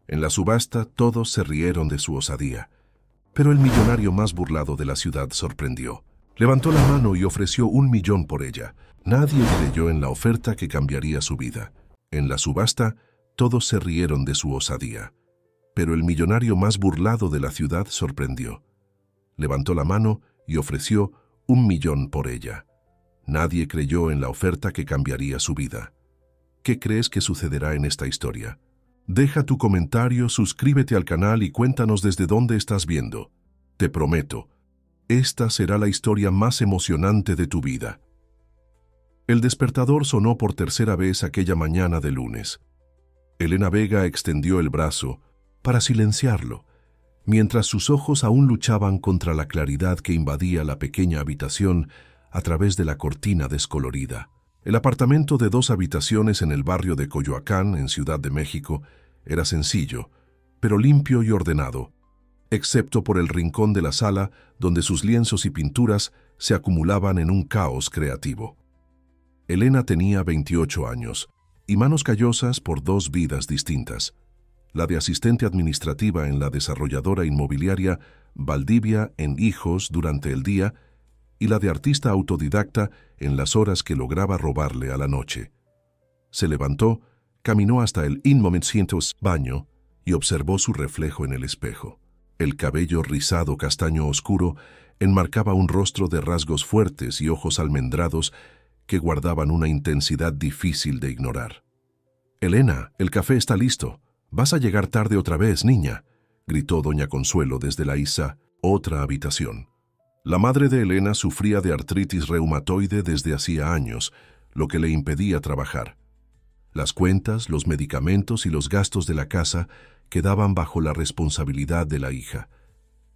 En la subasta todos se rieron de su osadía, pero el millonario más burlado de la ciudad sorprendió. Levantó la mano y ofreció 1.000.000 por ella. Nadie creyó en la oferta que cambiaría su vida. En la subasta todos se rieron de su osadía, pero el millonario más burlado de la ciudad sorprendió. Levantó la mano y ofreció 1.000.000 por ella. Nadie creyó en la oferta que cambiaría su vida. ¿Qué crees que sucederá en esta historia? Deja tu comentario, suscríbete al canal y cuéntanos desde dónde estás viendo. Te prometo, esta será la historia más emocionante de tu vida. El despertador sonó por tercera vez aquella mañana de lunes. Elena Vega extendió el brazo para silenciarlo, mientras sus ojos aún luchaban contra la claridad que invadía la pequeña habitación a través de la cortina descolorida. El apartamento de 2 habitaciones en el barrio de Coyoacán, en Ciudad de México, era sencillo, pero limpio y ordenado, excepto por el rincón de la sala donde sus lienzos y pinturas se acumulaban en un caos creativo. Elena tenía 28 años y manos callosas por 2 vidas distintas, la de asistente administrativa en la desarrolladora inmobiliaria Valdivia en Hijos durante el día y la de artista autodidacta en las horas que lograba robarle a la noche. Se levantó, caminó hasta el baño y observó su reflejo en el espejo. El cabello rizado castaño oscuro enmarcaba un rostro de rasgos fuertes y ojos almendrados que guardaban una intensidad difícil de ignorar. «Elena, el café está listo. Vas a llegar tarde otra vez, niña», gritó doña Consuelo desde la otra habitación. La madre de Elena sufría de artritis reumatoide desde hacía años, lo que le impedía trabajar. Las cuentas, los medicamentos y los gastos de la casa quedaban bajo la responsabilidad de la hija.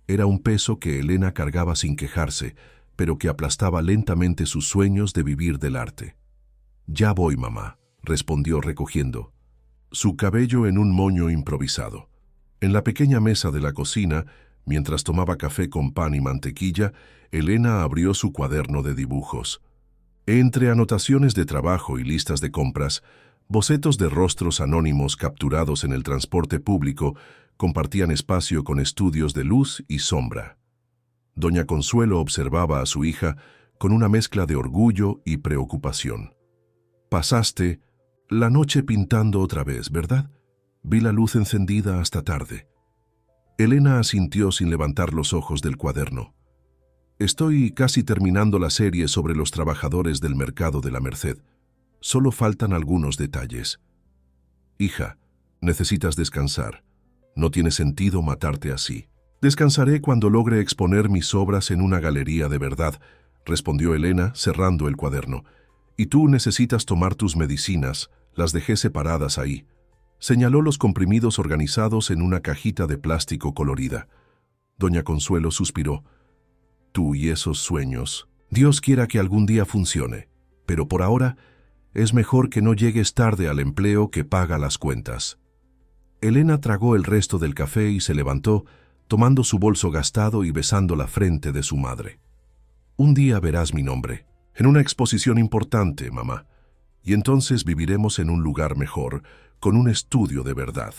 Era un peso que Elena cargaba sin quejarse, pero que aplastaba lentamente sus sueños de vivir del arte. «Ya voy, mamá», respondió recogiendo su cabello en un moño improvisado. En la pequeña mesa de la cocina, mientras tomaba café con pan y mantequilla, Elena abrió su cuaderno de dibujos. Entre anotaciones de trabajo y listas de compras, bocetos de rostros anónimos capturados en el transporte público compartían espacio con estudios de luz y sombra. Doña Consuelo observaba a su hija con una mezcla de orgullo y preocupación. «Pasaste la noche pintando otra vez, ¿verdad? Vi la luz encendida hasta tarde». Elena asintió sin levantar los ojos del cuaderno. «Estoy casi terminando la serie sobre los trabajadores del mercado de la Merced. Solo faltan algunos detalles». «Hija, necesitas descansar. No tiene sentido matarte así». «Descansaré cuando logre exponer mis obras en una galería de verdad», respondió Elena, cerrando el cuaderno. «Y tú necesitas tomar tus medicinas, las dejé separadas ahí». Señaló los comprimidos organizados en una cajita de plástico colorida. Doña Consuelo suspiró. «Tú y esos sueños. Dios quiera que algún día funcione, pero por ahora es mejor que no llegues tarde al empleo que paga las cuentas». Elena tragó el resto del café y se levantó, tomando su bolso gastado y besando la frente de su madre. «Un día verás mi nombre, en una exposición importante, mamá, y entonces viviremos en un lugar mejor, con un estudio de verdad».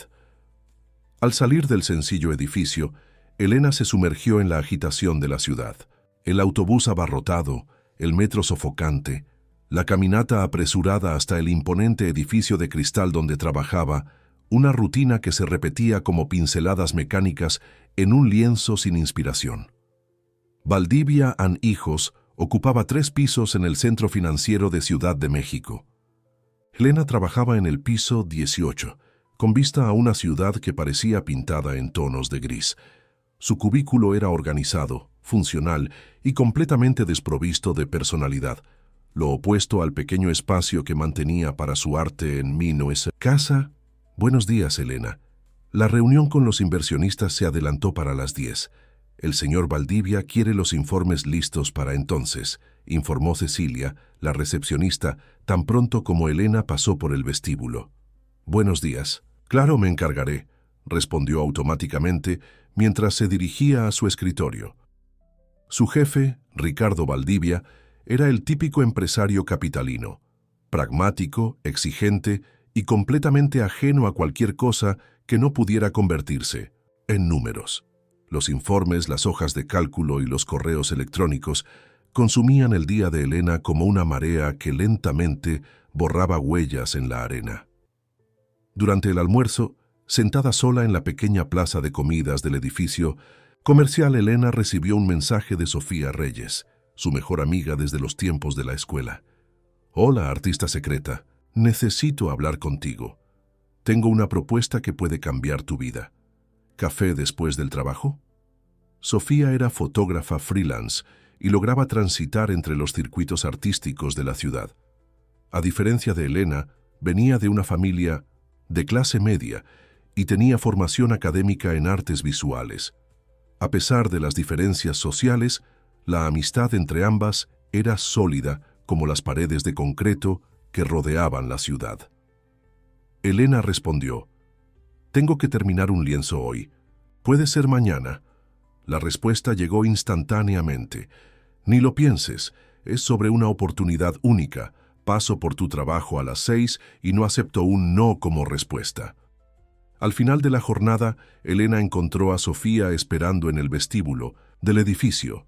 Al salir del sencillo edificio, Elena se sumergió en la agitación de la ciudad. El autobús abarrotado, el metro sofocante, la caminata apresurada hasta el imponente edificio de cristal donde trabajaba, una rutina que se repetía como pinceladas mecánicas en un lienzo sin inspiración. Valdivia and Hijos ocupaba 3 pisos en el centro financiero de Ciudad de México. Elena trabajaba en el piso 18, con vista a una ciudad que parecía pintada en tonos de gris. Su cubículo era organizado, funcional y completamente desprovisto de personalidad, lo opuesto al pequeño espacio que mantenía para su arte en casa. «Buenos días, Elena. La reunión con los inversionistas se adelantó para las 10. El señor Valdivia quiere los informes listos para entonces», informó Cecilia, la recepcionista, tan pronto como Elena pasó por el vestíbulo. «Buenos días». «Claro, me encargaré», respondió automáticamente mientras se dirigía a su escritorio. Su jefe, Ricardo Valdivia, era el típico empresario capitalino, pragmático, exigente y completamente ajeno a cualquier cosa que no pudiera convertirse en números. Los informes, las hojas de cálculo y los correos electrónicos consumían el día de Elena como una marea que lentamente borraba huellas en la arena. Durante el almuerzo, sentada sola en la pequeña plaza de comidas del edificio comercial, Elena recibió un mensaje de Sofía Reyes, su mejor amiga desde los tiempos de la escuela. «Hola, artista secreta. Necesito hablar contigo. Tengo una propuesta que puede cambiar tu vida. ¿Café después del trabajo?» Sofía era fotógrafa freelance y lograba transitar entre los circuitos artísticos de la ciudad. A diferencia de Elena, venía de una familia de clase media y tenía formación académica en artes visuales. A pesar de las diferencias sociales, la amistad entre ambas era sólida como las paredes de concreto que rodeaban la ciudad. Elena respondió: «Tengo que terminar un lienzo hoy. ¿Puede ser mañana?» La respuesta llegó instantáneamente. «Ni lo pienses, es sobre una oportunidad única. Paso por tu trabajo a las 6 y no acepto un no como respuesta». Al final de la jornada, Elena encontró a Sofía esperando en el vestíbulo del edificio.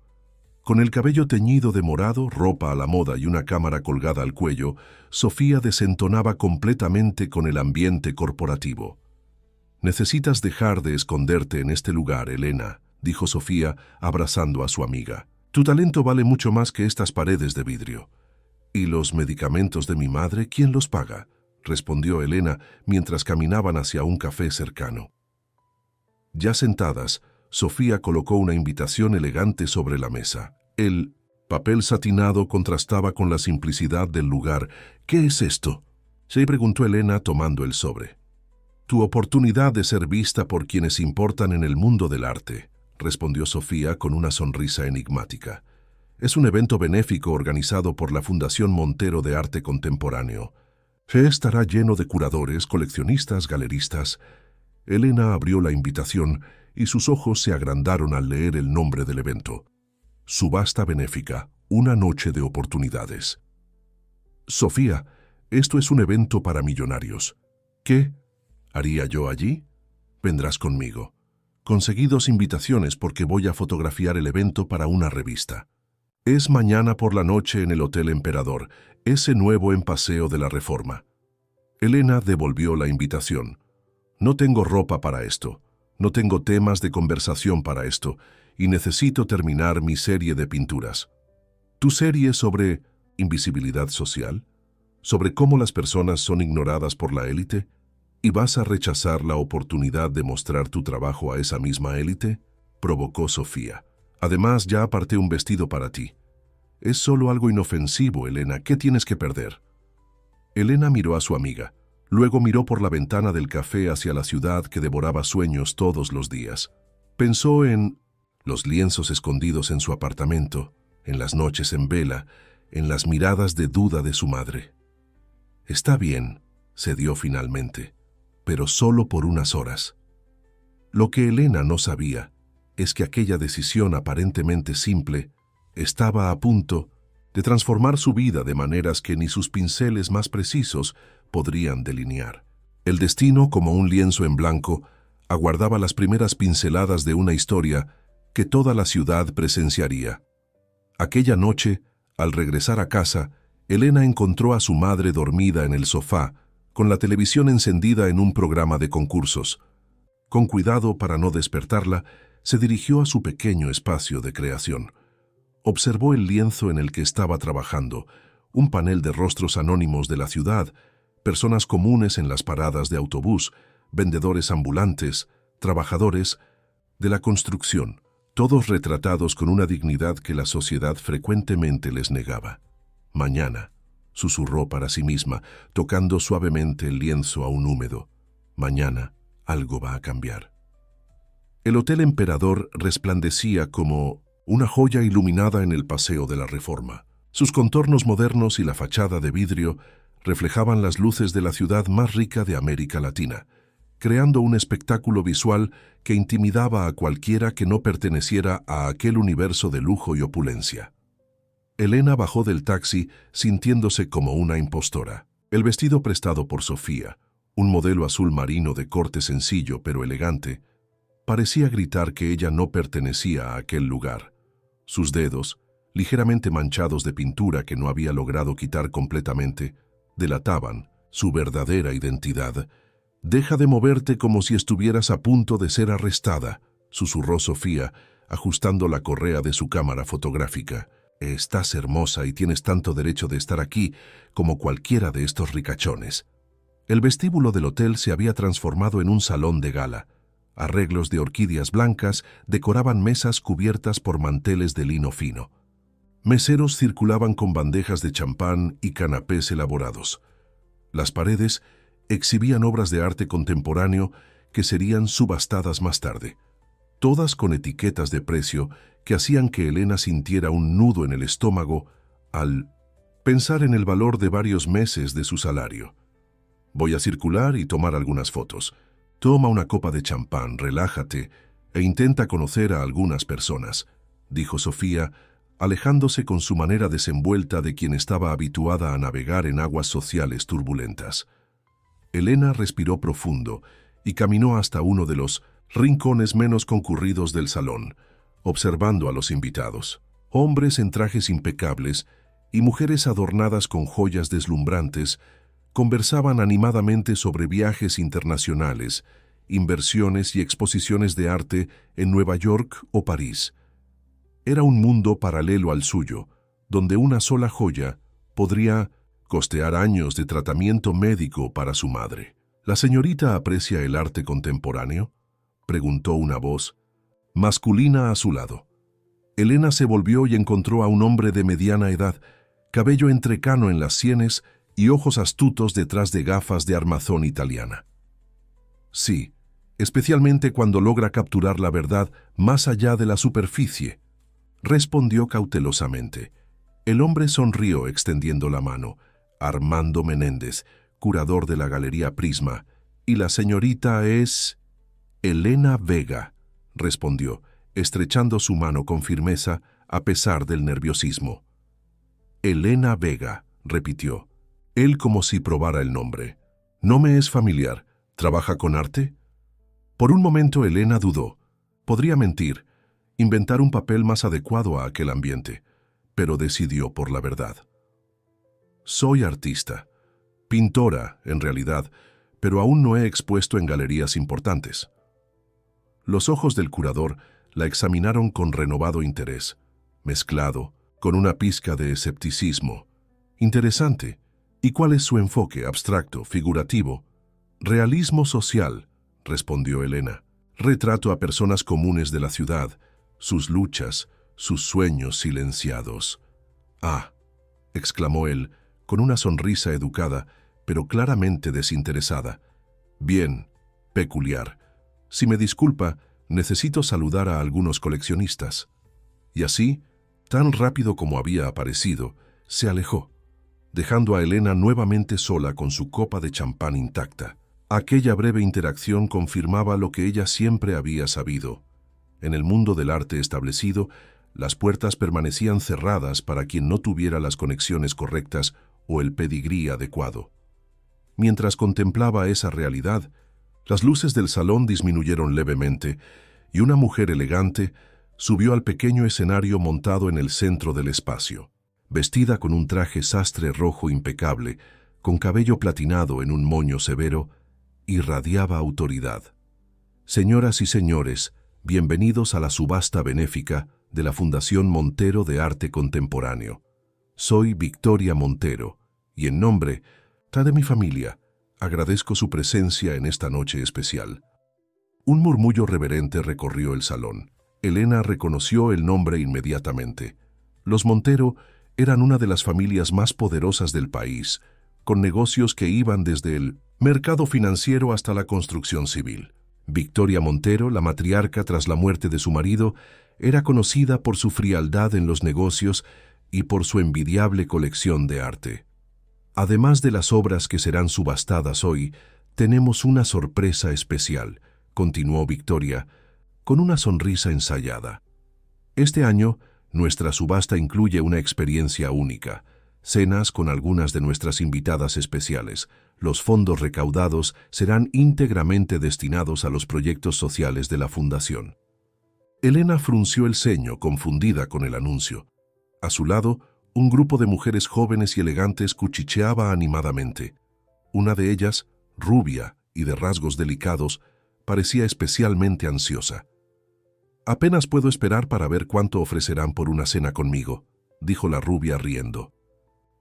Con el cabello teñido de morado, ropa a la moda y una cámara colgada al cuello, Sofía desentonaba completamente con el ambiente corporativo. «Necesitas dejar de esconderte en este lugar, Elena», dijo Sofía, abrazando a su amiga. «Tu talento vale mucho más que estas paredes de vidrio». «¿Y los medicamentos de mi madre, quién los paga?», respondió Elena mientras caminaban hacia un café cercano. Ya sentadas, Sofía colocó una invitación elegante sobre la mesa. El papel satinado contrastaba con la simplicidad del lugar. «¿Qué es esto?», se preguntó Elena tomando el sobre. «Tu oportunidad de ser vista por quienes importan en el mundo del arte», respondió Sofía con una sonrisa enigmática. «Es un evento benéfico organizado por la Fundación Montero de Arte Contemporáneo. Estará lleno de curadores, coleccionistas, galeristas». Elena abrió la invitación y sus ojos se agrandaron al leer el nombre del evento. «Subasta benéfica, una noche de oportunidades». «Sofía, esto es un evento para millonarios. ¿Qué haría yo allí? Vendrás conmigo. Conseguí 2 invitaciones porque voy a fotografiar el evento para una revista. Es mañana por la noche en el Hotel Emperador, ese nuevo en Paseo de la Reforma». Elena devolvió la invitación. «No tengo ropa para esto, no tengo temas de conversación para esto, y necesito terminar mi serie de pinturas». «¿Tu serie sobre invisibilidad social? ¿Sobre cómo las personas son ignoradas por la élite? ¿Y vas a rechazar la oportunidad de mostrar tu trabajo a esa misma élite?», provocó Sofía. «Además, ya aparté un vestido para ti. Es solo algo inofensivo, Elena. ¿Qué tienes que perder?». Elena miró a su amiga. Luego miró por la ventana del café hacia la ciudad que devoraba sueños todos los días. Pensó en los lienzos escondidos en su apartamento, en las noches en vela, en las miradas de duda de su madre. «Está bien», cedió finalmente, «pero solo por unas horas». Lo que Elena no sabía es que aquella decisión aparentemente simple estaba a punto de transformar su vida de maneras que ni sus pinceles más precisos podrían delinear. El destino, como un lienzo en blanco, aguardaba las primeras pinceladas de una historia que toda la ciudad presenciaría. Aquella noche, al regresar a casa, Elena encontró a su madre dormida en el sofá, con la televisión encendida en un programa de concursos. Con cuidado para no despertarla, se dirigió a su pequeño espacio de creación. Observó el lienzo en el que estaba trabajando, un panel de rostros anónimos de la ciudad, personas comunes en las paradas de autobús, vendedores ambulantes, trabajadores de la construcción, todos retratados con una dignidad que la sociedad frecuentemente les negaba. «Mañana», susurró para sí misma, tocando suavemente el lienzo aún húmedo. «Mañana algo va a cambiar». El Hotel Emperador resplandecía como una joya iluminada en el Paseo de la Reforma. Sus contornos modernos y la fachada de vidrio reflejaban las luces de la ciudad más rica de América Latina, creando un espectáculo visual que intimidaba a cualquiera que no perteneciera a aquel universo de lujo y opulencia. Elena bajó del taxi sintiéndose como una impostora. El vestido prestado por Sofía, Un modelo azul marino de corte sencillo pero elegante, parecía gritar que ella no pertenecía a aquel lugar. Sus dedos, ligeramente manchados de pintura que no había logrado quitar completamente, delataban su verdadera identidad. «Deja de moverte como si estuvieras a punto de ser arrestada», susurró Sofía, ajustando la correa de su cámara fotográfica. «Estás hermosa y tienes tanto derecho de estar aquí como cualquiera de estos ricachones». El vestíbulo del hotel se había transformado en un salón de gala. Arreglos de orquídeas blancas decoraban mesas cubiertas por manteles de lino fino. Meseros circulaban con bandejas de champán y canapés elaborados. Las paredes exhibían obras de arte contemporáneo que serían subastadas más tarde, todas con etiquetas de precio que hacían que Elena sintiera un nudo en el estómago al pensar en el valor de varios meses de su salario. «Voy a circular y tomar algunas fotos. Toma una copa de champán, relájate e intenta conocer a algunas personas», dijo Sofía, alejándose con su manera desenvuelta de quien estaba habituada a navegar en aguas sociales turbulentas. Elena respiró profundo y caminó hasta uno de los rincones menos concurridos del salón, observando a los invitados. Hombres en trajes impecables y mujeres adornadas con joyas deslumbrantes conversaban animadamente sobre viajes internacionales, inversiones y exposiciones de arte en Nueva York o París. Era un mundo paralelo al suyo, donde una sola joya podría costear años de tratamiento médico para su madre. «¿La señorita aprecia el arte contemporáneo?», preguntó una voz masculina a su lado. Elena se volvió y encontró a un hombre de mediana edad, cabello entrecano en las sienes y ojos astutos detrás de gafas de armazón italiana. «Sí, especialmente cuando logra capturar la verdad más allá de la superficie», respondió cautelosamente. El hombre sonrió extendiendo la mano. «Armando Menéndez, curador de la Galería Prisma, y la señorita es...» «Elena Vega», respondió, estrechando su mano con firmeza a pesar del nerviosismo. «Elena Vega», repitió, él como si probara el nombre. «No me es familiar. ¿Trabaja con arte?» Por un momento Elena dudó. Podría mentir, inventar un papel más adecuado a aquel ambiente, pero decidió por la verdad. «Soy artista, pintora, en realidad, pero aún no he expuesto en galerías importantes». Los ojos del curador la examinaron con renovado interés, mezclado con una pizca de escepticismo. «Interesante. ¿Y cuál es su enfoque? ¿Abstracto, figurativo?» «Realismo social», respondió Elena. «Retrato a personas comunes de la ciudad, sus luchas, sus sueños silenciados». «Ah», exclamó él, con una sonrisa educada, pero claramente desinteresada. «Bien, peculiar. Si me disculpa, necesito saludar a algunos coleccionistas». Y así, tan rápido como había aparecido, se alejó, dejando a Elena nuevamente sola con su copa de champán intacta. Aquella breve interacción confirmaba lo que ella siempre había sabido. En el mundo del arte establecido, las puertas permanecían cerradas para quien no tuviera las conexiones correctas o el pedigrí adecuado. Mientras contemplaba esa realidad, las luces del salón disminuyeron levemente y una mujer elegante subió al pequeño escenario montado en el centro del espacio. Vestida con un traje sastre rojo impecable, con cabello platinado en un moño severo, irradiaba autoridad. «Señoras y señores, bienvenidos a la subasta benéfica de la Fundación Montero de Arte Contemporáneo. Soy Victoria Montero, y en nombre de mi familia, agradezco su presencia en esta noche especial». Un murmullo reverente recorrió el salón. Elena reconoció el nombre inmediatamente. Los Montero eran una de las familias más poderosas del país, con negocios que iban desde el mercado financiero hasta la construcción civil. Victoria Montero, la matriarca tras la muerte de su marido, era conocida por su frialdad en los negocios y por su envidiable colección de arte. «Además de las obras que serán subastadas hoy, tenemos una sorpresa especial», continuó Victoria, con una sonrisa ensayada. «Este año, nuestra subasta incluye una experiencia única. cenas con algunas de nuestras invitadas especiales. Los fondos recaudados serán íntegramente destinados a los proyectos sociales de la Fundación. Elena frunció el ceño, confundida con el anuncio. A su lado, un grupo de mujeres jóvenes y elegantes cuchicheaba animadamente. Una de ellas, rubia y de rasgos delicados, parecía especialmente ansiosa. «Apenas puedo esperar para ver cuánto ofrecerán por una cena conmigo», dijo la rubia riendo.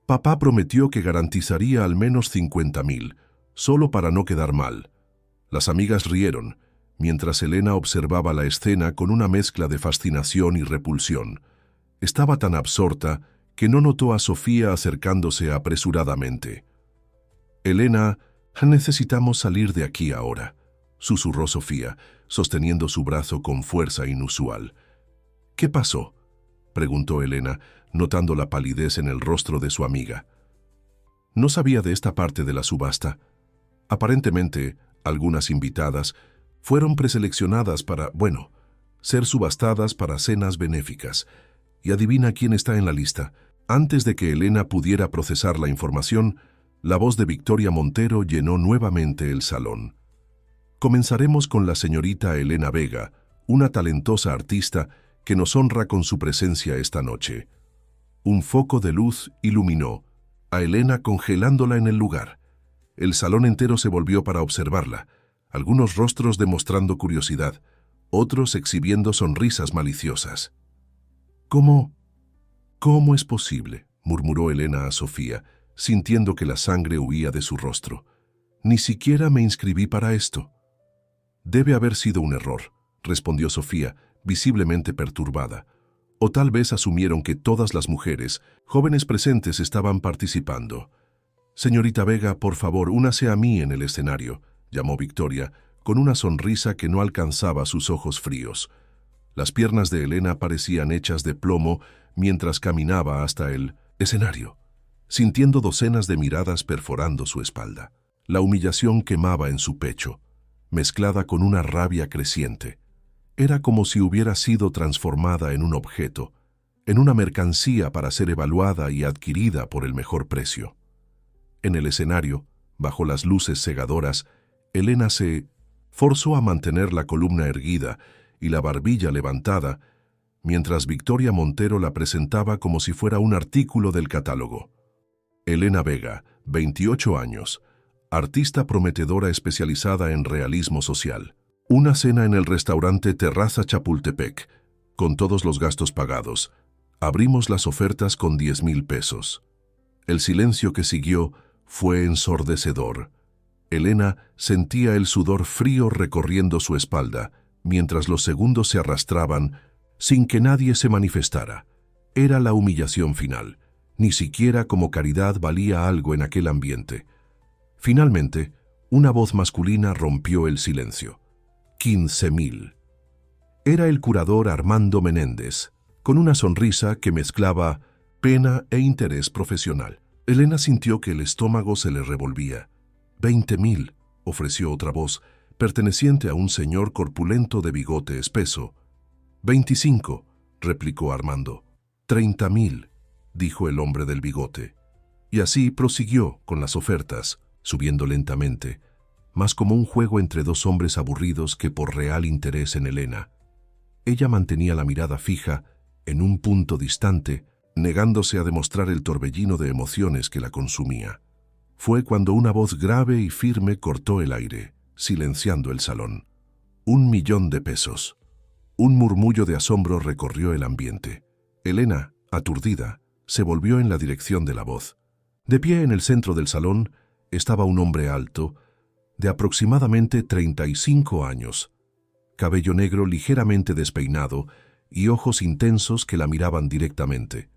«Papá prometió que garantizaría al menos 50,000, solo para no quedar mal». Las amigas rieron, mientras Elena observaba la escena con una mezcla de fascinación y repulsión. Estaba tan absorta que no notó a Sofía acercándose apresuradamente. «Elena, necesitamos salir de aquí ahora», susurró Sofía, sosteniendo su brazo con fuerza inusual. «¿Qué pasó?», preguntó Elena, notando la palidez en el rostro de su amiga. No sabía de esta parte de la subasta. Aparentemente, algunas invitadas fueron preseleccionadas para, ser subastadas para cenas benéficas. Y adivina quién está en la lista. Antes de que Elena pudiera procesar la información, la voz de Victoria Montero llenó nuevamente el salón. «Comenzaremos con la señorita Elena Vega, una talentosa artista que nos honra con su presencia esta noche». Un foco de luz iluminó a Elena congelándola en el lugar. El salón entero se volvió para observarla, algunos rostros demostrando curiosidad, otros exhibiendo sonrisas maliciosas. «¿Cómo es posible?», murmuró Elena a Sofía, sintiendo que la sangre huía de su rostro. «Ni siquiera me inscribí para esto». «Debe haber sido un error», respondió Sofía, visiblemente perturbada. «O tal vez asumieron que todas las mujeres, jóvenes presentes, estaban participando». «Señorita Vega, por favor, únase a mí en el escenario», llamó Victoria, con una sonrisa que no alcanzaba sus ojos fríos. Las piernas de Elena parecían hechas de plomo mientras caminaba hasta el escenario, sintiendo docenas de miradas perforando su espalda. La humillación quemaba en su pecho, mezclada con una rabia creciente. Era como si hubiera sido transformada en un objeto, en una mercancía para ser evaluada y adquirida por el mejor precio. En el escenario, bajo las luces cegadoras, Elena se forzó a mantener la columna erguida y la barbilla levantada, mientras Victoria Montero la presentaba como si fuera un artículo del catálogo. Elena Vega, 28 años, artista prometedora especializada en realismo social. Una cena en el restaurante Terraza Chapultepec, con todos los gastos pagados. Abrimos las ofertas con 10,000 pesos. El silencio que siguió fue ensordecedor. Elena sentía el sudor frío recorriendo su espalda, mientras los segundos se arrastraban sin que nadie se manifestara. Era la humillación final. Ni siquiera como caridad valía algo en aquel ambiente. Finalmente, una voz masculina rompió el silencio. 15,000. Era el curador Armando Menéndez, con una sonrisa que mezclaba pena e interés profesional. Elena sintió que el estómago se le revolvía. 20,000, ofreció otra voz, perteneciente a un señor corpulento de bigote espeso. 25, replicó Armando. 30,000, dijo el hombre del bigote. Y así prosiguió con las ofertas, subiendo lentamente, más como un juego entre dos hombres aburridos que por real interés en Elena. Ella mantenía la mirada fija en un punto distante, negándose a demostrar el torbellino de emociones que la consumía. Fue cuando una voz grave y firme cortó el aire, silenciando el salón. 1,000,000 de pesos. Un murmullo de asombro recorrió el ambiente. Elena, aturdida, se volvió en la dirección de la voz. De pie en el centro del salón estaba un hombre alto, de aproximadamente 35 años, cabello negro ligeramente despeinado y ojos intensos que la miraban directamente.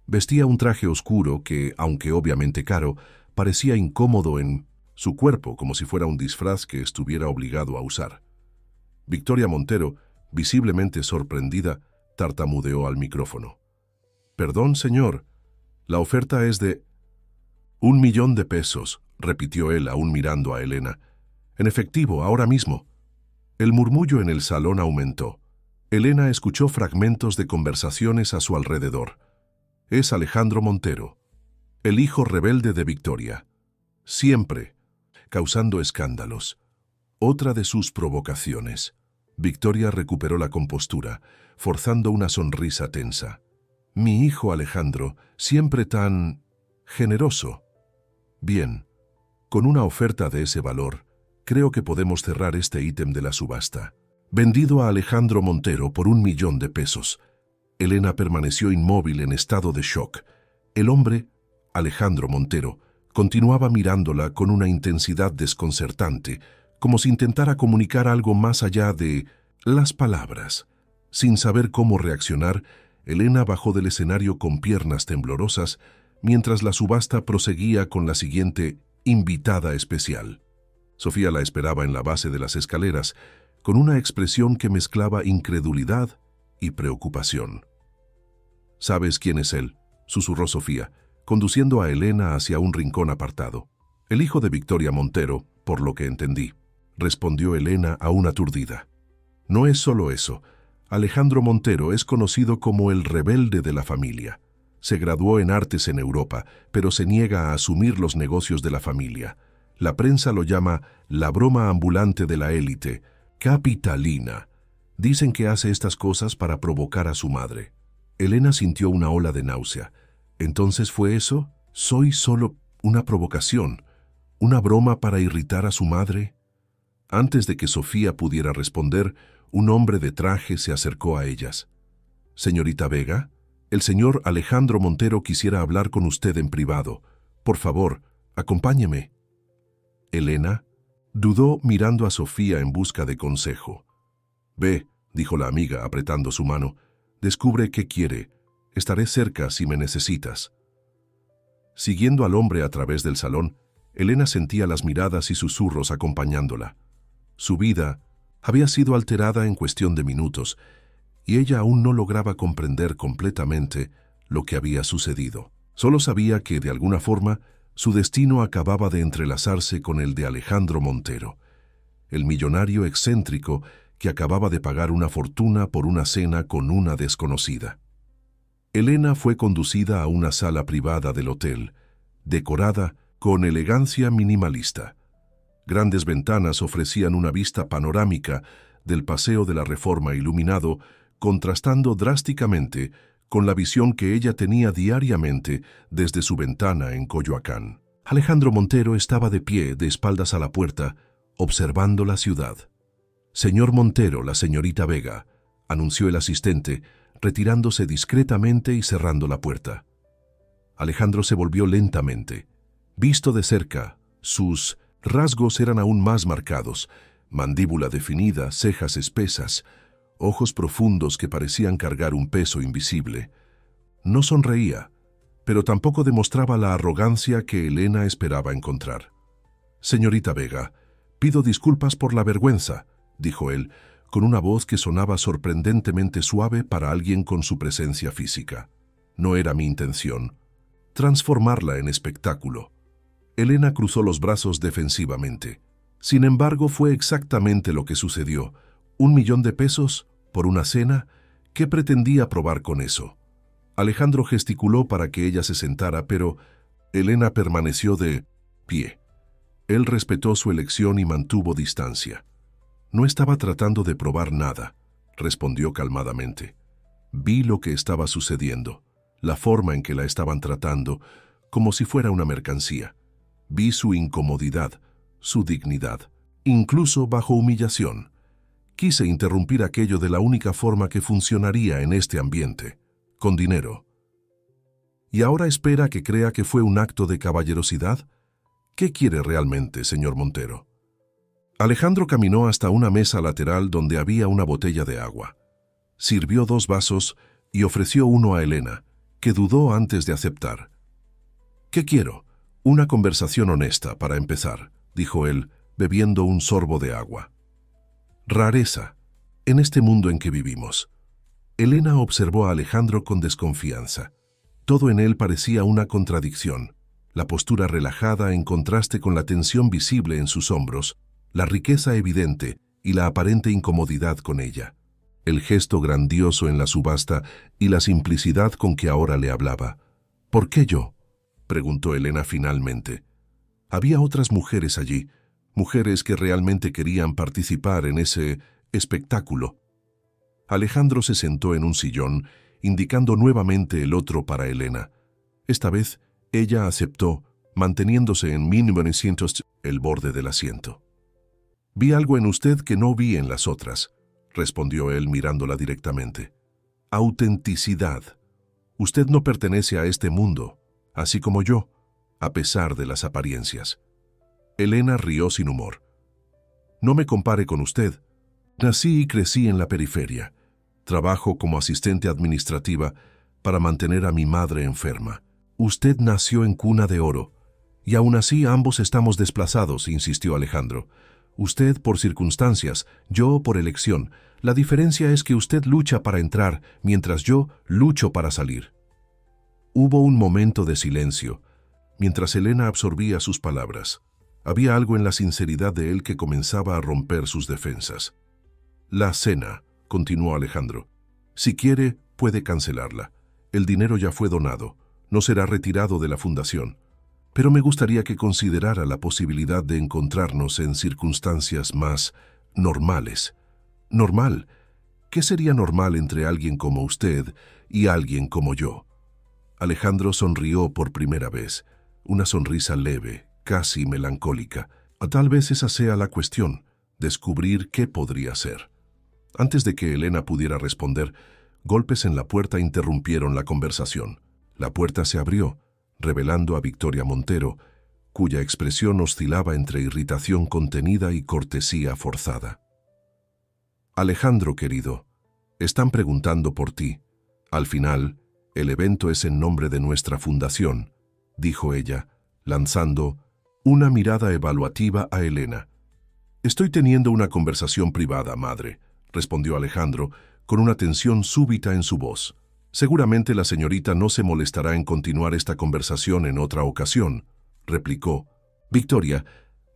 Vestía un traje oscuro que, aunque obviamente caro, parecía incómodo en su cuerpo, como si fuera un disfraz que estuviera obligado a usar. Victoria Montero, visiblemente sorprendida, tartamudeó al micrófono. «Perdón, señor, la oferta es de 1,000,000 de pesos», repitió él aún mirando a Elena. «En efectivo, ahora mismo». El murmullo en el salón aumentó. Elena escuchó fragmentos de conversaciones a su alrededor. «Es Alejandro Montero». El hijo rebelde de Victoria. Siempre causando escándalos. Otra de sus provocaciones. Victoria recuperó la compostura, forzando una sonrisa tensa. Mi hijo Alejandro, siempre tan generoso. Bien, con una oferta de ese valor, creo que podemos cerrar este ítem de la subasta. Vendido a Alejandro Montero por 1.000.000 de pesos. Elena permaneció inmóvil en estado de shock. El hombre, Alejandro Montero, continuaba mirándola con una intensidad desconcertante, como si intentara comunicar algo más allá de las palabras. Sin saber cómo reaccionar, Elena bajó del escenario con piernas temblorosas, mientras la subasta proseguía con la siguiente invitada especial. Sofía la esperaba en la base de las escaleras, con una expresión que mezclaba incredulidad y preocupación. «¿Sabes quién es él?», susurró Sofía, conduciendo a Elena hacia un rincón apartado. «El hijo de Victoria Montero, por lo que entendí», respondió Elena aún aturdida. «No es solo eso. Alejandro Montero es conocido como el rebelde de la familia. Se graduó en artes en Europa, pero se niega a asumir los negocios de la familia. La prensa lo llama la broma ambulante de la élite, capitalina. Dicen que hace estas cosas para provocar a su madre». Elena sintió una ola de náusea. «¿Entonces fue eso? ¿Soy solo una provocación? ¿Una broma para irritar a su madre?». Antes de que Sofía pudiera responder, un hombre de traje se acercó a ellas. «Señorita Vega, el señor Alejandro Montero quisiera hablar con usted en privado. Por favor, acompáñeme». Elena dudó mirando a Sofía en busca de consejo. «Ve», dijo la amiga apretando su mano, «descubre qué quiere. Estaré cerca si me necesitas». Siguiendo al hombre a través del salón, Elena sentía las miradas y susurros acompañándola. Su vida había sido alterada en cuestión de minutos, y ella aún no lograba comprender completamente lo que había sucedido. Solo sabía que, de alguna forma, su destino acababa de entrelazarse con el de Alejandro Montero, el millonario excéntrico que acababa de pagar una fortuna por una cena con una desconocida. Elena fue conducida a una sala privada del hotel, decorada con elegancia minimalista. Grandes ventanas ofrecían una vista panorámica del Paseo de la Reforma iluminado, contrastando drásticamente con la visión que ella tenía diariamente desde su ventana en Coyoacán. Alejandro Montero estaba de pie, de espaldas a la puerta, observando la ciudad. «Señor Montero, la señorita Vega», anunció el asistente, retirándose discretamente y cerrando la puerta. Alejandro se volvió lentamente. Visto de cerca, sus rasgos eran aún más marcados: mandíbula definida, cejas espesas, ojos profundos que parecían cargar un peso invisible. No sonreía, pero tampoco demostraba la arrogancia que Elena esperaba encontrar. «Señorita Vega, pido disculpas por la vergüenza», dijo él, con una voz que sonaba sorprendentemente suave para alguien con su presencia física. «No era mi intención transformarla en espectáculo». Elena cruzó los brazos defensivamente. Sin embargo, fue exactamente lo que sucedió. 1.000.000 de pesos por una cena. ¿Qué pretendía probar con eso? Alejandro gesticuló para que ella se sentara, pero Elena permaneció de pie. Él respetó su elección y mantuvo distancia. «No estaba tratando de probar nada», respondió calmadamente. «Vi lo que estaba sucediendo, la forma en que la estaban tratando, como si fuera una mercancía. Vi su incomodidad, su dignidad, incluso bajo humillación. Quise interrumpir aquello de la única forma que funcionaría en este ambiente, con dinero». «¿Y ahora espera que crea que fue un acto de caballerosidad? ¿Qué quiere realmente, señor Montero?». Alejandro caminó hasta una mesa lateral donde había una botella de agua. Sirvió 2 vasos y ofreció uno a Elena, que dudó antes de aceptar. «¿Qué quiero? Una conversación honesta, para empezar», dijo él, bebiendo un sorbo de agua. «Rareza, en este mundo en que vivimos». Elena observó a Alejandro con desconfianza. Todo en él parecía una contradicción: la postura relajada en contraste con la tensión visible en sus hombros, la riqueza evidente y la aparente incomodidad con ella, el gesto grandioso en la subasta y la simplicidad con que ahora le hablaba. «¿Por qué yo? preguntó Elena finalmente. Había otras mujeres allí, mujeres que realmente querían participar en ese espectáculo. Alejandro se sentó en un sillón, indicando nuevamente el otro para Elena. Esta vez, ella aceptó, manteniéndose en 1900 el borde del asiento. «Vi algo en usted que no vi en las otras», respondió él mirándola directamente. «Autenticidad. Usted no pertenece a este mundo, así como yo, a pesar de las apariencias». Elena rió sin humor. «No me compare con usted. Nací y crecí en la periferia. Trabajo como asistente administrativa para mantener a mi madre enferma. Usted nació en cuna de oro, y aún así ambos estamos desplazados», insistió Alejandro. «Usted por circunstancias, yo por elección. La diferencia es que usted lucha para entrar, mientras yo lucho para salir». Hubo un momento de silencio, mientras Elena absorbía sus palabras. Había algo en la sinceridad de él que comenzaba a romper sus defensas. «La cena», continuó Alejandro. «Si quiere, puede cancelarla. El dinero ya fue donado. No será retirado de la fundación. Pero me gustaría que considerara la posibilidad de encontrarnos en circunstancias más normales». «¿Normal? ¿Qué sería normal entre alguien como usted y alguien como yo?» Alejandro sonrió por primera vez, una sonrisa leve, casi melancólica. Tal vez esa sea la cuestión, descubrir qué podría ser. Antes de que Elena pudiera responder, golpes en la puerta interrumpieron la conversación. La puerta se abrió, revelando a Victoria Montero, cuya expresión oscilaba entre irritación contenida y cortesía forzada. «Alejandro, querido, están preguntando por ti. Al final, el evento es en nombre de nuestra fundación», dijo ella, lanzando una mirada evaluativa a Elena. «Estoy teniendo una conversación privada, madre», respondió Alejandro, con una tensión súbita en su voz. «Seguramente la señorita no se molestará en continuar esta conversación en otra ocasión», replicó Victoria,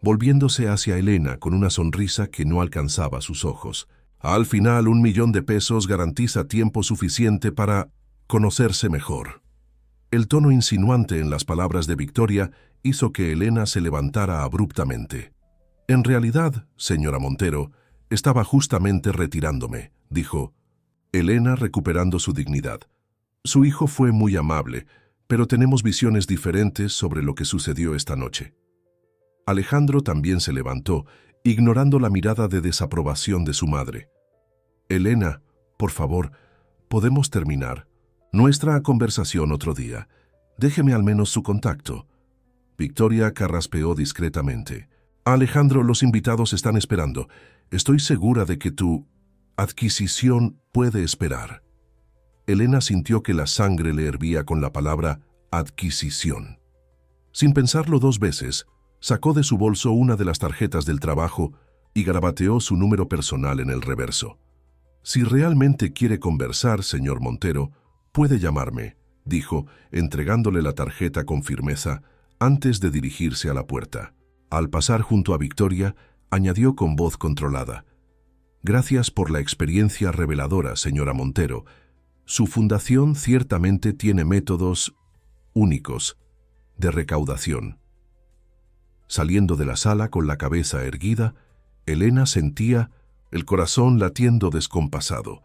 volviéndose hacia Elena con una sonrisa que no alcanzaba sus ojos. «Al final, 1 millón de pesos garantiza tiempo suficiente para conocerse mejor». El tono insinuante en las palabras de Victoria hizo que Elena se levantara abruptamente. «En realidad, señora Montero, estaba justamente retirándome», dijo Elena, recuperando su dignidad. «Su hijo fue muy amable, pero tenemos visiones diferentes sobre lo que sucedió esta noche». Alejandro también se levantó, ignorando la mirada de desaprobación de su madre. «Elena, por favor, ¿podemos terminar nuestra conversación otro día? Déjeme al menos su contacto». Victoria carraspeó discretamente. «Alejandro, los invitados están esperando. Estoy segura de que tu adquisición puede esperar». Elena sintió que la sangre le hervía con la palabra adquisición. Sin pensarlo 2 veces, sacó de su bolso una de las tarjetas del trabajo y garabateó su número personal en el reverso. «Si realmente quiere conversar, señor Montero, puede llamarme», dijo, entregándole la tarjeta con firmeza antes de dirigirse a la puerta. Al pasar junto a Victoria, añadió con voz controlada: «Gracias por la experiencia reveladora, señora Montero. Su fundación ciertamente tiene métodos únicos de recaudación». Saliendo de la sala con la cabeza erguida, Elena sentía el corazón latiendo descompasado.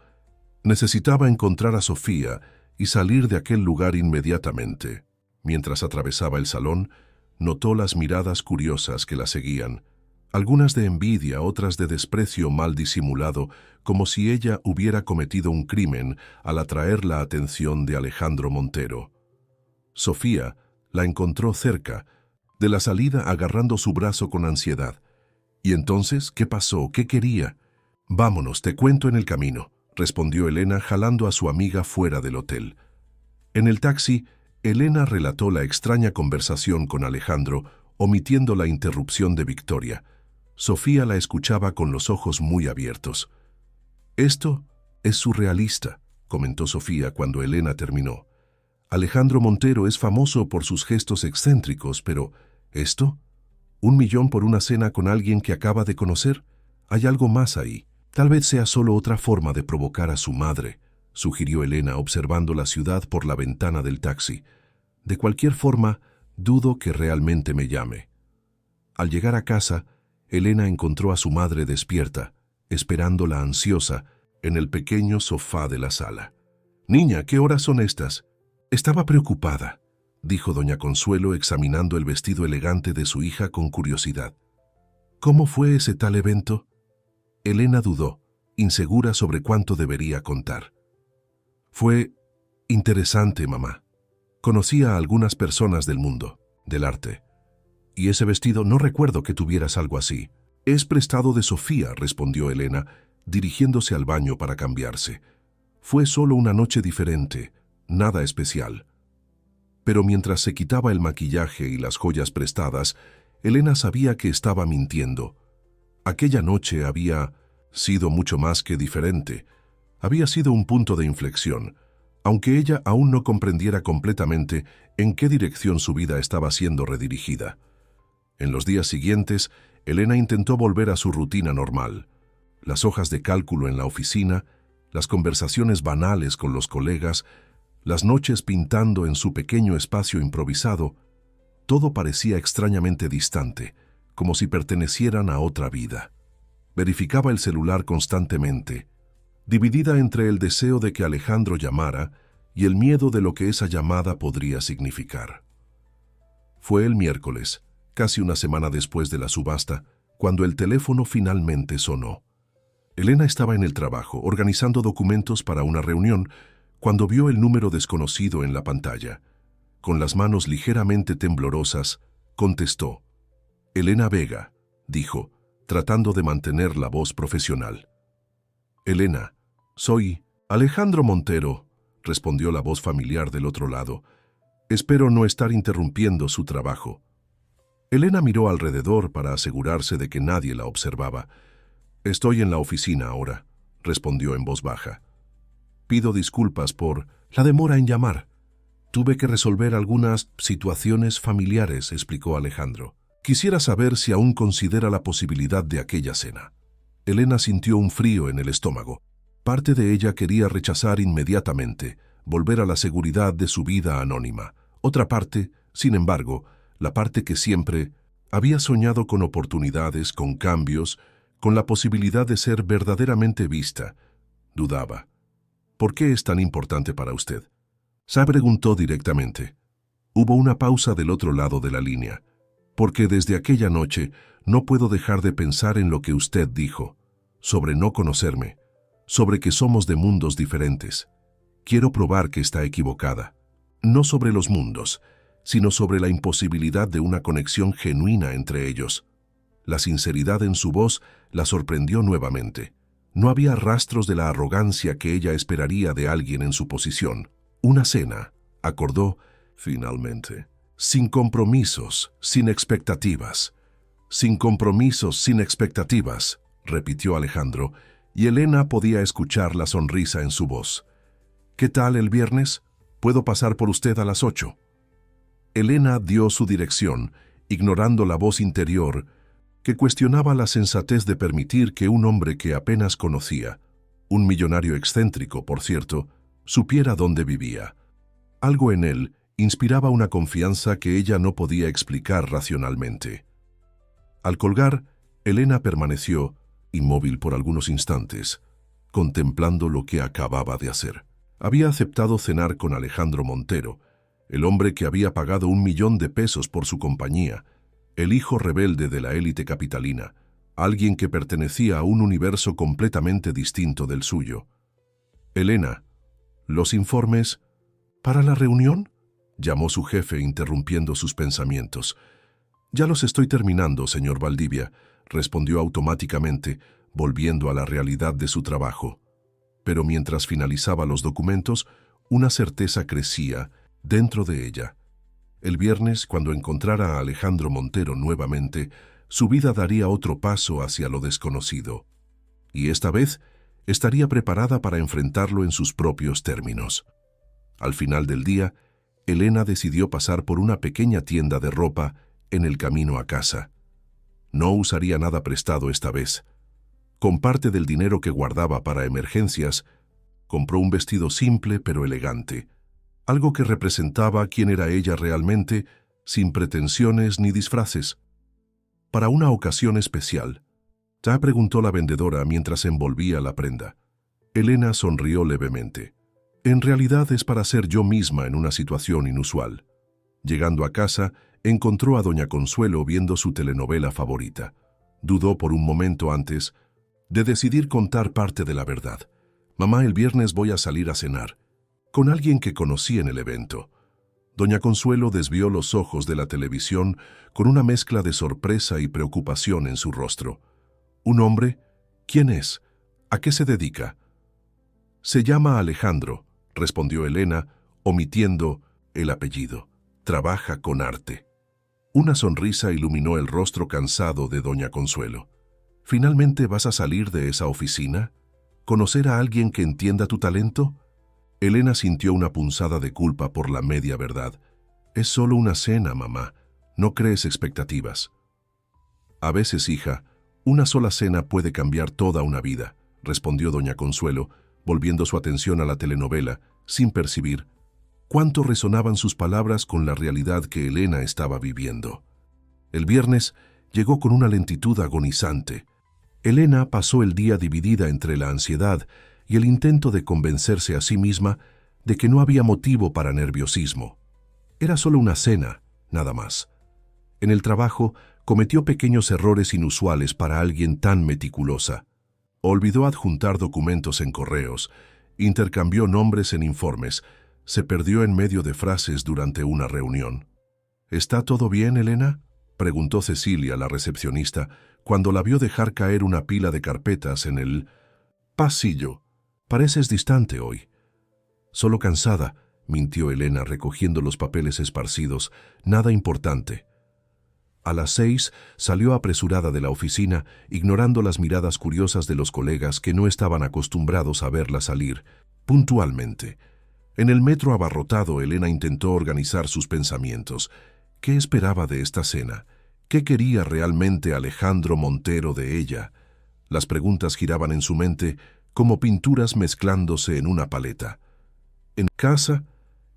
Necesitaba encontrar a Sofía y salir de aquel lugar inmediatamente. Mientras atravesaba el salón, notó las miradas curiosas que la seguían, algunas de envidia, otras de desprecio mal disimulado, como si ella hubiera cometido un crimen al atraer la atención de Alejandro Montero. Sofía la encontró cerca de la salida, agarrando su brazo con ansiedad. «¿Y entonces qué pasó? ¿Qué quería?» «Vámonos, te cuento en el camino», respondió Elena, jalando a su amiga fuera del hotel. En el taxi, Elena relató la extraña conversación con Alejandro, omitiendo la interrupción de Victoria. Sofía la escuchaba con los ojos muy abiertos. «Esto es surrealista», comentó Sofía cuando Elena terminó. «Alejandro Montero es famoso por sus gestos excéntricos, pero ¿esto? ¿1 millón por una cena con alguien que acaba de conocer? Hay algo más ahí. Tal vez sea solo otra forma de provocar a su madre», sugirió Elena, observando la ciudad por la ventana del taxi. «De cualquier forma, Dudo que realmente me llame. Al llegar a casa, Elena encontró a su madre despierta, esperándola ansiosa, en el pequeño sofá de la sala. «Niña, ¿qué horas son estas?» «Estaba preocupada», dijo doña Consuelo examinando el vestido elegante de su hija con curiosidad. «¿Cómo fue ese tal evento?» Elena dudó, insegura sobre cuánto debería contar. «Fue interesante, mamá. Conocí a algunas personas del mundo, del arte. Y ese vestido, no recuerdo que tuvieras algo así». «Es prestado de Sofía», respondió Elena, dirigiéndose al baño para cambiarse. «Fue solo una noche diferente, nada especial». Pero mientras se quitaba el maquillaje y las joyas prestadas, Elena sabía que estaba mintiendo. Aquella noche había sido mucho más que diferente. Había sido un punto de inflexión, aunque ella aún no comprendiera completamente en qué dirección su vida estaba siendo redirigida. En los días siguientes, Elena intentó volver a su rutina normal. Las hojas de cálculo en la oficina, las conversaciones banales con los colegas, las noches pintando en su pequeño espacio improvisado, todo parecía extrañamente distante, como si pertenecieran a otra vida. Verificaba el celular constantemente, dividida entre el deseo de que Alejandro llamara y el miedo de lo que esa llamada podría significar. Fue el miércoles, casi una semana después de la subasta, cuando el teléfono finalmente sonó. Elena estaba en el trabajo, organizando documentos para una reunión, cuando vio el número desconocido en la pantalla. Con las manos ligeramente temblorosas, contestó. «Elena Vega», dijo, tratando de mantener la voz profesional. «Elena, soy Alejandro Montero», respondió la voz familiar del otro lado. «Espero no estar interrumpiendo su trabajo». Elena miró alrededor para asegurarse de que nadie la observaba. «Estoy en la oficina ahora», respondió en voz baja. «Pido disculpas por la demora en llamar. Tuve que resolver algunas situaciones familiares», explicó Alejandro. «Quisiera saber si aún considera la posibilidad de aquella cena». Elena sintió un frío en el estómago. Parte de ella quería rechazar inmediatamente, volver a la seguridad de su vida anónima. Otra parte, sin embargo, la parte que siempre había soñado con oportunidades, con cambios, con la posibilidad de ser verdaderamente vista, dudaba. «¿Por qué es tan importante para usted?», se preguntó directamente. Hubo una pausa del otro lado de la línea. «Porque desde aquella noche no puedo dejar de pensar en lo que usted dijo, sobre no conocerme, sobre que somos de mundos diferentes. Quiero probar que está equivocada. No sobre los mundos, sino sobre la imposibilidad de una conexión genuina entre ellos». La sinceridad en su voz la sorprendió nuevamente. No había rastros de la arrogancia que ella esperaría de alguien en su posición. «Una cena», acordó finalmente. «Sin compromisos, sin expectativas». «Sin compromisos, sin expectativas», repitió Alejandro, y Elena podía escuchar la sonrisa en su voz. «¿Qué tal el viernes? ¿Puedo pasar por usted a las 8?» Elena dio su dirección, ignorando la voz interior que cuestionaba la sensatez de permitir que un hombre que apenas conocía, un millonario excéntrico, por cierto, supiera dónde vivía. Algo en él inspiraba una confianza que ella no podía explicar racionalmente. Al colgar, Elena permaneció, inmóvil por algunos instantes, contemplando lo que acababa de hacer. Había aceptado cenar con Alejandro Montero, el hombre que había pagado $1.000.000 por su compañía, el hijo rebelde de la élite capitalina, alguien que pertenecía a un universo completamente distinto del suyo. «Elena, ¿los informes para la reunión?», llamó su jefe interrumpiendo sus pensamientos. «Ya los estoy terminando, señor Valdivia», respondió automáticamente, volviendo a la realidad de su trabajo. Pero mientras finalizaba los documentos, una certeza crecía dentro de ella. El viernes, cuando encontrara a Alejandro Montero nuevamente, su vida daría otro paso hacia lo desconocido. Y esta vez estaría preparada para enfrentarlo en sus propios términos. Al final del día, Elena decidió pasar por una pequeña tienda de ropa en el camino a casa. No usaría nada prestado esta vez. Con parte del dinero que guardaba para emergencias, compró un vestido simple pero elegante, algo que representaba quién era ella realmente sin pretensiones ni disfraces. Para una ocasión especial, ya preguntó la vendedora mientras envolvía la prenda. Elena sonrió levemente. En realidad es para ser yo misma en una situación inusual. Llegando a casa, encontró a doña Consuelo viendo su telenovela favorita. Dudó por un momento antes de decidir contar parte de la verdad. Mamá, el viernes voy a salir a cenar con alguien que conocí en el evento. Doña Consuelo desvió los ojos de la televisión con una mezcla de sorpresa y preocupación en su rostro. ¿Un hombre? ¿Quién es? ¿A qué se dedica? Se llama Alejandro, respondió Elena, omitiendo el apellido. Trabaja con arte. Una sonrisa iluminó el rostro cansado de doña Consuelo. ¿Finalmente vas a salir de esa oficina? ¿Conocer a alguien que entienda tu talento? Elena sintió una punzada de culpa por la media verdad. Es solo una cena, mamá. No crees expectativas. A veces, hija, una sola cena puede cambiar toda una vida, respondió doña Consuelo, volviendo su atención a la telenovela, sin percibir cuánto resonaban sus palabras con la realidad que Elena estaba viviendo. El viernes llegó con una lentitud agonizante. Elena pasó el día dividida entre la ansiedad y el intento de convencerse a sí misma de que no había motivo para nerviosismo. Era solo una cena, nada más. En el trabajo cometió pequeños errores inusuales para alguien tan meticulosa. Olvidó adjuntar documentos en correos, intercambió nombres en informes, se perdió en medio de frases durante una reunión. ¿Está todo bien, Elena?, preguntó Cecilia, la recepcionista, cuando la vio dejar caer una pila de carpetas en el pasillo. Pareces distante hoy. Solo cansada, mintió Elena recogiendo los papeles esparcidos. Nada importante. A las 6 salió apresurada de la oficina, ignorando las miradas curiosas de los colegas que no estaban acostumbrados a verla salir, puntualmente. En el metro abarrotado, Elena intentó organizar sus pensamientos. ¿Qué esperaba de esta cena? ¿Qué quería realmente Alejandro Montero de ella? Las preguntas giraban en su mente como pinturas mezclándose en una paleta. En casa,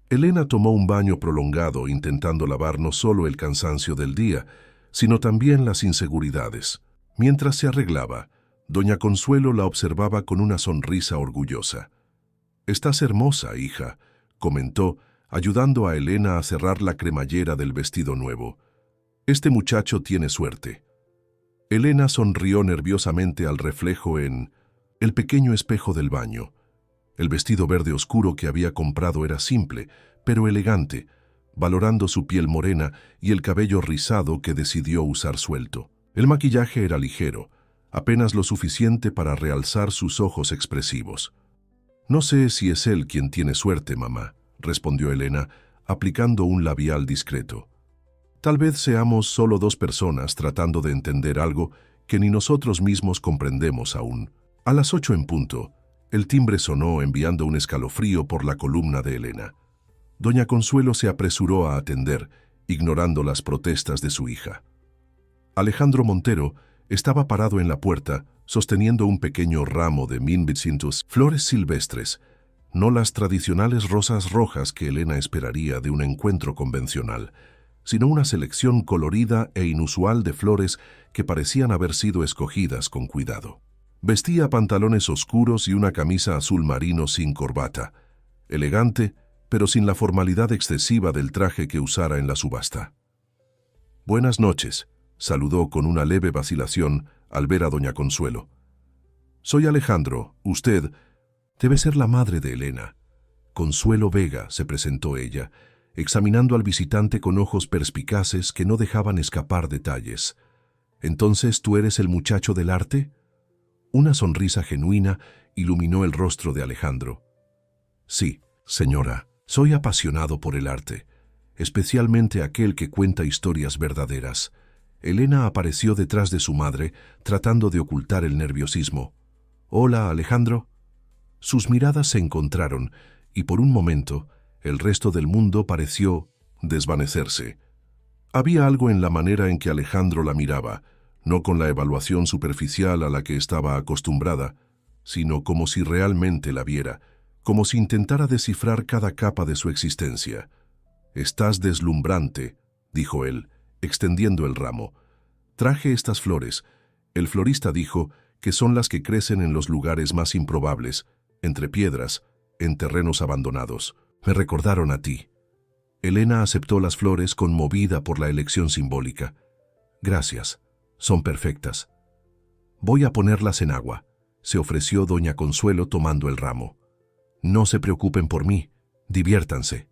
Elena tomó un baño prolongado intentando lavar no solo el cansancio del día, sino también las inseguridades. Mientras se arreglaba, doña Consuelo la observaba con una sonrisa orgullosa. «Estás hermosa, hija», comentó, ayudando a Elena a cerrar la cremallera del vestido nuevo. «Este muchacho tiene suerte». Elena sonrió nerviosamente al reflejo en el pequeño espejo del baño. El vestido verde oscuro que había comprado era simple, pero elegante, valorando su piel morena y el cabello rizado que decidió usar suelto. El maquillaje era ligero, apenas lo suficiente para realzar sus ojos expresivos. «No sé si es él quien tiene suerte, mamá», respondió Elena, aplicando un labial discreto. «Tal vez seamos solo dos personas tratando de entender algo que ni nosotros mismos comprendemos aún». A las 8 en punto, el timbre sonó enviando un escalofrío por la columna de Elena. Doña Consuelo se apresuró a atender, ignorando las protestas de su hija. Alejandro Montero estaba parado en la puerta, sosteniendo un pequeño ramo de minvicintus, flores silvestres, no las tradicionales rosas rojas que Elena esperaría de un encuentro convencional, sino una selección colorida e inusual de flores que parecían haber sido escogidas con cuidado. Vestía pantalones oscuros y una camisa azul marino sin corbata, elegante, pero sin la formalidad excesiva del traje que usara en la subasta. «Buenas noches», saludó con una leve vacilación al ver a doña Consuelo. «Soy Alejandro, usted debe ser la madre de Elena». «Consuelo Vega», se presentó ella, examinando al visitante con ojos perspicaces que no dejaban escapar detalles. «¿Entonces tú eres el muchacho del arte?» Una sonrisa genuina iluminó el rostro de Alejandro. «Sí, señora, soy apasionado por el arte, especialmente aquel que cuenta historias verdaderas». Elena apareció detrás de su madre, tratando de ocultar el nerviosismo. «Hola, Alejandro». Sus miradas se encontraron, y por un momento, el resto del mundo pareció desvanecerse. Había algo en la manera en que Alejandro la miraba, no con la evaluación superficial a la que estaba acostumbrada, sino como si realmente la viera, como si intentara descifrar cada capa de su existencia. «Estás deslumbrante», dijo él, extendiendo el ramo. Traje estas flores. El florista dijo que son las que crecen en los lugares más improbables, entre piedras, en terrenos abandonados. Me recordaron a ti. Elena aceptó las flores conmovida por la elección simbólica. Gracias, son perfectas. Voy a ponerlas en agua, se ofreció doña Consuelo tomando el ramo. No se preocupen por mí, diviértanse.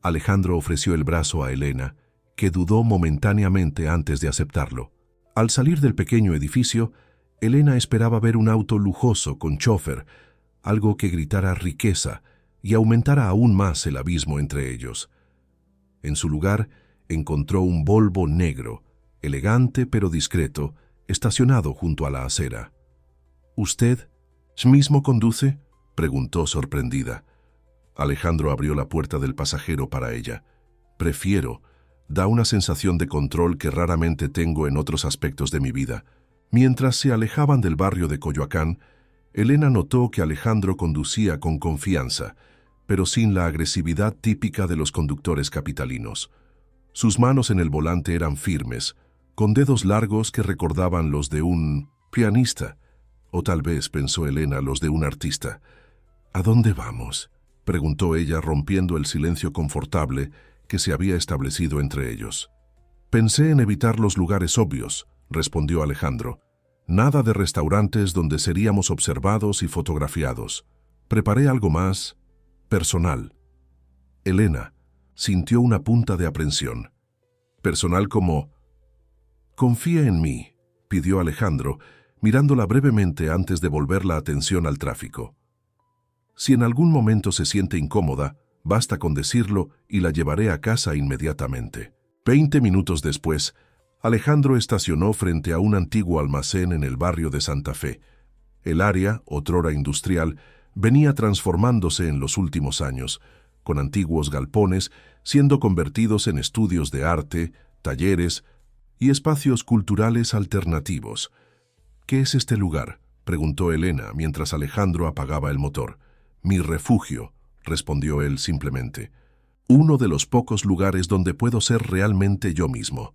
Alejandro ofreció el brazo a Elena, que dudó momentáneamente antes de aceptarlo. Al salir del pequeño edificio, Elena esperaba ver un auto lujoso con chófer, algo que gritara riqueza y aumentara aún más el abismo entre ellos. En su lugar, encontró un Volvo negro, elegante pero discreto, estacionado junto a la acera. ¿Usted mismo conduce?, preguntó sorprendida. Alejandro abrió la puerta del pasajero para ella. Prefiero. Da una sensación de control que raramente tengo en otros aspectos de mi vida. Mientras se alejaban del barrio de Coyoacán, Elena notó que Alejandro conducía con confianza, pero sin la agresividad típica de los conductores capitalinos. Sus manos en el volante eran firmes, con dedos largos que recordaban los de un pianista, o tal vez, pensó Elena, los de un artista. ¿A dónde vamos?, preguntó ella, rompiendo el silencio confortable que se había establecido entre ellos. Pensé en evitar los lugares obvios, respondió Alejandro. Nada de restaurantes donde seríamos observados y fotografiados. Preparé algo más personal. Elena sintió una punta de aprensión. Personal como... Confía en mí, pidió Alejandro, mirándola brevemente antes de volver la atención al tráfico. Si en algún momento se siente incómoda, basta con decirlo y la llevaré a casa inmediatamente. 20 minutos después, Alejandro estacionó frente a un antiguo almacén en el barrio de Santa Fe. El área, otrora industrial, venía transformándose en los últimos años, con antiguos galpones siendo convertidos en estudios de arte, talleres y espacios culturales alternativos. ¿Qué es este lugar?, preguntó Elena mientras Alejandro apagaba el motor. Mi refugio, respondió él simplemente. Uno de los pocos lugares donde puedo ser realmente yo mismo.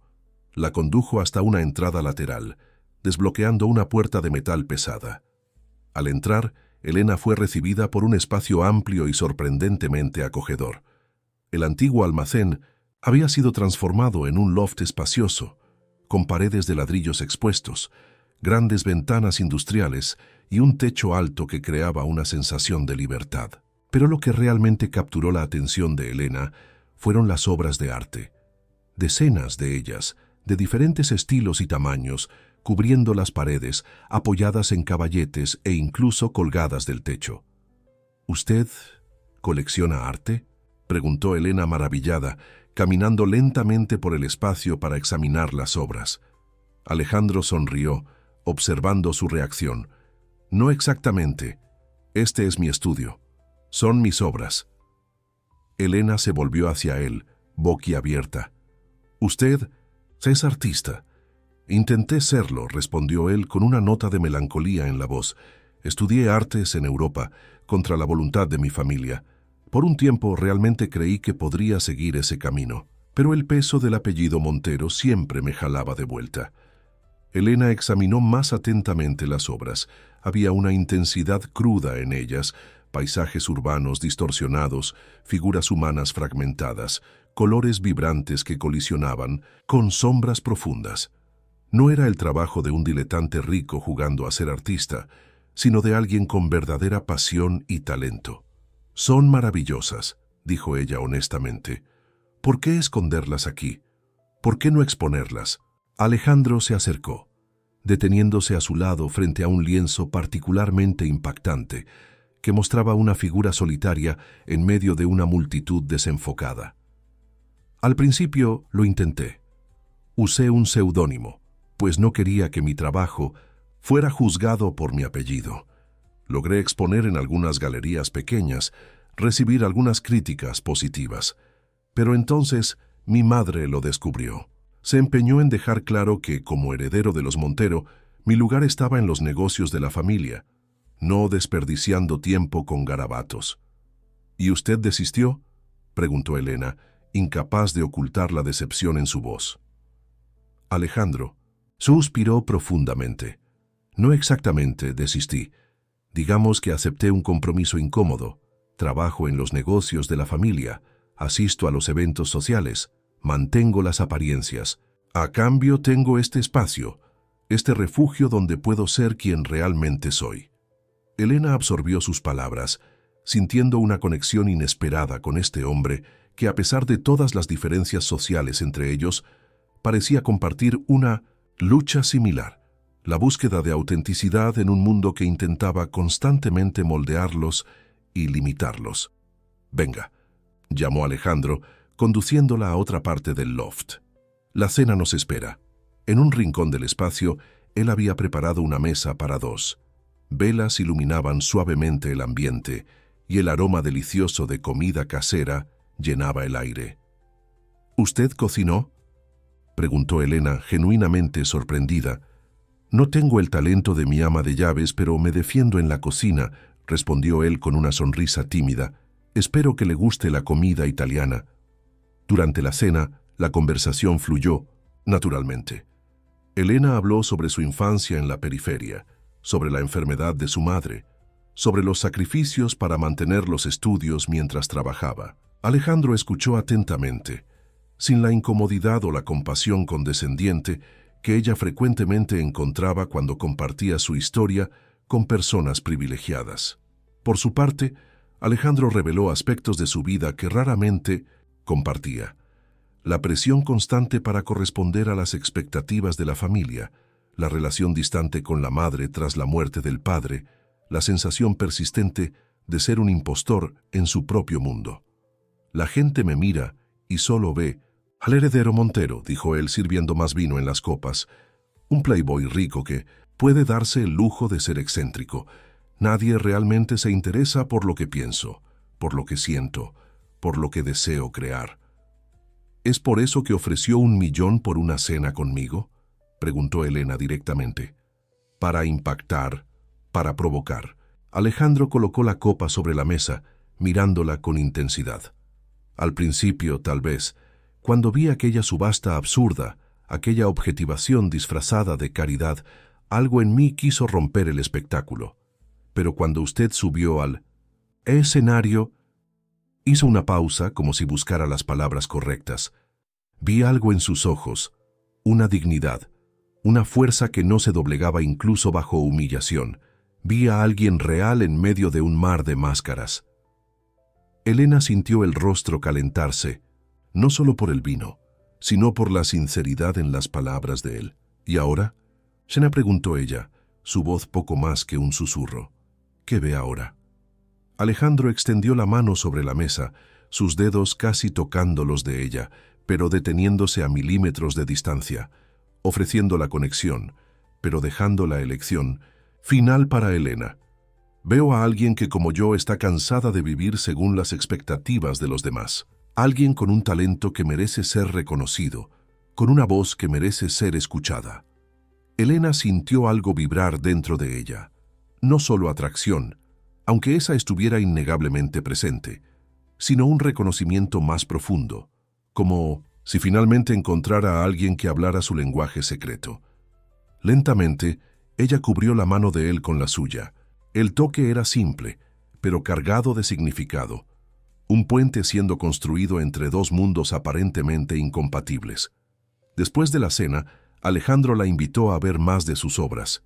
La condujo hasta una entrada lateral, desbloqueando una puerta de metal pesada. Al entrar, Elena fue recibida por un espacio amplio y sorprendentemente acogedor. El antiguo almacén había sido transformado en un loft espacioso, con paredes de ladrillos expuestos, grandes ventanas industriales y un techo alto que creaba una sensación de libertad. Pero lo que realmente capturó la atención de Elena fueron las obras de arte. Decenas de ellas, de diferentes estilos y tamaños, cubriendo las paredes, apoyadas en caballetes e incluso colgadas del techo. ¿Usted colecciona arte?, preguntó Elena maravillada, caminando lentamente por el espacio para examinar las obras. Alejandro sonrió, observando su reacción. No exactamente. Este es mi estudio. Son mis obras. Elena se volvió hacia él, boquiabierta. ¿Usted es artista? Intenté serlo, respondió él con una nota de melancolía en la voz. Estudié artes en Europa, contra la voluntad de mi familia. Por un tiempo realmente creí que podría seguir ese camino, pero el peso del apellido Montero siempre me jalaba de vuelta. Elena examinó más atentamente las obras. Había una intensidad cruda en ellas, paisajes urbanos distorsionados, figuras humanas fragmentadas, colores vibrantes que colisionaban con sombras profundas. No era el trabajo de un diletante rico jugando a ser artista, sino de alguien con verdadera pasión y talento. Son maravillosas, dijo ella honestamente. ¿Por qué esconderlas aquí? ¿Por qué no exponerlas? Alejandro se acercó, deteniéndose a su lado frente a un lienzo particularmente impactante, que mostraba una figura solitaria en medio de una multitud desenfocada. Al principio lo intenté. Usé un seudónimo, pues no quería que mi trabajo fuera juzgado por mi apellido. Logré exponer en algunas galerías pequeñas, recibir algunas críticas positivas. Pero entonces mi madre lo descubrió. Se empeñó en dejar claro que, como heredero de los Montero, mi lugar estaba en los negocios de la familia, no desperdiciando tiempo con garabatos. ¿Y usted desistió?, preguntó Elena, incapaz de ocultar la decepción en su voz. Alejandro, suspiró profundamente. No exactamente desistí. Digamos que acepté un compromiso incómodo. Trabajo en los negocios de la familia, asisto a los eventos sociales, mantengo las apariencias. A cambio tengo este espacio, este refugio donde puedo ser quien realmente soy. Elena absorbió sus palabras, sintiendo una conexión inesperada con este hombre que, a pesar de todas las diferencias sociales entre ellos, parecía compartir una lucha similar, la búsqueda de autenticidad en un mundo que intentaba constantemente moldearlos y limitarlos. «Venga», llamó Alejandro, conduciéndola a otra parte del loft. «La cena nos espera». En un rincón del espacio, él había preparado una mesa para dos. Velas iluminaban suavemente el ambiente y el aroma delicioso de comida casera llenaba el aire. «¿Usted cocinó?», preguntó Elena, genuinamente sorprendida. «No tengo el talento de mi ama de llaves, pero me defiendo en la cocina», respondió él con una sonrisa tímida. «Espero que le guste la comida italiana». Durante la cena, la conversación fluyó, naturalmente. Elena habló sobre su infancia en la periferia, sobre la enfermedad de su madre, sobre los sacrificios para mantener los estudios mientras trabajaba. Alejandro escuchó atentamente, sin la incomodidad o la compasión condescendiente que ella frecuentemente encontraba cuando compartía su historia con personas privilegiadas. Por su parte, Alejandro reveló aspectos de su vida que raramente compartía. La presión constante para corresponder a las expectativas de la familia, la relación distante con la madre tras la muerte del padre, la sensación persistente de ser un impostor en su propio mundo. «La gente me mira y solo ve al heredero Montero», dijo él sirviendo más vino en las copas. «Un playboy rico que puede darse el lujo de ser excéntrico. Nadie realmente se interesa por lo que pienso, por lo que siento, por lo que deseo crear». «¿Es por eso que ofreció 1 millón por una cena conmigo?», preguntó Elena directamente. «Para impactar, para provocar». Alejandro colocó la copa sobre la mesa, mirándola con intensidad. «Al principio, tal vez, cuando vi aquella subasta absurda, aquella objetivación disfrazada de caridad, algo en mí quiso romper el espectáculo. Pero cuando usted subió al escenario», hizo una pausa como si buscara las palabras correctas. «Vi algo en sus ojos, una dignidad, una fuerza que no se doblegaba incluso bajo humillación. Vi a alguien real en medio de un mar de máscaras». Elena sintió el rostro calentarse, no solo por el vino, sino por la sinceridad en las palabras de él. «¿Y ahora?», Shena preguntó ella, su voz poco más que un susurro. «¿Qué ve ahora?». Alejandro extendió la mano sobre la mesa, sus dedos casi tocando los de ella, pero deteniéndose a milímetros de distancia, ofreciendo la conexión, pero dejando la elección final para Elena. «Veo a alguien que, como yo, está cansada de vivir según las expectativas de los demás. Alguien con un talento que merece ser reconocido, con una voz que merece ser escuchada». Elena sintió algo vibrar dentro de ella. No solo atracción, aunque esa estuviera innegablemente presente, sino un reconocimiento más profundo, como si finalmente encontrara a alguien que hablara su lenguaje secreto. Lentamente, ella cubrió la mano de él con la suya. El toque era simple, pero cargado de significado, un puente siendo construido entre dos mundos aparentemente incompatibles. Después de la cena, Alejandro la invitó a ver más de sus obras.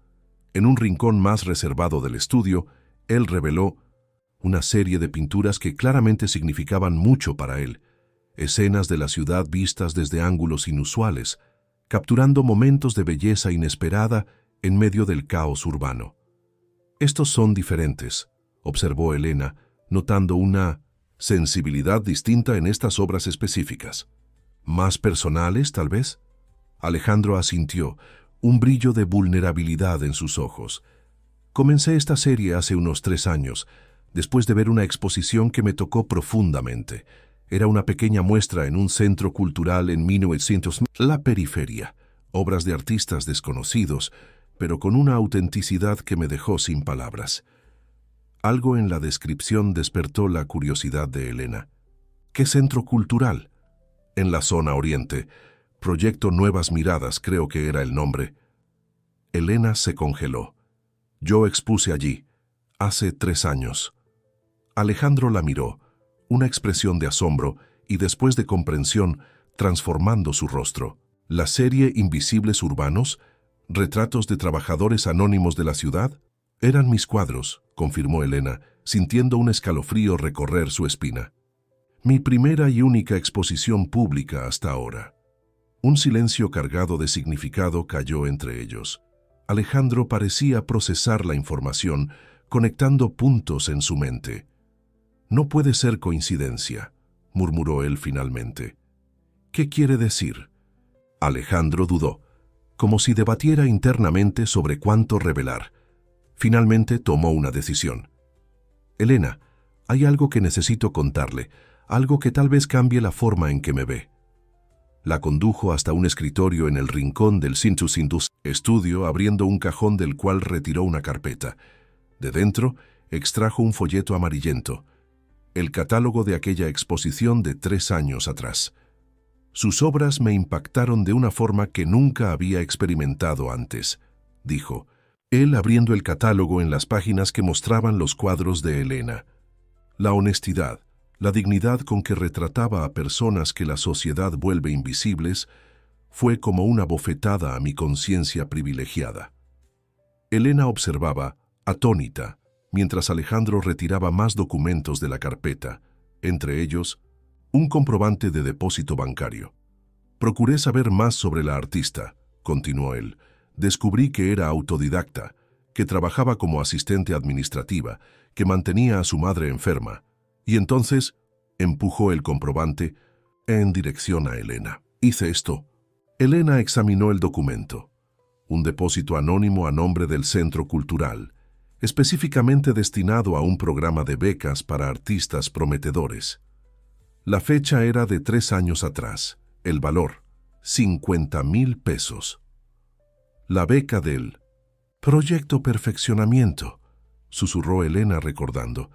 En un rincón más reservado del estudio, él reveló una serie de pinturas que claramente significaban mucho para él, escenas de la ciudad vistas desde ángulos inusuales, capturando momentos de belleza inesperada en medio del caos urbano. «Estos son diferentes», observó Elena, notando una sensibilidad distinta en estas obras específicas. «¿Más personales, tal vez?». Alejandro asintió, un brillo de vulnerabilidad en sus ojos. «Comencé esta serie hace unos 3 años, después de ver una exposición que me tocó profundamente. Era una pequeña muestra en un centro cultural en 1900, la periferia, obras de artistas desconocidos, pero con una autenticidad que me dejó sin palabras». Algo en la descripción despertó la curiosidad de Elena. «¿Qué centro cultural?». en la zona oriente. Proyecto Nuevas Miradas, creo que era el nombre. Elena se congeló. Yo expuse allí, hace 3 años. Alejandro la miró, una expresión de asombro y después de comprensión, transformando su rostro. ¿La serie Invisibles Urbanos? ¿Retratos de trabajadores anónimos de la ciudad? Eran mis cuadros, confirmó Elena, sintiendo un escalofrío recorrer su espina. Mi primera y única exposición pública hasta ahora. Un silencio cargado de significado cayó entre ellos. Alejandro parecía procesar la información, conectando puntos en su mente. No puede ser coincidencia, murmuró él finalmente. ¿Qué quiere decir? Alejandro dudó, como si debatiera internamente sobre cuánto revelar. Finalmente tomó una decisión. Elena, hay algo que necesito contarle, algo que tal vez cambie la forma en que me ve. La condujo hasta un escritorio en el rincón del Cintus estudio, abriendo un cajón del cual retiró una carpeta. De dentro, extrajo un folleto amarillento, el catálogo de aquella exposición de 3 años atrás. Sus obras me impactaron de una forma que nunca había experimentado antes, dijo, él abriendo el catálogo en las páginas que mostraban los cuadros de Elena. La honestidad, la dignidad con que retrataba a personas que la sociedad vuelve invisibles, fue como una bofetada a mi conciencia privilegiada. Elena observaba, atónita, mientras Alejandro retiraba más documentos de la carpeta, entre ellos, un comprobante de depósito bancario. Procuré saber más sobre la artista, continuó él. Descubrí que era autodidacta, que trabajaba como asistente administrativa, que mantenía a su madre enferma, y entonces empujó el comprobante en dirección a Elena. Hice esto. Elena examinó el documento. Un depósito anónimo a nombre del Centro Cultural, específicamente destinado a un programa de becas para artistas prometedores. La fecha era de 3 años atrás. El valor, 50,000 pesos. La beca del Proyecto Perfeccionamiento, susurró Elena recordando.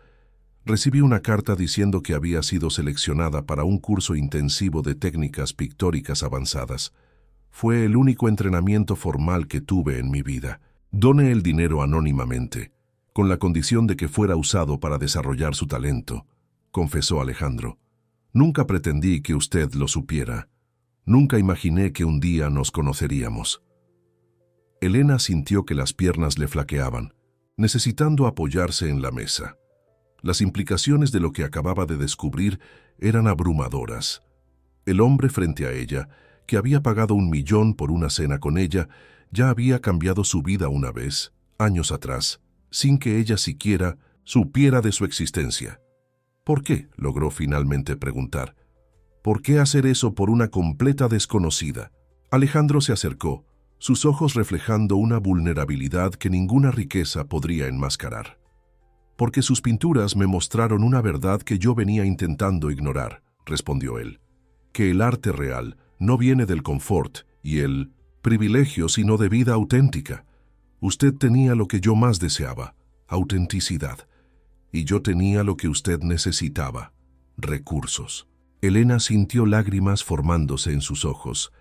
Recibí una carta diciendo que había sido seleccionada para un curso intensivo de técnicas pictóricas avanzadas. Fue el único entrenamiento formal que tuve en mi vida. Doné el dinero anónimamente, con la condición de que fuera usado para desarrollar su talento, confesó Alejandro. Nunca pretendí que usted lo supiera. Nunca imaginé que un día nos conoceríamos. Elena sintió que las piernas le flaqueaban, necesitando apoyarse en la mesa. Las implicaciones de lo que acababa de descubrir eran abrumadoras. El hombre frente a ella, que había pagado 1 millón por una cena con ella, ya había cambiado su vida una vez, años atrás, sin que ella siquiera supiera de su existencia. ¿Por qué?, logró finalmente preguntar. ¿Por qué hacer eso por una completa desconocida? Alejandro se acercó, sus ojos reflejando una vulnerabilidad que ninguna riqueza podría enmascarar. Porque sus pinturas me mostraron una verdad que yo venía intentando ignorar, respondió él. Que el arte real no viene del confort y el privilegio, sino de vida auténtica. Usted tenía lo que yo más deseaba, autenticidad. Y yo tenía lo que usted necesitaba, recursos. Elena sintió lágrimas formándose en sus ojos,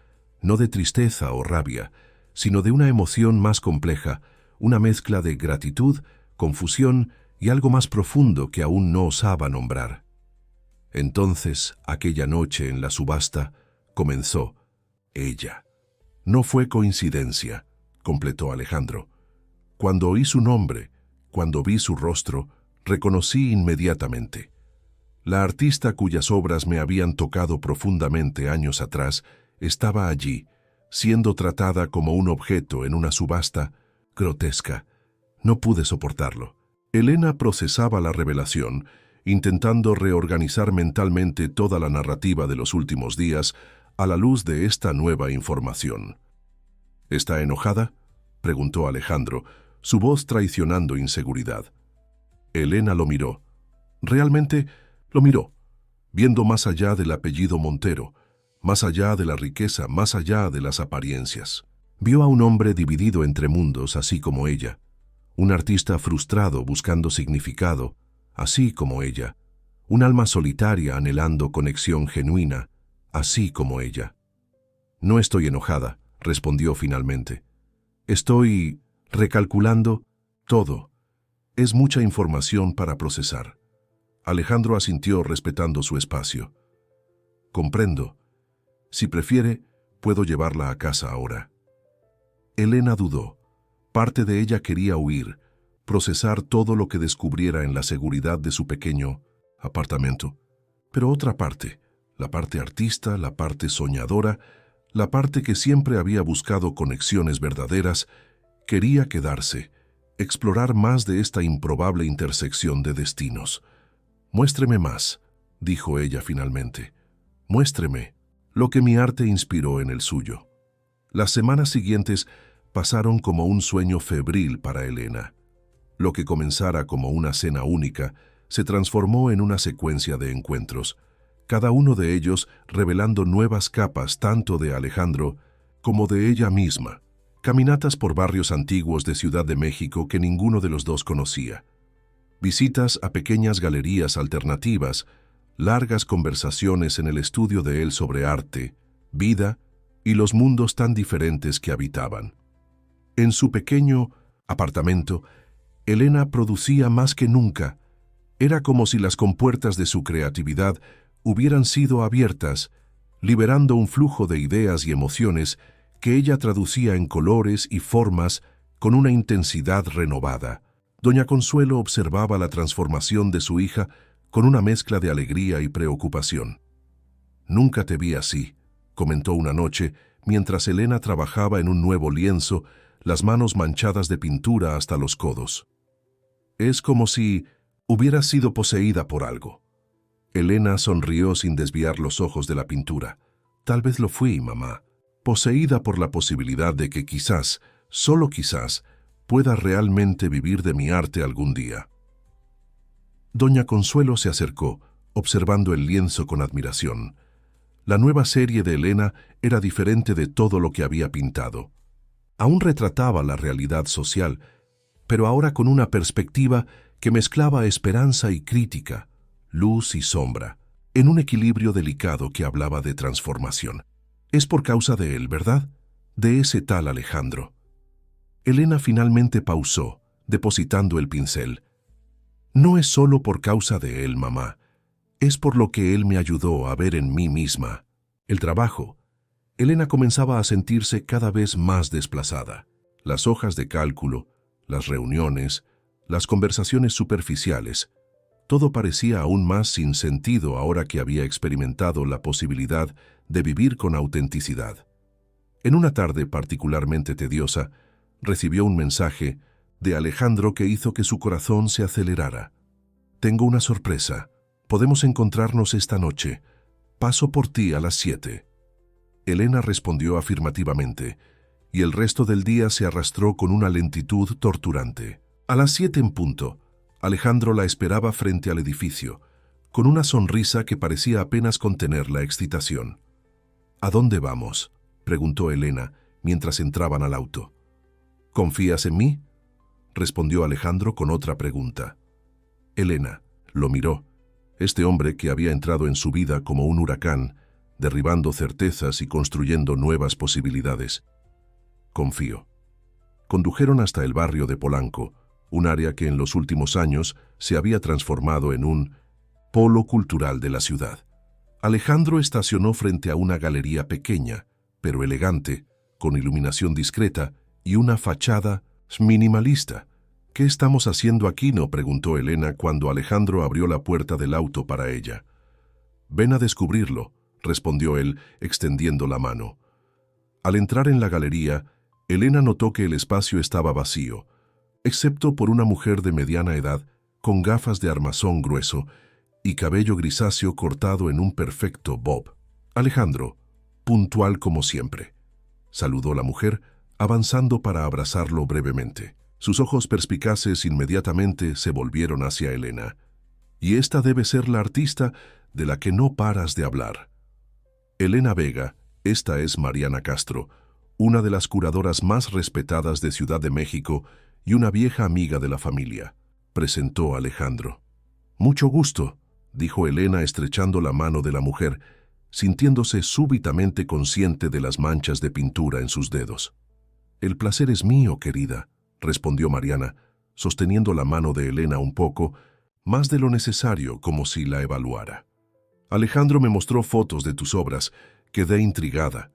no de tristeza o rabia, sino de una emoción más compleja, una mezcla de gratitud, confusión y algo más profundo que aún no osaba nombrar. Entonces, aquella noche en la subasta, comenzó ella. No fue coincidencia, completó Alejandro. Cuando oí su nombre, cuando vi su rostro, reconocí inmediatamente. La artista cuyas obras me habían tocado profundamente años atrás estaba allí, siendo tratada como un objeto en una subasta grotesca. No pude soportarlo. Elena procesaba la revelación, intentando reorganizar mentalmente toda la narrativa de los últimos días a la luz de esta nueva información. ¿Está enojada?, preguntó Alejandro, su voz traicionando inseguridad. Elena lo miró. Realmente lo miró, viendo más allá del apellido Montero, más allá de la riqueza, más allá de las apariencias. Vio a un hombre dividido entre mundos, así como ella. Un artista frustrado buscando significado, así como ella. Un alma solitaria anhelando conexión genuina, así como ella. No estoy enojada, respondió finalmente. Estoy recalculando todo. Es mucha información para procesar. Alejandro asintió respetando su espacio. Comprendo. Si prefiere, puedo llevarla a casa ahora. Elena dudó. Parte de ella quería huir, procesar todo lo que descubriera en la seguridad de su pequeño apartamento. Pero otra parte, la parte artista, la parte soñadora, la parte que siempre había buscado conexiones verdaderas, quería quedarse, explorar más de esta improbable intersección de destinos. Muéstreme más, dijo ella finalmente. Muéstreme lo que mi arte inspiró en el suyo. Las semanas siguientes pasaron como un sueño febril para Elena. Lo que comenzara como una cena única se transformó en una secuencia de encuentros, cada uno de ellos revelando nuevas capas tanto de Alejandro como de ella misma. Caminatas por barrios antiguos de Ciudad de México que ninguno de los dos conocía. Visitas a pequeñas galerías alternativas, largas conversaciones en el estudio de él sobre arte, vida y los mundos tan diferentes que habitaban. En su pequeño apartamento, Elena producía más que nunca. Era como si las compuertas de su creatividad hubieran sido abiertas, liberando un flujo de ideas y emociones que ella traducía en colores y formas con una intensidad renovada. Doña Consuelo observaba la transformación de su hija con una mezcla de alegría y preocupación. «Nunca te vi así», comentó una noche, mientras Elena trabajaba en un nuevo lienzo, las manos manchadas de pintura hasta los codos. «Es como si hubieras sido poseída por algo». Elena sonrió sin desviar los ojos de la pintura. «Tal vez lo fui, mamá. Poseída por la posibilidad de que quizás, solo quizás, pueda realmente vivir de mi arte algún día». Doña Consuelo se acercó, observando el lienzo con admiración. La nueva serie de Elena era diferente de todo lo que había pintado. Aún retrataba la realidad social, pero ahora con una perspectiva que mezclaba esperanza y crítica, luz y sombra, en un equilibrio delicado que hablaba de transformación. Es por causa de él, ¿verdad? De ese tal Alejandro. Elena finalmente pausó, depositando el pincel. No es solo por causa de él, mamá. Es por lo que él me ayudó a ver en mí misma. El trabajo. Elena comenzaba a sentirse cada vez más desplazada. Las hojas de cálculo, las reuniones, las conversaciones superficiales, todo parecía aún más sin sentido ahora que había experimentado la posibilidad de vivir con autenticidad. En una tarde particularmente tediosa, recibió un mensaje de Alejandro que hizo que su corazón se acelerara. «Tengo una sorpresa. Podemos encontrarnos esta noche. Paso por ti a las 7». Elena respondió afirmativamente, y el resto del día se arrastró con una lentitud torturante. A las 7 en punto, Alejandro la esperaba frente al edificio, con una sonrisa que parecía apenas contener la excitación. «¿A dónde vamos?», preguntó Elena, mientras entraban al auto. «¿Confías en mí?», respondió Alejandro con otra pregunta. Elena lo miró. Este hombre que había entrado en su vida como un huracán, derribando certezas y construyendo nuevas posibilidades. «Confío». Condujeron hasta el barrio de Polanco, un área que en los últimos años se había transformado en un polo cultural de la ciudad. Alejandro estacionó frente a una galería pequeña, pero elegante, con iluminación discreta y una fachada minimalista. «¿Qué estamos haciendo aquí?», no preguntó Elena cuando Alejandro abrió la puerta del auto para ella. «Ven a descubrirlo», respondió él, extendiendo la mano. Al entrar en la galería, Elena notó que el espacio estaba vacío, excepto por una mujer de mediana edad, con gafas de armazón grueso y cabello grisáceo cortado en un perfecto bob. «Alejandro», puntual como siempre, saludó la mujer, avanzando para abrazarlo brevemente. Sus ojos perspicaces inmediatamente se volvieron hacia Elena. «Y esta debe ser la artista de la que no paras de hablar». Elena Vega, esta es Mariana Castro, una de las curadoras más respetadas de Ciudad de México y una vieja amiga de la familia, presentó Alejandro. «Mucho gusto», dijo Elena estrechando la mano de la mujer, sintiéndose súbitamente consciente de las manchas de pintura en sus dedos. «El placer es mío, querida», respondió Mariana, sosteniendo la mano de Elena un poco, más de lo necesario, como si la evaluara. «Alejandro me mostró fotos de tus obras. Quedé intrigada».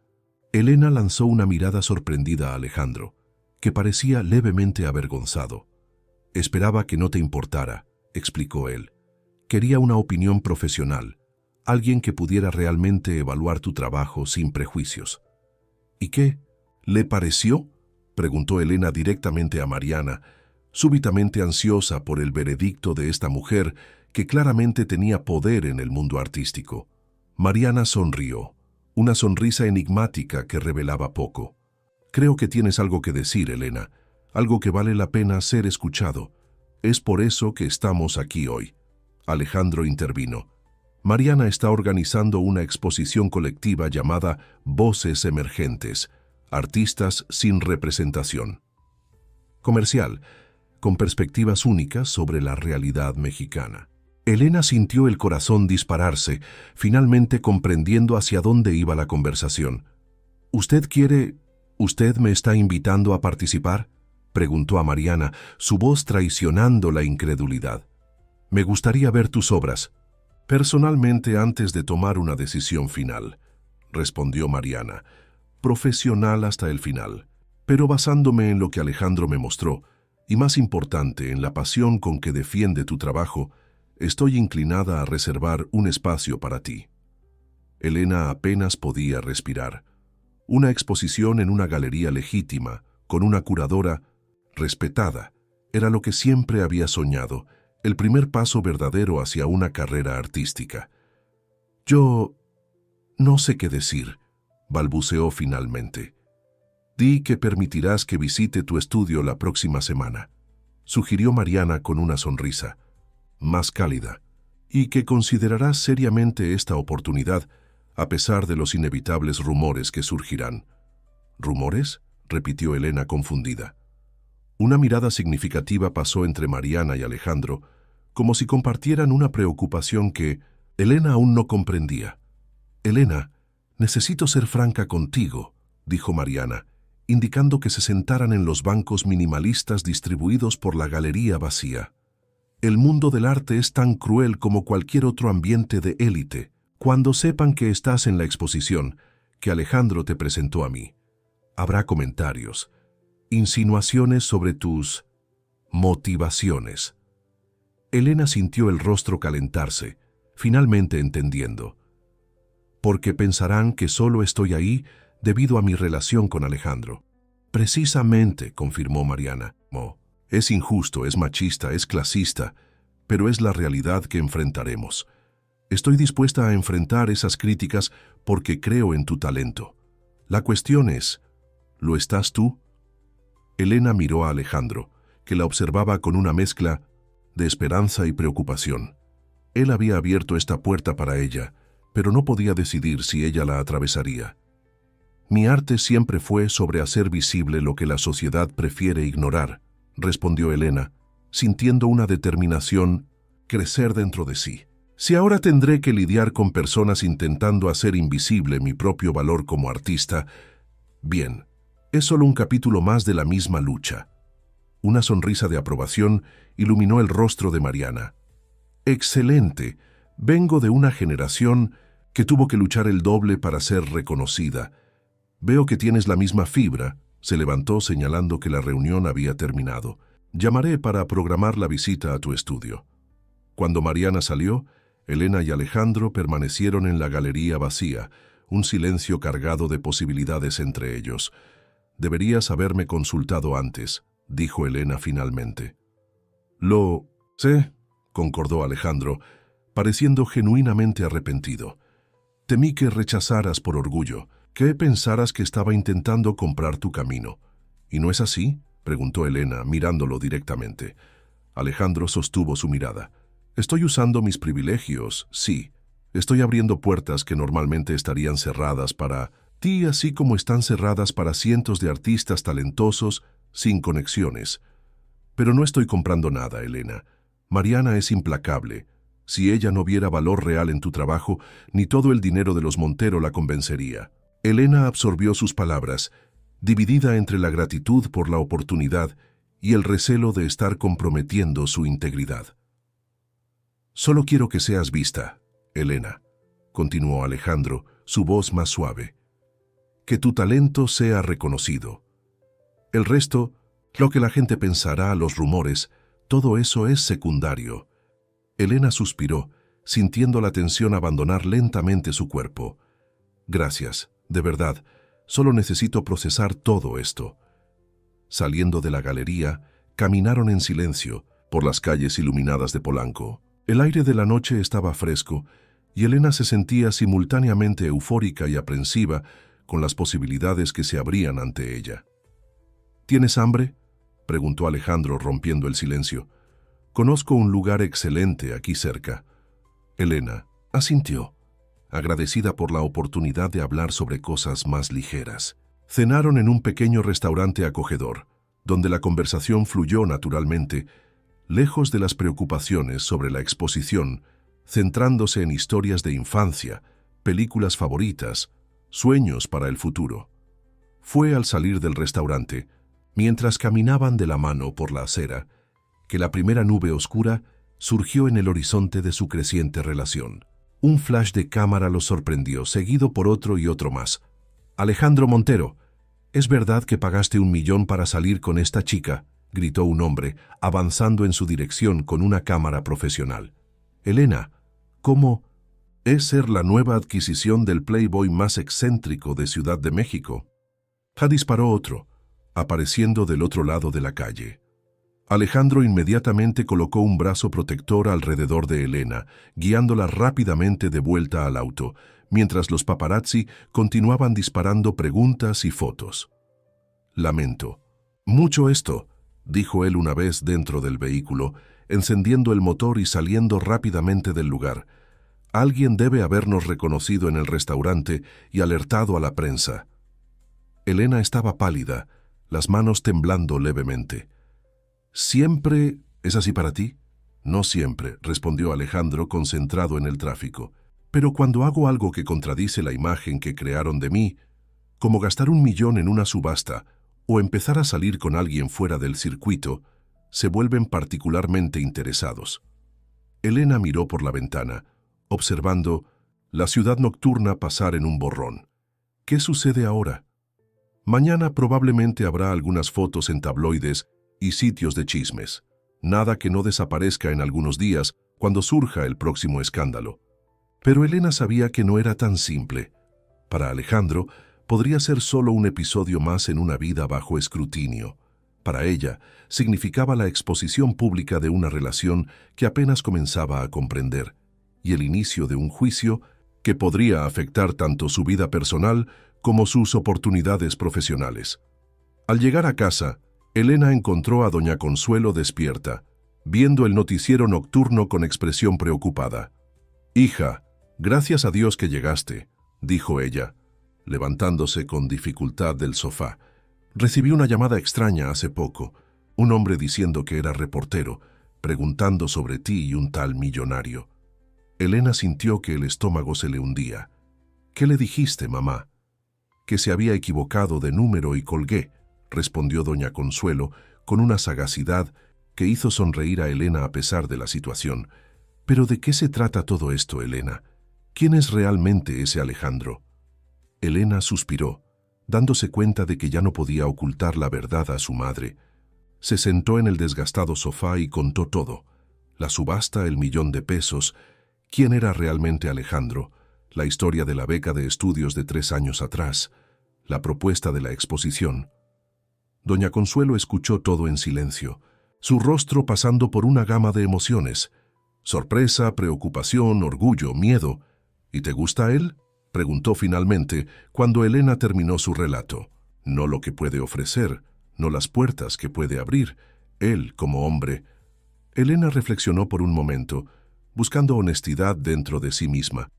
Elena lanzó una mirada sorprendida a Alejandro, que parecía levemente avergonzado. «Esperaba que no te importara», explicó él. «Quería una opinión profesional, alguien que pudiera realmente evaluar tu trabajo sin prejuicios». «¿Y qué? ¿Le pareció?», preguntó Elena directamente a Mariana, súbitamente ansiosa por el veredicto de esta mujer que claramente tenía poder en el mundo artístico. Mariana sonrió, una sonrisa enigmática que revelaba poco. «Creo que tienes algo que decir, Elena, algo que vale la pena ser escuchado. Es por eso que estamos aquí hoy». Alejandro intervino. «Mariana está organizando una exposición colectiva llamada Voces Emergentes, Artistas sin Representación. Comercial, con perspectivas únicas sobre la realidad mexicana». Elena sintió el corazón dispararse, finalmente comprendiendo hacia dónde iba la conversación. ¿Usted me está invitando a participar?», preguntó a Mariana, su voz traicionando la incredulidad. «Me gustaría ver tus obras». «Personalmente antes de tomar una decisión final», respondió Mariana, «profesional hasta el final, pero basándome en lo que Alejandro me mostró, y más importante, en la pasión con que defiende tu trabajo, estoy inclinada a reservar un espacio para ti». Elena apenas podía respirar. Una exposición en una galería legítima, con una curadora respetada, era lo que siempre había soñado, el primer paso verdadero hacia una carrera artística. «Yo no sé qué decir», balbuceó finalmente. «Di que permitirás que visite tu estudio la próxima semana», sugirió Mariana con una sonrisa más cálida, «y que considerarás seriamente esta oportunidad a pesar de los inevitables rumores que surgirán». «¿Rumores?», repitió Elena confundida. Una mirada significativa pasó entre Mariana y Alejandro, como si compartieran una preocupación que Elena aún no comprendía. «Elena, necesito ser franca contigo», dijo Mariana, indicando que se sentaran en los bancos minimalistas distribuidos por la galería vacía. «El mundo del arte es tan cruel como cualquier otro ambiente de élite. Cuando sepan que estás en la exposición, que Alejandro te presentó a mí, habrá comentarios, insinuaciones sobre tus motivaciones». Elena sintió el rostro calentarse, finalmente entendiendo. «Porque pensarán que solo estoy ahí debido a mi relación con Alejandro». «Precisamente», confirmó Mariana. «Es injusto, es machista, es clasista, pero es la realidad que enfrentaremos. Estoy dispuesta a enfrentar esas críticas porque creo en tu talento. La cuestión es, ¿lo estás tú?». Elena miró a Alejandro, que la observaba con una mezcla de esperanza y preocupación. Él había abierto esta puerta para ella, pero no podía decidir si ella la atravesaría. «Mi arte siempre fue sobre hacer visible lo que la sociedad prefiere ignorar», respondió Elena, sintiendo una determinación crecer dentro de sí. «Si ahora tendré que lidiar con personas intentando hacer invisible mi propio valor como artista, bien, es solo un capítulo más de la misma lucha». Una sonrisa de aprobación iluminó el rostro de Mariana. «Excelente. Vengo de una generación que tuvo que luchar el doble para ser reconocida. Veo que tienes la misma fibra», se levantó señalando que la reunión había terminado. «Llamaré para programar la visita a tu estudio». Cuando Mariana salió, Elena y Alejandro permanecieron en la galería vacía, un silencio cargado de posibilidades entre ellos. «Deberías haberme consultado antes», dijo Elena finalmente. «Lo sé», concordó Alejandro, pareciendo genuinamente arrepentido. «Temí que rechazaras por orgullo, que pensaras que estaba intentando comprar tu camino». «¿Y no es así?», preguntó Elena, mirándolo directamente. Alejandro sostuvo su mirada. «Estoy usando mis privilegios, sí. Estoy abriendo puertas que normalmente estarían cerradas para ti, así como están cerradas para cientos de artistas talentosos sin conexiones. Pero no estoy comprando nada, Elena. Mariana es implacable. Si ella no viera valor real en tu trabajo, ni todo el dinero de los Montero la convencería. Elena absorbió sus palabras, dividida entre la gratitud por la oportunidad y el recelo de estar comprometiendo su integridad. «Solo quiero que seas vista, Elena», continuó Alejandro, su voz más suave. «Que tu talento sea reconocido. El resto, lo que la gente pensará, los rumores, todo eso es secundario». Elena suspiró, sintiendo la tensión abandonar lentamente su cuerpo. «Gracias, de verdad, solo necesito procesar todo esto». Saliendo de la galería, caminaron en silencio por las calles iluminadas de Polanco. El aire de la noche estaba fresco y Elena se sentía simultáneamente eufórica y aprensiva con las posibilidades que se abrían ante ella. «¿Tienes hambre?», preguntó Alejandro, rompiendo el silencio. «Conozco un lugar excelente aquí cerca». Elena asintió, agradecida por la oportunidad de hablar sobre cosas más ligeras. Cenaron en un pequeño restaurante acogedor, donde la conversación fluyó naturalmente, lejos de las preocupaciones sobre la exposición, centrándose en historias de infancia, películas favoritas, sueños para el futuro. Fue al salir del restaurante, mientras caminaban de la mano por la acera, que la primera nube oscura surgió en el horizonte de su creciente relación. Un flash de cámara los sorprendió, seguido por otro y otro más. «Alejandro Montero, ¿es verdad que pagaste 1 millón para salir con esta chica?», gritó un hombre, avanzando en su dirección con una cámara profesional. «Elena, ¿cómo? Es ser la nueva adquisición del playboy más excéntrico de Ciudad de México». Disparó otro, apareciendo del otro lado de la calle. Alejandro inmediatamente colocó un brazo protector alrededor de Elena, guiándola rápidamente de vuelta al auto, mientras los paparazzi continuaban disparando preguntas y fotos. «Lamento mucho esto», dijo él una vez dentro del vehículo, encendiendo el motor y saliendo rápidamente del lugar. «Alguien debe habernos reconocido en el restaurante y alertado a la prensa». Elena estaba pálida, las manos temblando levemente. «¿Siempre es así para ti?». «No siempre», respondió Alejandro, concentrado en el tráfico. «Pero cuando hago algo que contradice la imagen que crearon de mí, como gastar 1 millón en una subasta o empezar a salir con alguien fuera del circuito, se vuelven particularmente interesados». Elena miró por la ventana, observando la ciudad nocturna pasar en un borrón. «¿Qué sucede ahora?». «Mañana probablemente habrá algunas fotos en tabloides y sitios de chismes. Nada que no desaparezca en algunos días cuando surja el próximo escándalo». Pero Elena sabía que no era tan simple. Para Alejandro, podría ser solo un episodio más en una vida bajo escrutinio. Para ella, significaba la exposición pública de una relación que apenas comenzaba a comprender, y el inicio de un juicio que podría afectar tanto su vida personal como sus oportunidades profesionales. Al llegar a casa, Elena encontró a doña Consuelo despierta, viendo el noticiero nocturno con expresión preocupada. «Hija, gracias a Dios que llegaste», dijo ella, levantándose con dificultad del sofá. «Recibí una llamada extraña hace poco, un hombre diciendo que era reportero, preguntando sobre ti y un tal millonario». Elena sintió que el estómago se le hundía. «¿Qué le dijiste, mamá?». «Que se había equivocado de número y colgué», respondió doña Consuelo con una sagacidad que hizo sonreír a Elena a pesar de la situación. «¿Pero de qué se trata todo esto, Elena? ¿Quién es realmente ese Alejandro?». Elena suspiró, dándose cuenta de que ya no podía ocultar la verdad a su madre. Se sentó en el desgastado sofá y contó todo: la subasta, el 1 millón de pesos, quién era realmente Alejandro, la historia de la beca de estudios de 3 años atrás, la propuesta de la exposición. Doña Consuelo escuchó todo en silencio, su rostro pasando por una gama de emociones: sorpresa, preocupación, orgullo, miedo. «¿Y te gusta él?», preguntó finalmente cuando Elena terminó su relato. «No lo que puede ofrecer, no las puertas que puede abrir, él como hombre». Elena reflexionó por un momento, buscando honestidad dentro de sí misma.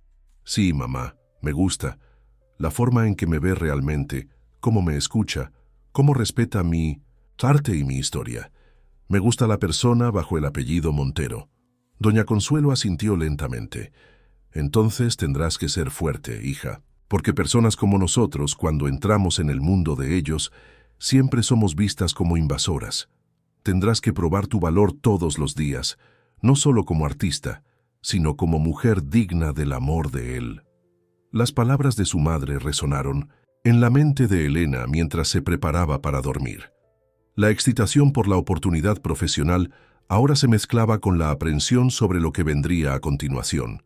«Sí, mamá, me gusta. La forma en que me ve realmente, cómo me escucha, cómo respeta mi arte y mi historia. Me gusta la persona bajo el apellido Montero. Doña Consuelo asintió lentamente. Entonces tendrás que ser fuerte, hija, porque personas como nosotros, cuando entramos en el mundo de ellos, siempre somos vistas como invasoras. Tendrás que probar tu valor todos los días, no solo como artista, sino como mujer digna del amor de él. Las palabras de su madre resonaron en la mente de Elena mientras se preparaba para dormir. La excitación por la oportunidad profesional ahora se mezclaba con la aprensión sobre lo que vendría a continuación.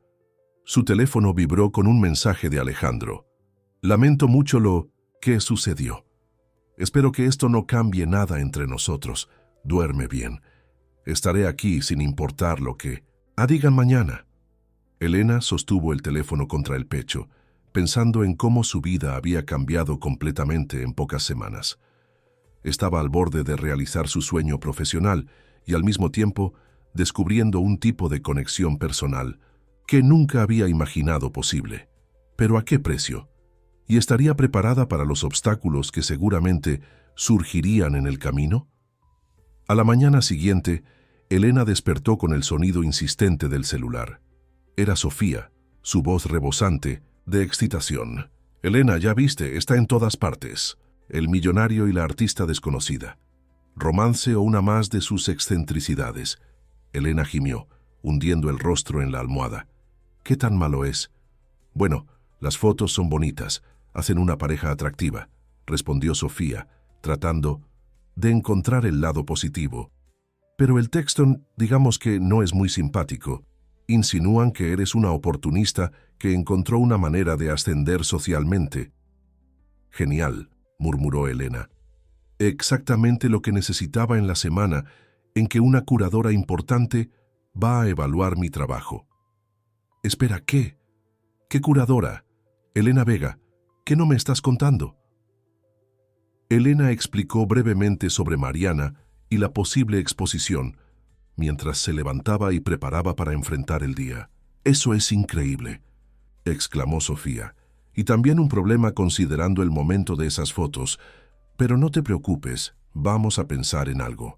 Su teléfono vibró con un mensaje de Alejandro. Lamento mucho lo que sucedió. Espero que esto no cambie nada entre nosotros. Duerme bien. Estaré aquí sin importar lo que digan mañana. Elena sostuvo el teléfono contra el pecho, pensando en cómo su vida había cambiado completamente en pocas semanas. Estaba al borde de realizar su sueño profesional y al mismo tiempo descubriendo un tipo de conexión personal que nunca había imaginado posible. ¿Pero a qué precio? ¿Y estaría preparada para los obstáculos que seguramente surgirían en el camino? A la mañana siguiente, Elena despertó con el sonido insistente del celular. Era Sofía, su voz rebosante, de excitación. «Elena, ya viste, está en todas partes. El millonario y la artista desconocida. Romance o una más de sus excentricidades». Elena gimió, hundiendo el rostro en la almohada. «¿Qué tan malo es?» «Bueno, las fotos son bonitas, hacen una pareja atractiva», respondió Sofía, tratando de encontrar el lado positivo. «Pero el texto, digamos que no es muy simpático. Insinúan que eres una oportunista que encontró una manera de ascender socialmente». «Genial», murmuró Elena. «Exactamente lo que necesitaba en la semana en que una curadora importante va a evaluar mi trabajo». «Espera, ¿qué? ¿Qué curadora? Elena Vega, ¿qué no me estás contando?» Elena explicó brevemente sobre Mariana y la posible exposición, mientras se levantaba y preparaba para enfrentar el día. «Eso es increíble», exclamó Sofía, «y también un problema considerando el momento de esas fotos. Pero no te preocupes, vamos a pensar en algo».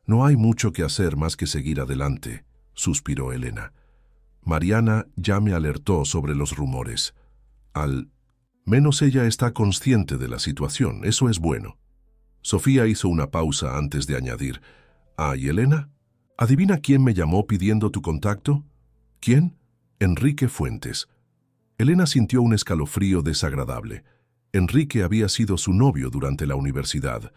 «No hay mucho que hacer más que seguir adelante», suspiró Elena. «Mariana ya me alertó sobre los rumores. Al menos ella está consciente de la situación, eso es bueno». Sofía hizo una pausa antes de añadir, «¿Y Elena? ¿Adivina quién me llamó pidiendo tu contacto?» «¿Quién?» «Enrique Fuentes». Elena sintió un escalofrío desagradable. Enrique había sido su novio durante la universidad,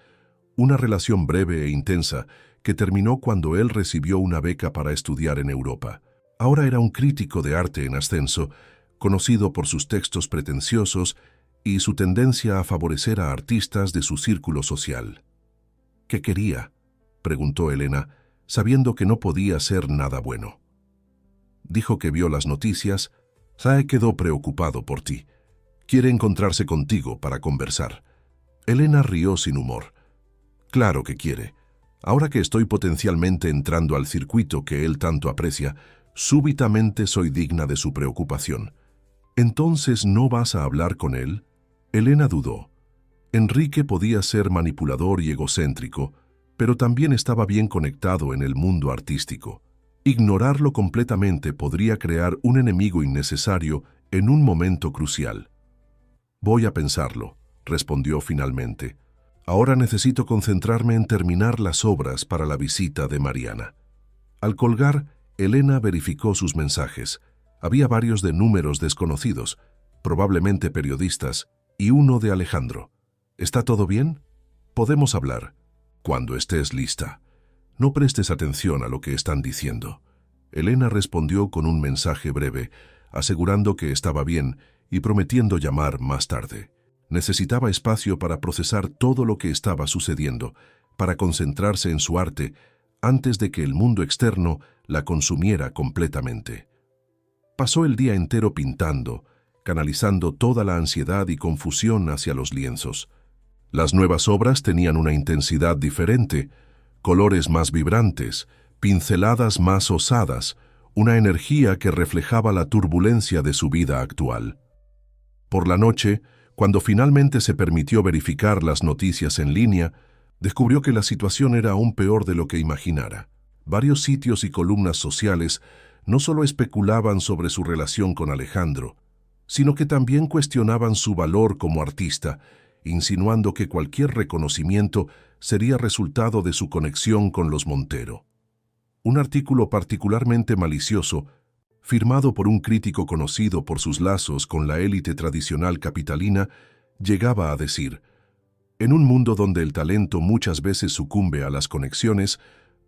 una relación breve e intensa que terminó cuando él recibió una beca para estudiar en Europa. Ahora era un crítico de arte en ascenso, conocido por sus textos pretenciosos y su tendencia a favorecer a artistas de su círculo social. «¿Qué quería?», preguntó Elena, sabiendo que no podía ser nada bueno. «Dijo que vio las noticias. Sae quedó preocupado por ti. Quiere encontrarse contigo para conversar». Elena rió sin humor. «Claro que quiere. Ahora que estoy potencialmente entrando al circuito que él tanto aprecia, súbitamente soy digna de su preocupación». «¿Entonces no vas a hablar con él?». Elena dudó. Enrique podía ser manipulador y egocéntrico, pero también estaba bien conectado en el mundo artístico. Ignorarlo completamente podría crear un enemigo innecesario en un momento crucial. «Voy a pensarlo», respondió finalmente. «Ahora necesito concentrarme en terminar las obras para la visita de Mariana». Al colgar, Elena verificó sus mensajes. Había varios de números desconocidos, probablemente periodistas, y uno de Alejandro. «¿Está todo bien? Podemos hablar». «Cuando estés lista. No prestes atención a lo que están diciendo». Elena respondió con un mensaje breve, asegurando que estaba bien y prometiendo llamar más tarde. Necesitaba espacio para procesar todo lo que estaba sucediendo, para concentrarse en su arte, antes de que el mundo externo la consumiera completamente. Pasó el día entero pintando, canalizando toda la ansiedad y confusión hacia los lienzos. Las nuevas obras tenían una intensidad diferente, colores más vibrantes, pinceladas más osadas, una energía que reflejaba la turbulencia de su vida actual. Por la noche, cuando finalmente se permitió verificar las noticias en línea, descubrió que la situación era aún peor de lo que imaginara. Varios sitios y columnas sociales no solo especulaban sobre su relación con Alejandro, sino que también cuestionaban su valor como artista, insinuando que cualquier reconocimiento sería resultado de su conexión con los Montero. Un artículo particularmente malicioso, firmado por un crítico conocido por sus lazos con la élite tradicional capitalina, llegaba a decir: en un mundo donde el talento muchas veces sucumbe a las conexiones,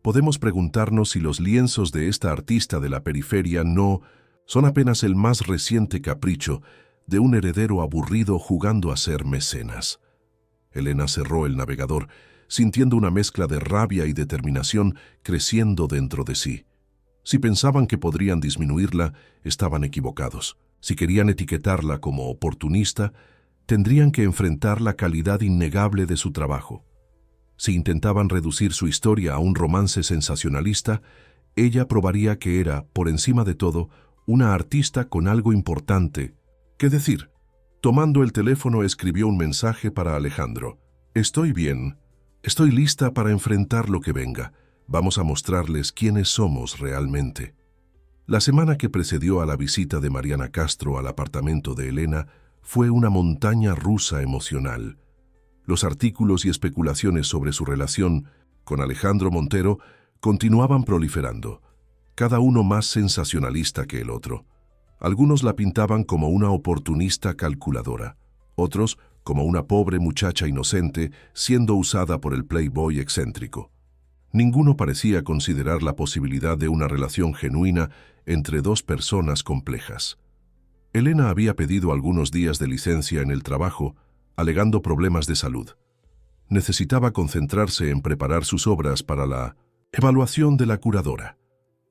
podemos preguntarnos si los lienzos de esta artista de la periferia no son apenas el más reciente capricho de un heredero aburrido jugando a ser mecenas. Elena cerró el navegador, sintiendo una mezcla de rabia y determinación creciendo dentro de sí. Si pensaban que podrían disminuirla, estaban equivocados. Si querían etiquetarla como oportunista, tendrían que enfrentar la calidad innegable de su trabajo. Si intentaban reducir su historia a un romance sensacionalista, ella probaría que era, por encima de todo, una artista con algo importante que decir. Tomando el teléfono, escribió un mensaje para Alejandro. «Estoy bien. Estoy lista para enfrentar lo que venga. Vamos a mostrarles quiénes somos realmente». La semana que precedió a la visita de Mariana Castro al apartamento de Elena fue una montaña rusa emocional. Los artículos y especulaciones sobre su relación con Alejandro Montero continuaban proliferando, cada uno más sensacionalista que el otro. Algunos la pintaban como una oportunista calculadora, otros como una pobre muchacha inocente siendo usada por el playboy excéntrico. Ninguno parecía considerar la posibilidad de una relación genuina entre dos personas complejas. Elena había pedido algunos días de licencia en el trabajo, alegando problemas de salud. Necesitaba concentrarse en preparar sus obras para la evaluación de la curadora,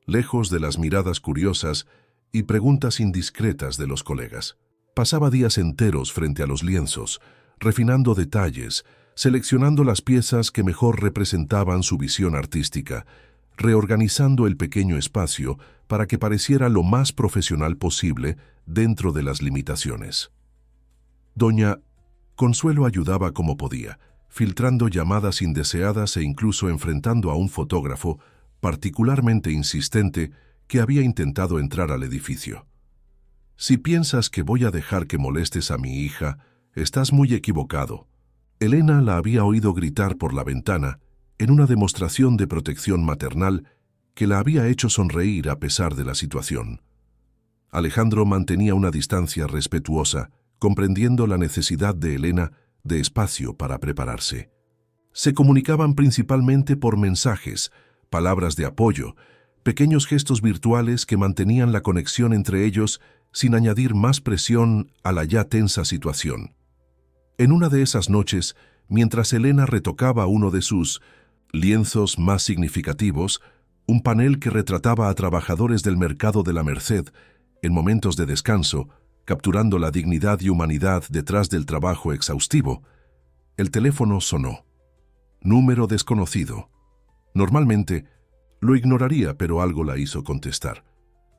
lejos de las miradas curiosas y preguntas indiscretas de los colegas. Pasaba días enteros frente a los lienzos, refinando detalles, seleccionando las piezas que mejor representaban su visión artística, reorganizando el pequeño espacio para que pareciera lo más profesional posible dentro de las limitaciones. Doña Consuelo ayudaba como podía, filtrando llamadas indeseadas e incluso enfrentando a un fotógrafo particularmente insistente que había intentado entrar al edificio. «Si piensas que voy a dejar que molestes a mi hija, estás muy equivocado». Elena la había oído gritar por la ventana en una demostración de protección maternal que la había hecho sonreír a pesar de la situación. Alejandro mantenía una distancia respetuosa, comprendiendo la necesidad de Elena de espacio para prepararse. Se comunicaban principalmente por mensajes, palabras de apoyo, pequeños gestos virtuales que mantenían la conexión entre ellos sin añadir más presión a la ya tensa situación. En una de esas noches, mientras Elena retocaba uno de sus lienzos más significativos, un panel que retrataba a trabajadores del mercado de la Merced en momentos de descanso, capturando la dignidad y humanidad detrás del trabajo exhaustivo, el teléfono sonó. Número desconocido. Normalmente lo ignoraría, pero algo la hizo contestar.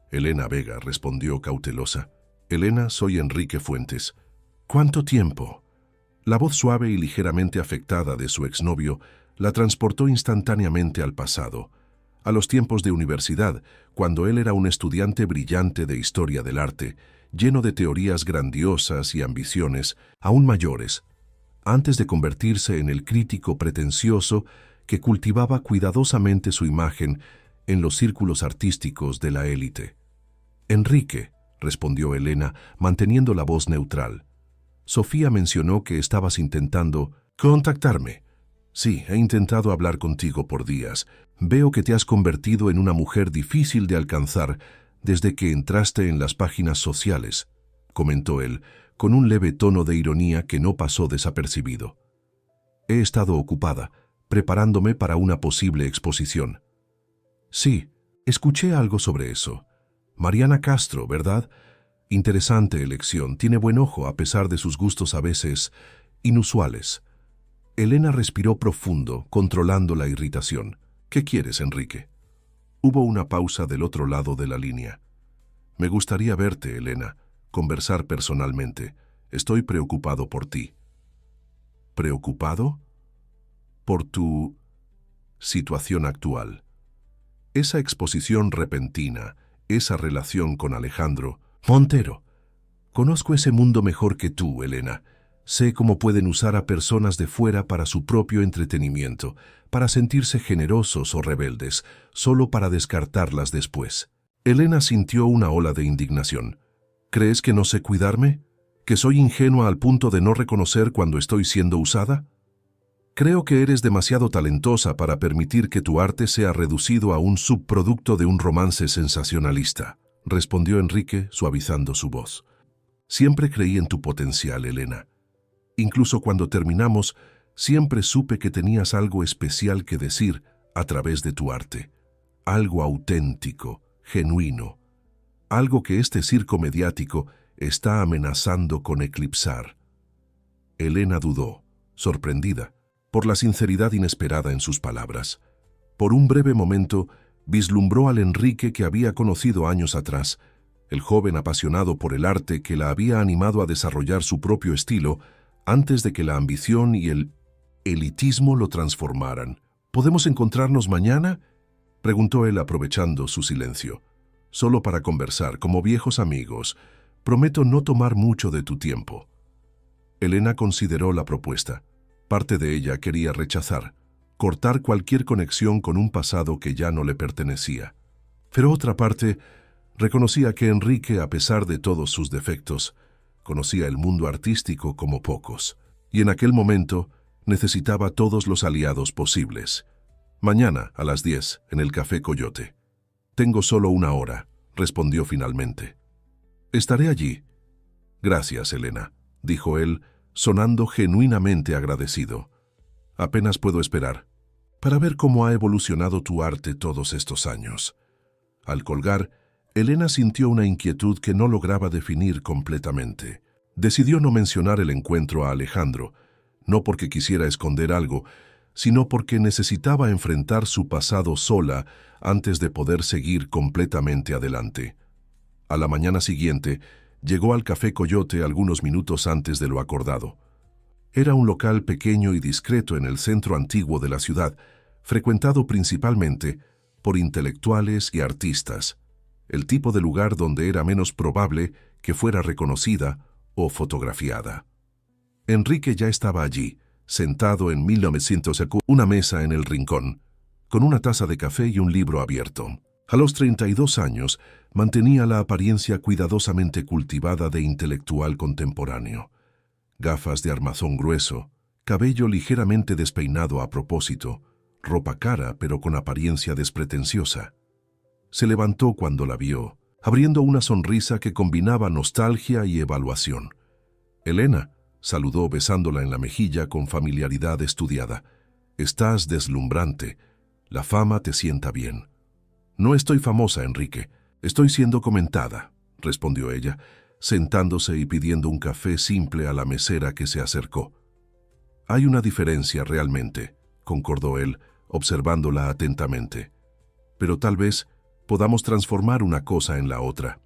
Elena Vega respondió cautelosa. «Elena, soy Enrique Fuentes». «¿Cuánto tiempo?». La voz suave y ligeramente afectada de su exnovio la transportó instantáneamente al pasado, a los tiempos de universidad, cuando él era un estudiante brillante de historia del arte, lleno de teorías grandiosas y ambiciones aún mayores, antes de convertirse en el crítico pretencioso que cultivaba cuidadosamente su imagen en los círculos artísticos de la élite. «Enrique», respondió Elena, manteniendo la voz neutral. «Sofía mencionó que estabas intentando contactarme». «Sí, he intentado hablar contigo por días. Veo que te has convertido en una mujer difícil de alcanzar desde que entraste en las páginas sociales», comentó él, con un leve tono de ironía que no pasó desapercibido. «He estado ocupada, preparándome para una posible exposición». «Sí, escuché algo sobre eso. Mariana Castro, ¿verdad? Interesante elección, tiene buen ojo a pesar de sus gustos a veces inusuales». Elena respiró profundo, controlando la irritación. «¿Qué quieres, Enrique?». Hubo una pausa del otro lado de la línea. «Me gustaría verte, Elena, conversar personalmente. Estoy preocupado por ti». «¿Preocupado?». «Por tu situación actual». Esa exposición repentina, esa relación con Alejandro. Montero, conozco ese mundo mejor que tú, Elena. Sé cómo pueden usar a personas de fuera para su propio entretenimiento, para sentirse generosos o rebeldes, solo para descartarlas después. Elena sintió una ola de indignación. ¿Crees que no sé cuidarme? ¿Que soy ingenua al punto de no reconocer cuando estoy siendo usada? Creo que eres demasiado talentosa para permitir que tu arte sea reducido a un subproducto de un romance sensacionalista, respondió Enrique, suavizando su voz. Siempre creí en tu potencial, Elena. Incluso cuando terminamos, siempre supe que tenías algo especial que decir a través de tu arte. Algo auténtico, genuino. Algo que este circo mediático está amenazando con eclipsar. Elena dudó, sorprendida, por la sinceridad inesperada en sus palabras. Por un breve momento, vislumbró al Enrique que había conocido años atrás, el joven apasionado por el arte que la había animado a desarrollar su propio estilo antes de que la ambición y el elitismo lo transformaran. ¿Podemos encontrarnos mañana?, preguntó él aprovechando su silencio. Solo para conversar, como viejos amigos. Prometo no tomar mucho de tu tiempo. Elena consideró la propuesta. Parte de ella quería rechazar, cortar cualquier conexión con un pasado que ya no le pertenecía. Pero otra parte reconocía que Enrique, a pesar de todos sus defectos, conocía el mundo artístico como pocos, y en aquel momento necesitaba todos los aliados posibles. Mañana, a las 10, en el Café Coyote. Tengo solo 1 hora, respondió finalmente. Estaré allí. Gracias, Elena, dijo él, sonando genuinamente agradecido. Apenas puedo esperar, para ver cómo ha evolucionado tu arte todos estos años. Al colgar, Elena sintió una inquietud que no lograba definir completamente. Decidió no mencionar el encuentro a Alejandro, no porque quisiera esconder algo, sino porque necesitaba enfrentar su pasado sola antes de poder seguir completamente adelante. A la mañana siguiente, llegó al Café Coyote algunos minutos antes de lo acordado. Era un local pequeño y discreto en el centro antiguo de la ciudad, frecuentado principalmente por intelectuales y artistas, el tipo de lugar donde era menos probable que fuera reconocida o fotografiada. Enrique ya estaba allí, sentado en 1900, una mesa en el rincón, con una taza de café y un libro abierto. A los 32 años, mantenía la apariencia cuidadosamente cultivada de intelectual contemporáneo. Gafas de armazón grueso, cabello ligeramente despeinado a propósito, ropa cara pero con apariencia despretenciosa. Se levantó cuando la vio, abriendo una sonrisa que combinaba nostalgia y evaluación. Elena, saludó besándola en la mejilla con familiaridad estudiada. Estás deslumbrante. La fama te sienta bien. No estoy famosa, Enrique. Estoy siendo comentada, respondió ella, sentándose y pidiendo un café simple a la mesera que se acercó. Hay una diferencia realmente, concordó él, observándola atentamente. Pero tal vez podamos transformar una cosa en la otra.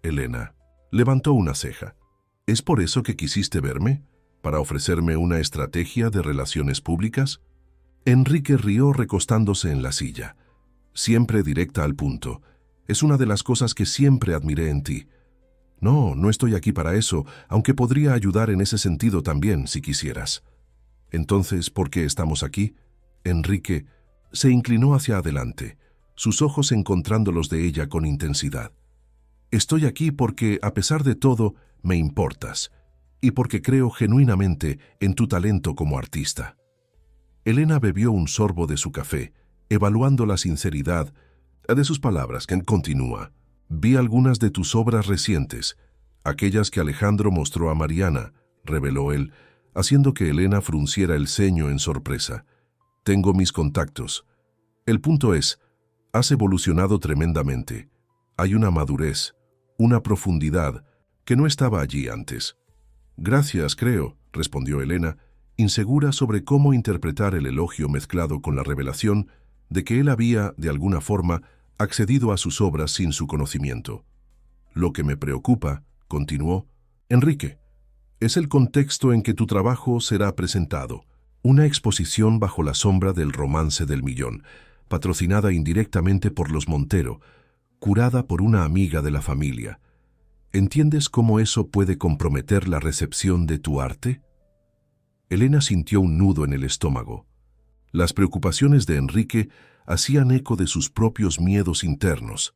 Elena levantó una ceja. ¿Es por eso que quisiste verme? ¿Para ofrecerme una estrategia de relaciones públicas? Enrique rió recostándose en la silla. Siempre directa al punto. Es una de las cosas que siempre admiré en ti. No, no estoy aquí para eso, aunque podría ayudar en ese sentido también, si quisieras. Entonces, ¿por qué estamos aquí? Enrique se inclinó hacia adelante, sus ojos encontrando los de ella con intensidad. Estoy aquí porque, a pesar de todo, me importas, y porque creo genuinamente en tu talento como artista. Elena bebió un sorbo de su café, evaluando la sinceridad de sus palabras, que continúa. Vi algunas de tus obras recientes, aquellas que Alejandro mostró a Mariana, reveló él, haciendo que Elena frunciera el ceño en sorpresa. Tengo mis contactos. El punto es, has evolucionado tremendamente. Hay una madurez, una profundidad que no estaba allí antes. Gracias, creo, respondió Elena, insegura sobre cómo interpretar el elogio mezclado con la revelación de que él había, de alguna forma, accedido a sus obras sin su conocimiento. Lo que me preocupa, continuó, Enrique, es el contexto en que tu trabajo será presentado, una exposición bajo la sombra del romance del millón. patrocinada indirectamente por los Montero, curada por una amiga de la familia. ¿Entiendes cómo eso puede comprometer la recepción de tu arte? Elena sintió un nudo en el estómago. Las preocupaciones de Enrique hacían eco de sus propios miedos internos,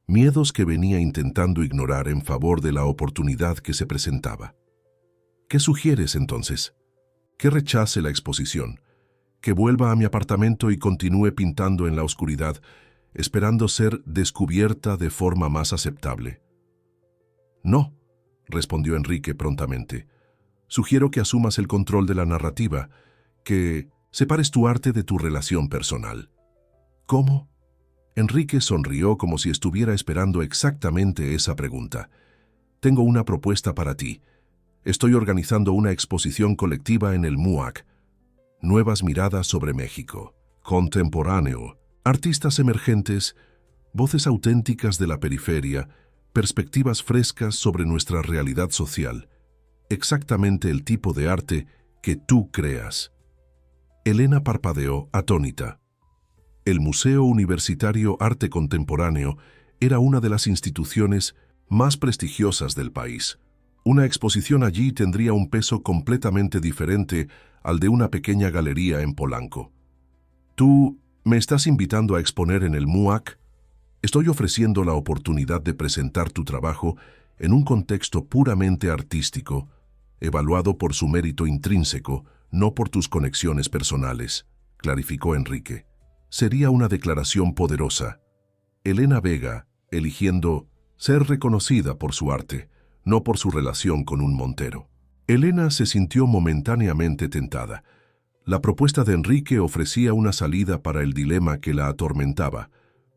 miedos que venía intentando ignorar en favor de la oportunidad que se presentaba. ¿Qué sugieres entonces? Que rechace la exposición, que vuelva a mi apartamento y continúe pintando en la oscuridad, esperando ser descubierta de forma más aceptable. No, respondió Enrique prontamente. Sugiero que asumas el control de la narrativa, que separes tu arte de tu relación personal. ¿Cómo? Enrique sonrió como si estuviera esperando exactamente esa pregunta. Tengo una propuesta para ti. Estoy organizando una exposición colectiva en el MUAC. Nuevas miradas sobre México. Contemporáneo. Artistas emergentes, voces auténticas de la periferia, perspectivas frescas sobre nuestra realidad social. Exactamente el tipo de arte que tú creas. Elena parpadeó atónita. El Museo Universitario Arte Contemporáneo era una de las instituciones más prestigiosas del país. Una exposición allí tendría un peso completamente diferente al de una pequeña galería en Polanco. ¿Tú me estás invitando a exponer en el MUAC? Estoy ofreciendo la oportunidad de presentar tu trabajo en un contexto puramente artístico, evaluado por su mérito intrínseco, no por tus conexiones personales, clarificó Enrique. Sería una declaración poderosa. Elena Vega, eligiendo ser reconocida por su arte, no por su relación con un Montero. Elena se sintió momentáneamente tentada. La propuesta de Enrique ofrecía una salida para el dilema que la atormentaba: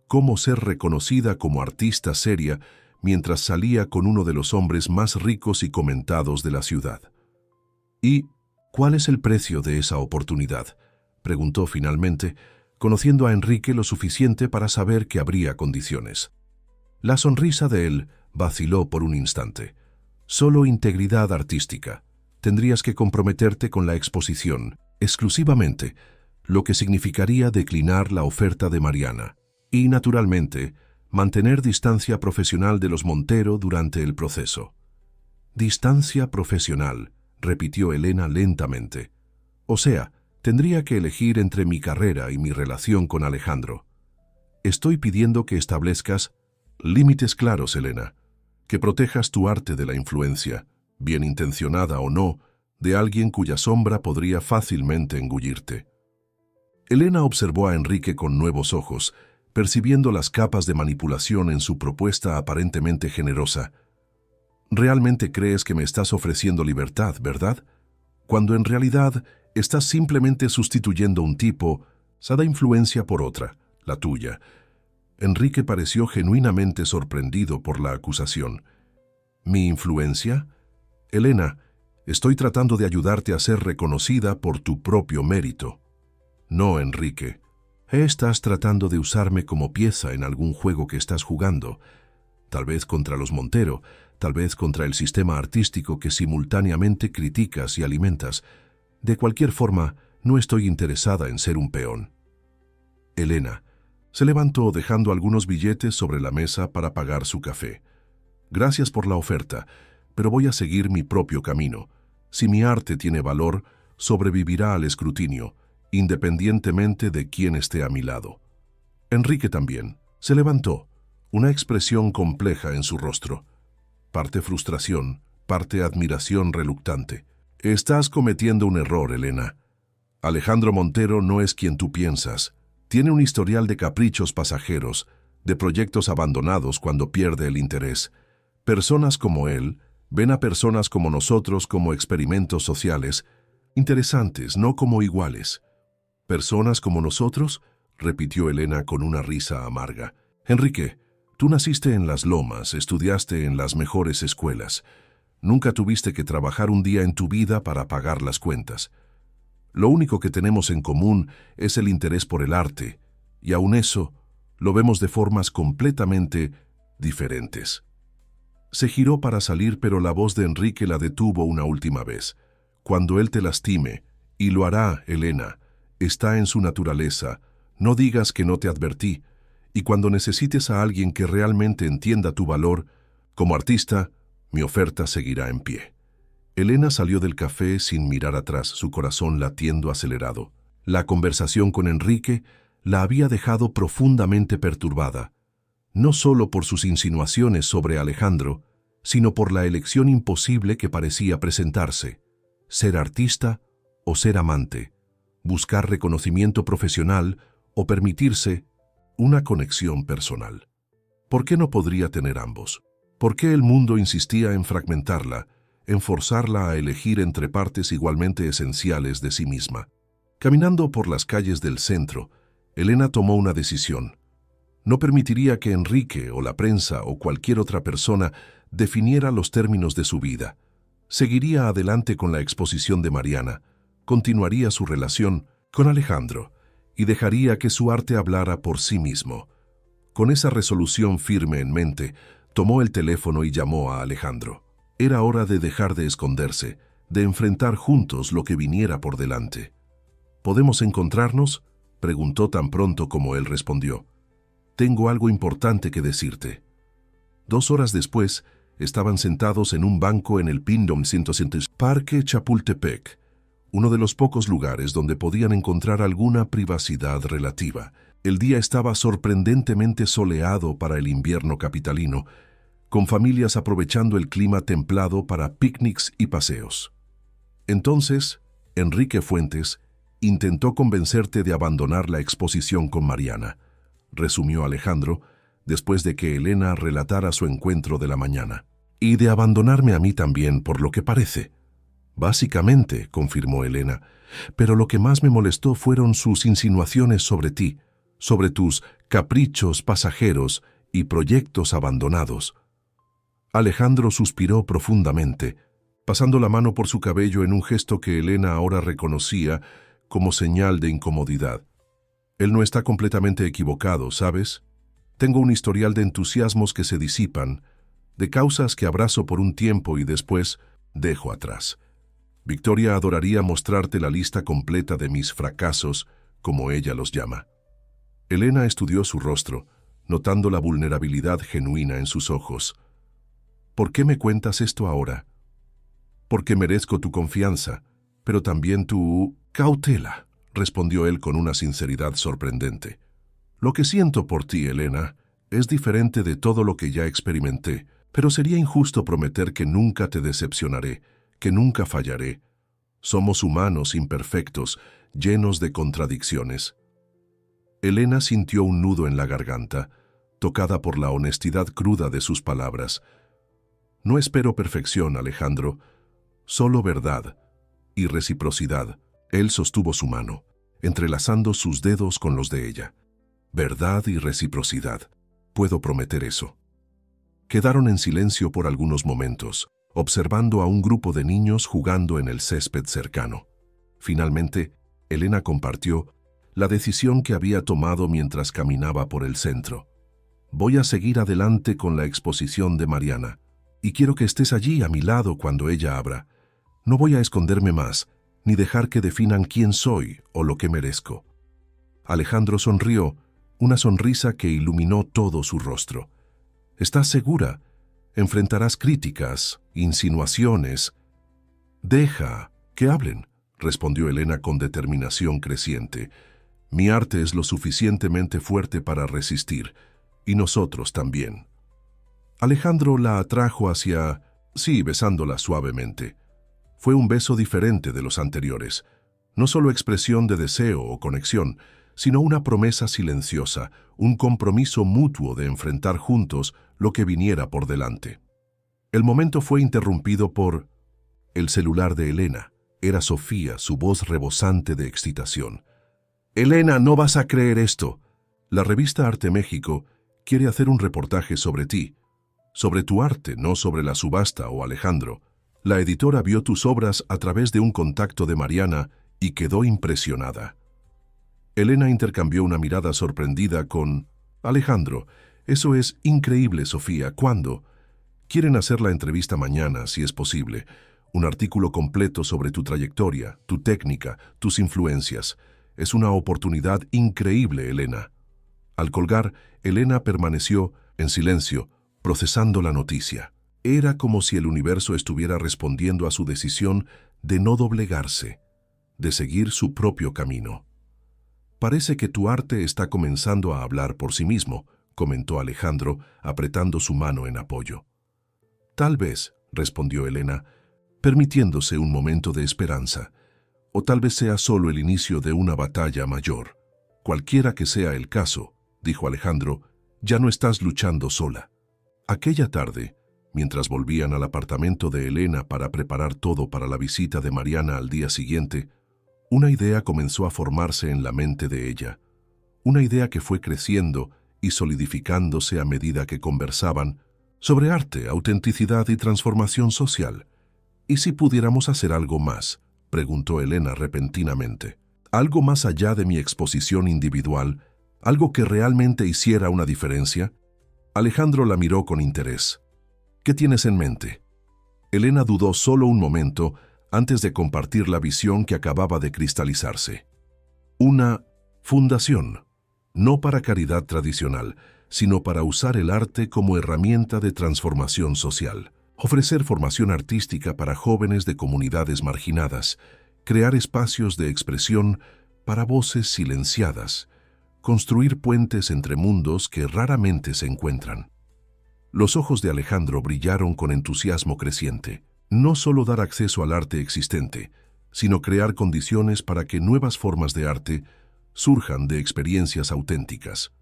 cómo ser reconocida como artista seria mientras salía con uno de los hombres más ricos y comentados de la ciudad. ¿Y cuál es el precio de esa oportunidad?, preguntó finalmente, conociendo a Enrique lo suficiente para saber que habría condiciones. La sonrisa de él vaciló por un instante. Solo integridad artística. Tendrías que comprometerte con la exposición, exclusivamente, lo que significaría declinar la oferta de Mariana. Y, naturalmente, mantener distancia profesional de los Montero durante el proceso. Distancia profesional, repitió Elena lentamente. O sea, tendría que elegir entre mi carrera y mi relación con Alejandro. Estoy pidiendo que establezcas límites claros, Elena, que protejas tu arte de la influencia, bien intencionada o no, de alguien cuya sombra podría fácilmente engullirte. Elena observó a Enrique con nuevos ojos, percibiendo las capas de manipulación en su propuesta aparentemente generosa. ¿Realmente crees que me estás ofreciendo libertad, verdad? Cuando en realidad estás simplemente sustituyendo un tipo, sada influencia por otra, la tuya. Enrique pareció genuinamente sorprendido por la acusación. ¿Mi influencia? Elena, estoy tratando de ayudarte a ser reconocida por tu propio mérito. No, Enrique. Estás tratando de usarme como pieza en algún juego que estás jugando. Tal vez contra los Montero, tal vez contra el sistema artístico que simultáneamente criticas y alimentas. De cualquier forma, no estoy interesada en ser un peón. Elena se levantó dejando algunos billetes sobre la mesa para pagar su café. Gracias por la oferta, pero voy a seguir mi propio camino. Si mi arte tiene valor, sobrevivirá al escrutinio, independientemente de quién esté a mi lado. Enrique también se levantó, una expresión compleja en su rostro. Parte frustración, parte admiración reluctante. Estás cometiendo un error, Elena. Alejandro Montero no es quien tú piensas. Tiene un historial de caprichos pasajeros, de proyectos abandonados cuando pierde el interés. Personas como él ven a personas como nosotros como experimentos sociales, interesantes, no como iguales. ¿Personas como nosotros?, repitió Elena con una risa amarga. Enrique, tú naciste en las lomas, estudiaste en las mejores escuelas. Nunca tuviste que trabajar un día en tu vida para pagar las cuentas. Lo único que tenemos en común es el interés por el arte, y aun eso lo vemos de formas completamente diferentes. Se giró para salir, pero la voz de Enrique la detuvo una última vez. Cuando él te lastime, y lo hará, Elena, está en su naturaleza, No digas que no te advertí, y cuando necesites a alguien que realmente entienda tu valor, como artista, mi oferta seguirá en pie. Elena salió del café sin mirar atrás, su corazón latiendo acelerado. La conversación con Enrique la había dejado profundamente perturbada, no solo por sus insinuaciones sobre Alejandro, sino por la elección imposible que parecía presentarse: ser artista o ser amante, buscar reconocimiento profesional o permitirse una conexión personal. ¿Por qué no podría tener ambos? ¿Por qué el mundo insistía en fragmentarla, en forzarla a elegir entre partes igualmente esenciales de sí misma? Caminando por las calles del centro, Elena tomó una decisión. No permitiría que Enrique o la prensa o cualquier otra persona definiera los términos de su vida. Seguiría adelante con la exposición de Mariana, continuaría su relación con Alejandro y dejaría que su arte hablara por sí mismo. Con esa resolución firme en mente, tomó el teléfono y llamó a Alejandro. Era hora de dejar de esconderse, de enfrentar juntos lo que viniera por delante. ¿Podemos encontrarnos?, preguntó tan pronto como él respondió. Tengo algo importante que decirte. 2 horas después, estaban sentados en un banco en el Pindom 100 Parque Chapultepec, uno de los pocos lugares donde podían encontrar alguna privacidad relativa. El día estaba sorprendentemente soleado para el invierno capitalino, con familias aprovechando el clima templado para picnics y paseos. Entonces, Enrique Fuentes intentó convencerte de abandonar la exposición con Mariana, resumió Alejandro, después de que Elena relatara su encuentro de la mañana. Y de abandonarme a mí también, por lo que parece. Básicamente, confirmó Elena, pero lo que más me molestó fueron sus insinuaciones sobre ti, sobre tus caprichos pasajeros y proyectos abandonados. Alejandro suspiró profundamente, pasando la mano por su cabello en un gesto que Elena ahora reconocía como señal de incomodidad. Él no está completamente equivocado, ¿sabes? Tengo un historial de entusiasmos que se disipan, de causas que abrazo por un tiempo y después dejo atrás. Victoria adoraría mostrarte la lista completa de mis fracasos, como ella los llama. Elena estudió su rostro, notando la vulnerabilidad genuina en sus ojos. ¿Por qué me cuentas esto ahora? Porque merezco tu confianza, pero también tu cautela, respondió él con una sinceridad sorprendente. Lo que siento por ti, Elena, es diferente de todo lo que ya experimenté, pero sería injusto prometer que nunca te decepcionaré, que nunca fallaré. Somos humanos imperfectos, llenos de contradicciones. Elena sintió un nudo en la garganta, tocada por la honestidad cruda de sus palabras. No espero perfección, Alejandro, solo verdad y reciprocidad. Él sostuvo su mano, entrelazando sus dedos con los de ella. Verdad y reciprocidad. Puedo prometer eso. Quedaron en silencio por algunos momentos, observando a un grupo de niños jugando en el césped cercano. Finalmente, Elena compartió la decisión que había tomado mientras caminaba por el centro. Voy a seguir adelante con la exposición de Mariana, y quiero que estés allí a mi lado cuando ella abra. No voy a esconderme más, ni dejar que definan quién soy o lo que merezco. Alejandro sonrió, una sonrisa que iluminó todo su rostro. ¿Estás segura? Enfrentarás críticas, insinuaciones. Deja que hablen, respondió Elena con determinación creciente. Mi arte es lo suficientemente fuerte para resistir, y nosotros también. Alejandro la atrajo hacia... sí, besándola suavemente. Fue un beso diferente de los anteriores, no solo expresión de deseo o conexión, sino una promesa silenciosa, un compromiso mutuo de enfrentar juntos lo que viniera por delante. El momento fue interrumpido por el celular de Elena. Era Sofía, su voz rebosante de excitación. «Elena, no vas a creer esto. La revista Arte México quiere hacer un reportaje sobre ti, sobre tu arte, no sobre la subasta o Alejandro. La editora vio tus obras a través de un contacto de Mariana y quedó impresionada». Elena intercambió una mirada sorprendida con «Alejandro, eso es increíble, Sofía. ¿Cuándo?» «Quieren hacer la entrevista mañana, si es posible. Un artículo completo sobre tu trayectoria, tu técnica, tus influencias. Es una oportunidad increíble, Elena. Al colgar, Elena permaneció en silencio, procesando la noticia. Era como si el universo estuviera respondiendo a su decisión de no doblegarse, de seguir su propio camino. «Parece que tu arte está comenzando a hablar por sí mismo», comentó Alejandro, apretando su mano en apoyo. «Tal vez», respondió Elena, permitiéndose un momento de esperanza, «o tal vez sea solo el inicio de una batalla mayor. Cualquiera que sea el caso», dijo Alejandro, «ya no estás luchando sola». Aquella tarde, mientras volvían al apartamento de Elena para preparar todo para la visita de Mariana al día siguiente, una idea comenzó a formarse en la mente de ella. Una idea que fue creciendo y solidificándose a medida que conversaban sobre arte, autenticidad y transformación social. «¿Y si pudiéramos hacer algo más?», preguntó Elena repentinamente. «¿Algo más allá de mi exposición individual? ¿Algo que realmente hiciera una diferencia?». Alejandro la miró con interés. «¿Qué tienes en mente?». Elena dudó solo un momento antes de compartir la visión que acababa de cristalizarse. «Una fundación, no para caridad tradicional, sino para usar el arte como herramienta de transformación social. Ofrecer formación artística para jóvenes de comunidades marginadas, crear espacios de expresión para voces silenciadas, construir puentes entre mundos que raramente se encuentran». Los ojos de Alejandro brillaron con entusiasmo creciente. No solo dar acceso al arte existente, sino crear condiciones para que nuevas formas de arte surjan de experiencias auténticas.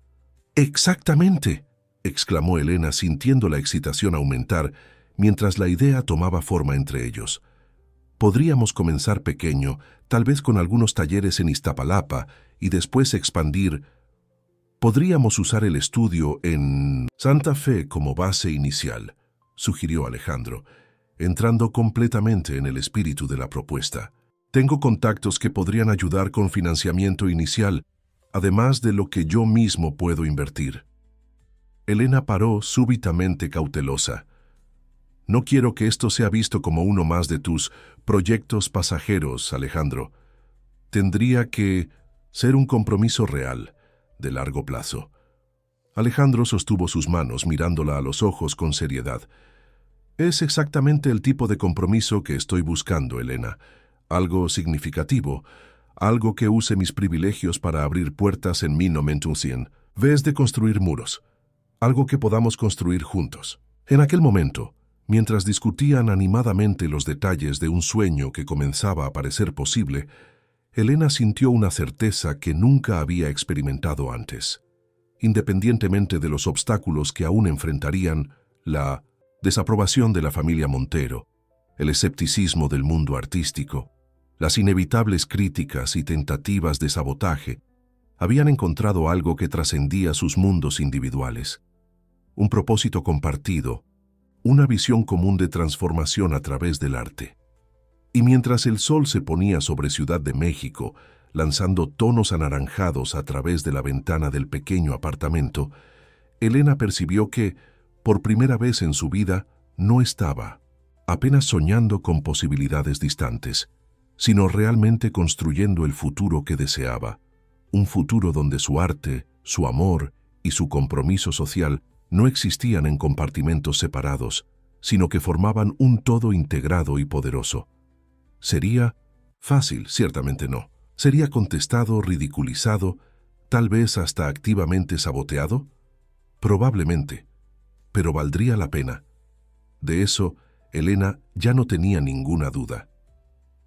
«¡Exactamente!», exclamó Elena sintiendo la excitación aumentar mientras la idea tomaba forma entre ellos. «Podríamos comenzar pequeño, tal vez con algunos talleres en Iztapalapa y después expandir. Podríamos usar el estudio en Santa Fe como base inicial», sugirió Alejandro, entrando completamente en el espíritu de la propuesta. «Tengo contactos que podrían ayudar con financiamiento inicial, además de lo que yo mismo puedo invertir». Elena paró súbitamente cautelosa. «No quiero que esto sea visto como uno más de tus proyectos pasajeros, Alejandro. Tendría que ser un compromiso real, de largo plazo». Alejandro sostuvo sus manos mirándola a los ojos con seriedad. «Es exactamente el tipo de compromiso que estoy buscando, Elena. Algo significativo, algo que use mis privilegios para abrir puertas en 1900, vez de construir muros. Algo que podamos construir juntos». En aquel momento, mientras discutían animadamente los detalles de un sueño que comenzaba a parecer posible, Elena sintió una certeza que nunca había experimentado antes. Independientemente de los obstáculos que aún enfrentarían, la desaprobación de la familia Montero, el escepticismo del mundo artístico, las inevitables críticas y tentativas de sabotaje, habían encontrado algo que trascendía sus mundos individuales. Un propósito compartido, una visión común de transformación a través del arte. Y mientras el sol se ponía sobre Ciudad de México, lanzando tonos anaranjados a través de la ventana del pequeño apartamento, Elena percibió que, por primera vez en su vida, no estaba apenas soñando con posibilidades distantes, sino realmente construyendo el futuro que deseaba, un futuro donde su arte, su amor y su compromiso social no existían en compartimentos separados, sino que formaban un todo integrado y poderoso. ¿Sería fácil? Ciertamente no. ¿Sería contestado, ridiculizado, tal vez hasta activamente saboteado? Probablemente, pero valdría la pena. De eso, Elena ya no tenía ninguna duda.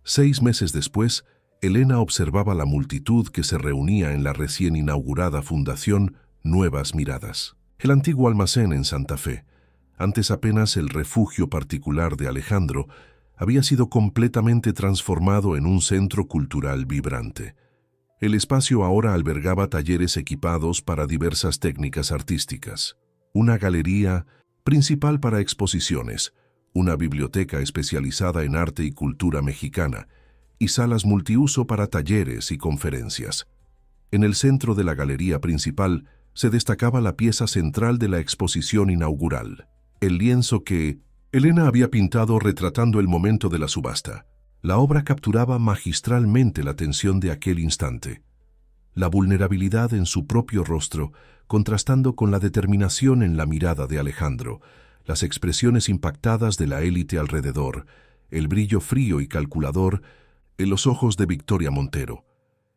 6 meses después, Elena observaba la multitud que se reunía en la recién inaugurada Fundación Nuevas Miradas. El antiguo almacén en Santa Fe, antes apenas el refugio particular de Alejandro, había sido completamente transformado en un centro cultural vibrante. El espacio ahora albergaba talleres equipados para diversas técnicas artísticas, una galería principal para exposiciones, una biblioteca especializada en arte y cultura mexicana, y salas multiuso para talleres y conferencias. En el centro de la galería principal se destacaba la pieza central de la exposición inaugural, el lienzo que Elena había pintado retratando el momento de la subasta. La obra capturaba magistralmente la atención de aquel instante. la vulnerabilidad en su propio rostro, contrastando con la determinación en la mirada de Alejandro, las expresiones impactadas de la élite alrededor, el brillo frío y calculador en los ojos de Victoria Montero.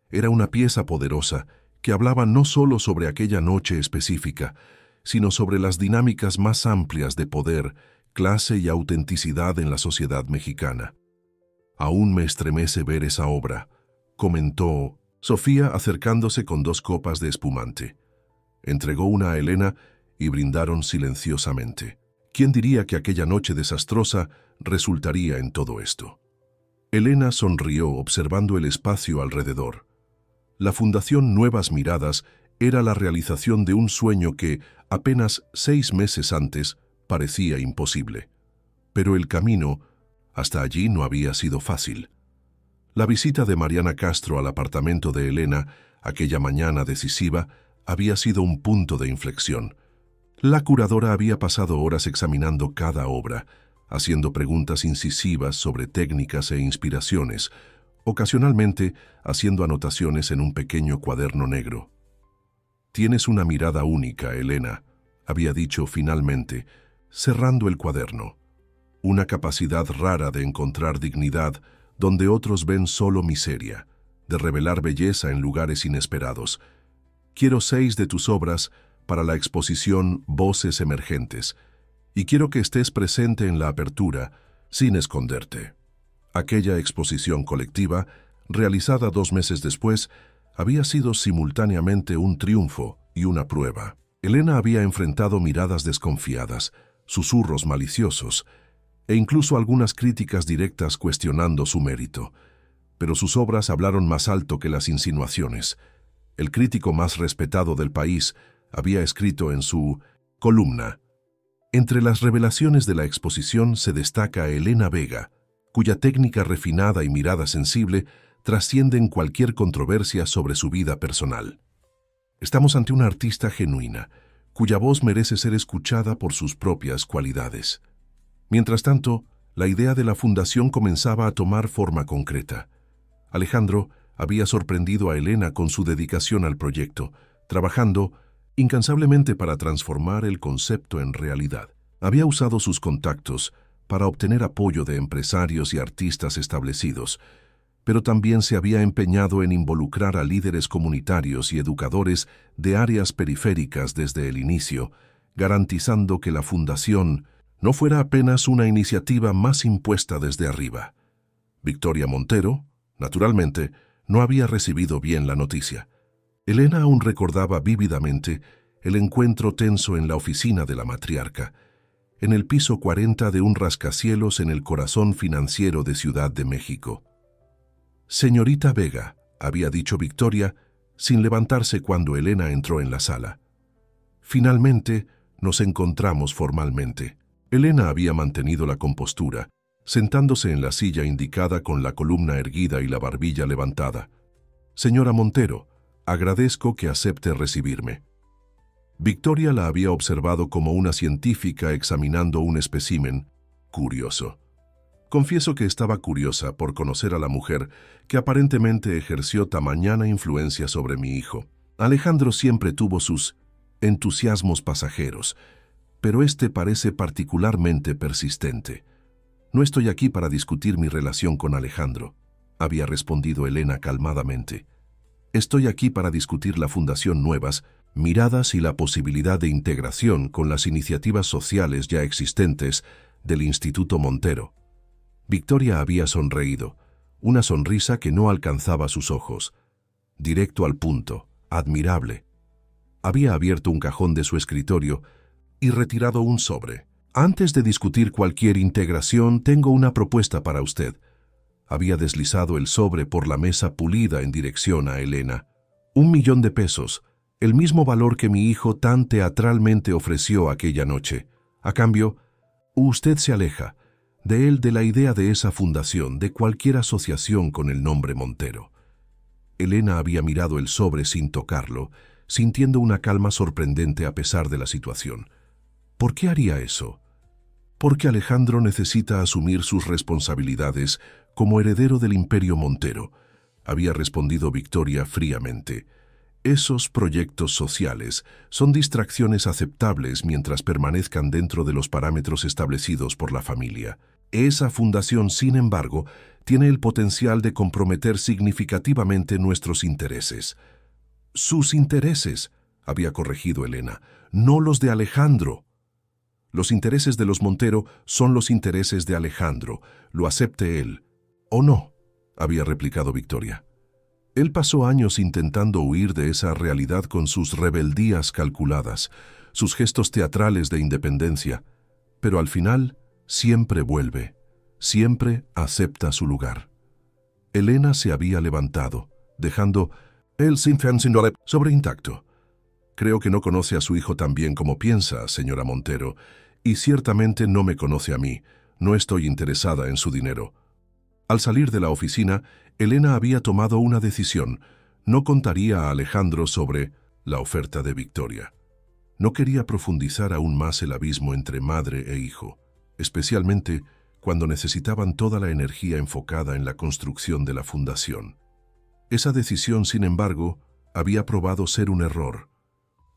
Era una pieza poderosa que hablaba no solo sobre aquella noche específica, sino sobre las dinámicas más amplias de poder, clase y autenticidad en la sociedad mexicana. «Aún me estremece ver esa obra», comentó Sofía acercándose con 2 copas de espumante. Entregó una a Elena y brindaron silenciosamente. ¿Quién diría que aquella noche desastrosa resultaría en todo esto? Elena sonrió observando el espacio alrededor. La Fundación Nuevas Miradas era la realización de un sueño que, apenas 6 meses antes, parecía imposible. Pero el camino hasta allí no había sido fácil. La visita de Mariana Castro al apartamento de Elena, aquella mañana decisiva, había sido un punto de inflexión. La curadora había pasado horas examinando cada obra, haciendo preguntas incisivas sobre técnicas e inspiraciones, ocasionalmente haciendo anotaciones en un pequeño cuaderno negro. «Tienes una mirada única, Elena», había dicho finalmente, cerrando el cuaderno. «Una capacidad rara de encontrar dignidad donde otros ven solo miseria, de revelar belleza en lugares inesperados. Quiero 6 de tus obras para la exposición Voces Emergentes, y quiero que estés presente en la apertura, sin esconderte». Aquella exposición colectiva, realizada 2 meses después, había sido simultáneamente un triunfo y una prueba. Elena había enfrentado miradas desconfiadas, susurros maliciosos, e incluso algunas críticas directas cuestionando su mérito. Pero sus obras hablaron más alto que las insinuaciones. El crítico más respetado del país había escrito en su columna: «Entre las revelaciones de la exposición se destaca Elena Vega, cuya técnica refinada y mirada sensible trascienden cualquier controversia sobre su vida personal. Estamos ante una artista genuina, cuya voz merece ser escuchada por sus propias cualidades». Mientras tanto, la idea de la fundación comenzaba a tomar forma concreta. Alejandro había sorprendido a Elena con su dedicación al proyecto, trabajando incansablemente para transformar el concepto en realidad. Había usado sus contactos para obtener apoyo de empresarios y artistas establecidos, pero también se había empeñado en involucrar a líderes comunitarios y educadores de áreas periféricas desde el inicio, garantizando que la fundación no fuera apenas una iniciativa más impuesta desde arriba. Victoria Montero, naturalmente, no había recibido bien la noticia. Elena aún recordaba vívidamente el encuentro tenso en la oficina de la matriarca, en el piso 40 de un rascacielos en el corazón financiero de Ciudad de México. «Señorita Vega», había dicho Victoria, sin levantarse cuando Elena entró en la sala. «Finalmente nos encontramos formalmente». Elena había mantenido la compostura, sentándose en la silla indicada con la columna erguida y la barbilla levantada. «Señora Montero, agradezco que acepte recibirme». Victoria la había observado como una científica examinando un espécimen. Curioso. Confieso que estaba curiosa por conocer a la mujer que aparentemente ejerció tamañana influencia sobre mi hijo. Alejandro siempre tuvo sus entusiasmos pasajeros, pero este parece particularmente persistente. «No estoy aquí para discutir mi relación con Alejandro», había respondido Elena calmadamente. «Estoy aquí para discutir la Fundación Nuevas Miradas y la posibilidad de integración con las iniciativas sociales ya existentes del Instituto Montero». Victoria había sonreído, una sonrisa que no alcanzaba sus ojos. Directo al punto, admirable. Había abierto un cajón de su escritorio y retirado un sobre. «Antes de discutir cualquier integración, tengo una propuesta para usted». Había deslizado el sobre por la mesa pulida en dirección a Elena. «1 millón de pesos, el mismo valor que mi hijo tan teatralmente ofreció aquella noche. A cambio, usted se aleja de él, de la idea de esa fundación, de cualquier asociación con el nombre Montero». Elena había mirado el sobre sin tocarlo, sintiendo una calma sorprendente a pesar de la situación. ¿Por qué haría eso? Porque Alejandro necesita asumir sus responsabilidades como heredero del Imperio Montero, había respondido Victoria fríamente. Esos proyectos sociales son distracciones aceptables mientras permanezcan dentro de los parámetros establecidos por la familia. Esa fundación, sin embargo, tiene el potencial de comprometer significativamente nuestros intereses. Sus intereses, había corregido Elena, no los de Alejandro. Los intereses de los Montero son los intereses de Alejandro, lo acepte él. ¿O no?, había replicado Victoria. Él pasó años intentando huir de esa realidad con sus rebeldías calculadas, sus gestos teatrales de independencia, pero al final siempre vuelve, siempre acepta su lugar. Elena se había levantado, dejando el sinfíndole sobre intacto. Creo que no conoce a su hijo tan bien como piensa, señora Montero, y ciertamente no me conoce a mí. No estoy interesada en su dinero. Al salir de la oficina, Elena había tomado una decisión. No contaría a Alejandro sobre la oferta de Victoria. No quería profundizar aún más el abismo entre madre e hijo, especialmente cuando necesitaban toda la energía enfocada en la construcción de la fundación. Esa decisión, sin embargo, había probado ser un error.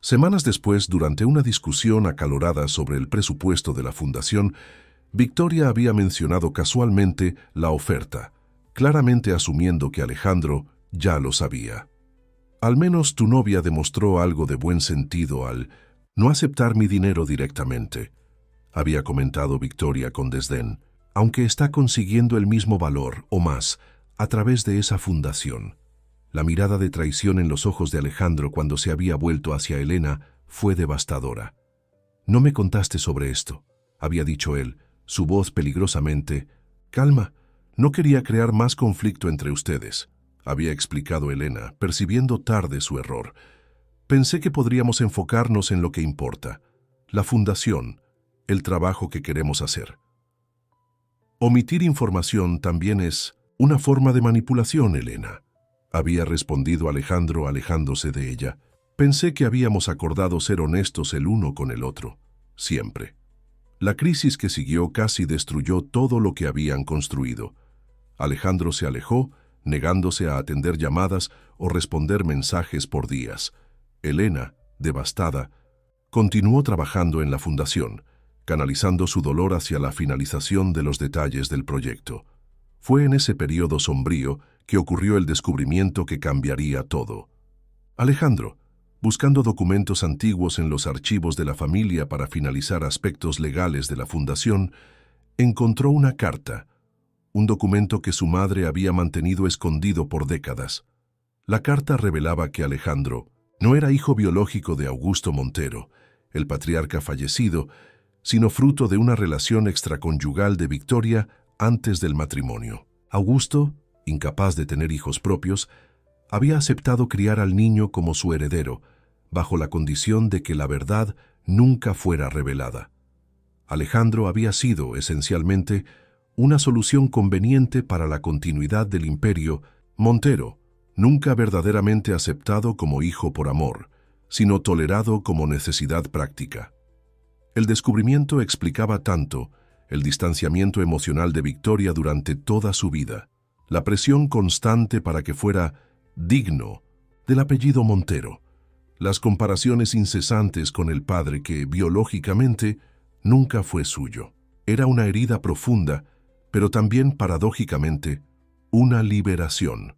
Semanas después, durante una discusión acalorada sobre el presupuesto de la fundación, Victoria había mencionado casualmente la oferta, claramente asumiendo que Alejandro ya lo sabía. Al menos tu novia demostró algo de buen sentido al no aceptar mi dinero directamente, había comentado Victoria con desdén, aunque está consiguiendo el mismo valor, o más, a través de esa fundación. La mirada de traición en los ojos de Alejandro cuando se había vuelto hacia Elena fue devastadora. «No me contaste sobre esto», había dicho él, su voz peligrosamente. «Calma, no quería crear más conflicto entre ustedes», había explicado Elena, percibiendo tarde su error. «Pensé que podríamos enfocarnos en lo que importa, la fundación, el trabajo que queremos hacer». «Omitir información también es una forma de manipulación, Elena», había respondido Alejandro alejándose de ella. «Pensé que habíamos acordado ser honestos el uno con el otro, siempre». La crisis que siguió casi destruyó todo lo que habían construido. Alejandro se alejó, negándose a atender llamadas o responder mensajes por días. Elena, devastada, continuó trabajando en la fundación, canalizando su dolor hacia la finalización de los detalles del proyecto. Fue en ese periodo sombrío que ocurrió el descubrimiento que cambiaría todo. Alejandro, buscando documentos antiguos en los archivos de la familia para finalizar aspectos legales de la fundación, encontró una carta, un documento que su madre había mantenido escondido por décadas. La carta revelaba que Alejandro no era hijo biológico de Augusto Montero, el patriarca fallecido, sino fruto de una relación extraconyugal de Victoria antes del matrimonio. Augusto, incapaz de tener hijos propios, había aceptado criar al niño como su heredero, bajo la condición de que la verdad nunca fuera revelada. Alejandro había sido, esencialmente, una solución conveniente para la continuidad del imperio Montero, nunca verdaderamente aceptado como hijo por amor, sino tolerado como necesidad práctica. El descubrimiento explicaba tanto el distanciamiento emocional de Victoria durante toda su vida, la presión constante para que fuera digno del apellido Montero, las comparaciones incesantes con el padre que, biológicamente, nunca fue suyo. Era una herida profunda, pero también, paradójicamente, una liberación.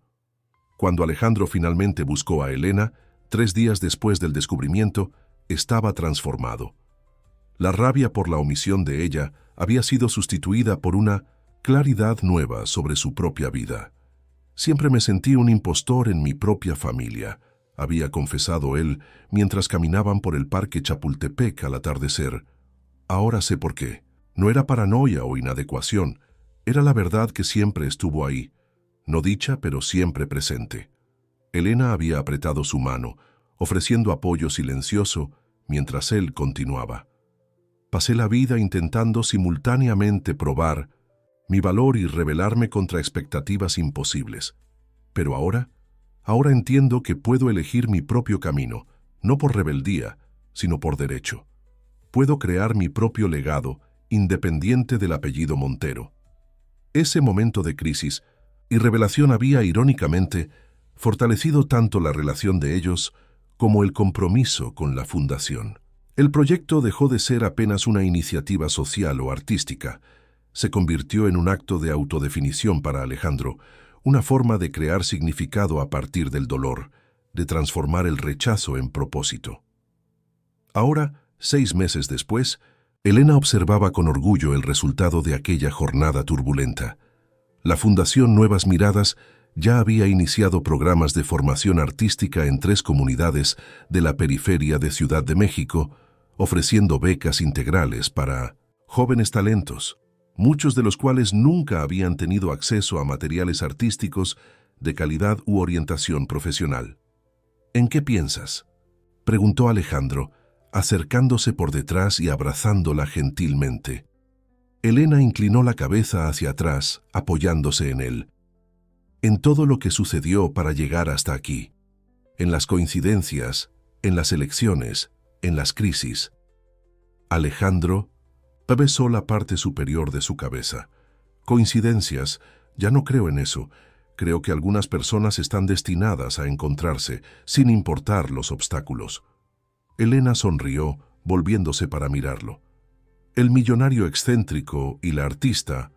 Cuando Alejandro finalmente buscó a Elena, 3 días después del descubrimiento, estaba transformado. La rabia por la omisión de ella había sido sustituida por una claridad nueva sobre su propia vida. «Siempre me sentí un impostor en mi propia familia», había confesado él mientras caminaban por el parque Chapultepec al atardecer. «Ahora sé por qué. No era paranoia o inadecuación, era la verdad que siempre estuvo ahí, no dicha pero siempre presente». Elena había apretado su mano, ofreciendo apoyo silencioso, mientras él continuaba. «Pasé la vida intentando simultáneamente probar mi valor y rebelarme contra expectativas imposibles. Pero ahora entiendo que puedo elegir mi propio camino, no por rebeldía, sino por derecho. Puedo crear mi propio legado, independiente del apellido Montero». Ese momento de crisis y revelación había, irónicamente, fortalecido tanto la relación de ellos como el compromiso con la fundación. El proyecto dejó de ser apenas una iniciativa social o artística. Se convirtió en un acto de autodefinición para Alejandro, una forma de crear significado a partir del dolor, de transformar el rechazo en propósito. Ahora, 6 meses después, Elena observaba con orgullo el resultado de aquella jornada turbulenta. La Fundación Nuevas Miradas ya había iniciado programas de formación artística en 3 comunidades de la periferia de Ciudad de México, ofreciendo becas integrales para jóvenes talentos, muchos de los cuales nunca habían tenido acceso a materiales artísticos de calidad u orientación profesional. ¿En qué piensas?, preguntó Alejandro, acercándose por detrás y abrazándola gentilmente. Elena inclinó la cabeza hacia atrás, apoyándose en él. En todo lo que sucedió para llegar hasta aquí, en las coincidencias, en las elecciones, en las crisis. Alejandro besó la parte superior de su cabeza. Coincidencias, ya no creo en eso. Creo que algunas personas están destinadas a encontrarse, sin importar los obstáculos. Elena sonrió, volviéndose para mirarlo. El millonario excéntrico y la artista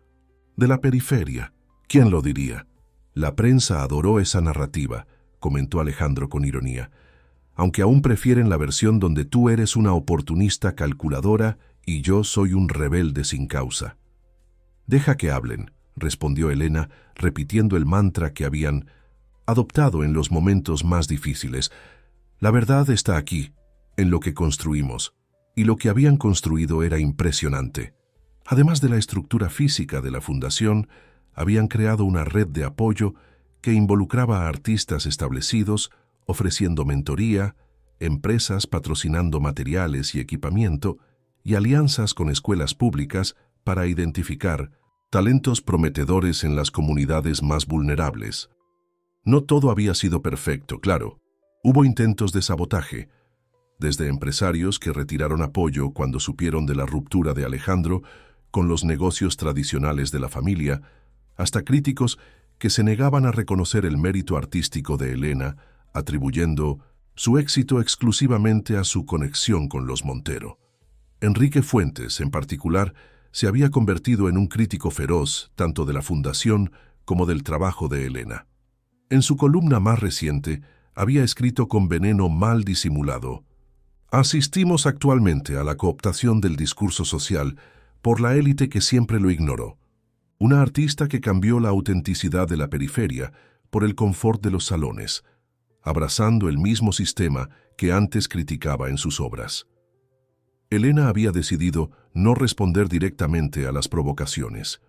de la periferia, ¿quién lo diría? La prensa adoró esa narrativa, comentó Alejandro con ironía, aunque aún prefieren la versión donde tú eres una oportunista calculadora y yo soy un rebelde sin causa. Deja que hablen, respondió Elena, repitiendo el mantra que habían adoptado en los momentos más difíciles. La verdad está aquí, en lo que construimos, y lo que habían construido era impresionante. Además de la estructura física de la fundación, habían creado una red de apoyo que involucraba a artistas establecidos, ofreciendo mentoría, empresas patrocinando materiales y equipamiento, y alianzas con escuelas públicas para identificar talentos prometedores en las comunidades más vulnerables. No todo había sido perfecto, claro. Hubo intentos de sabotaje, desde empresarios que retiraron apoyo cuando supieron de la ruptura de Alejandro con los negocios tradicionales de la familia, hasta críticos que se negaban a reconocer el mérito artístico de Elena, atribuyendo su éxito exclusivamente a su conexión con los Montero. Enrique Fuentes, en particular, se había convertido en un crítico feroz tanto de la fundación como del trabajo de Elena. En su columna más reciente, había escrito con veneno mal disimulado: asistimos actualmente a la cooptación del discurso social por la élite que siempre lo ignoró. Una artista que cambió la autenticidad de la periferia por el confort de los salones, abrazando el mismo sistema que antes criticaba en sus obras. Elena había decidido no responder directamente a las provocaciones.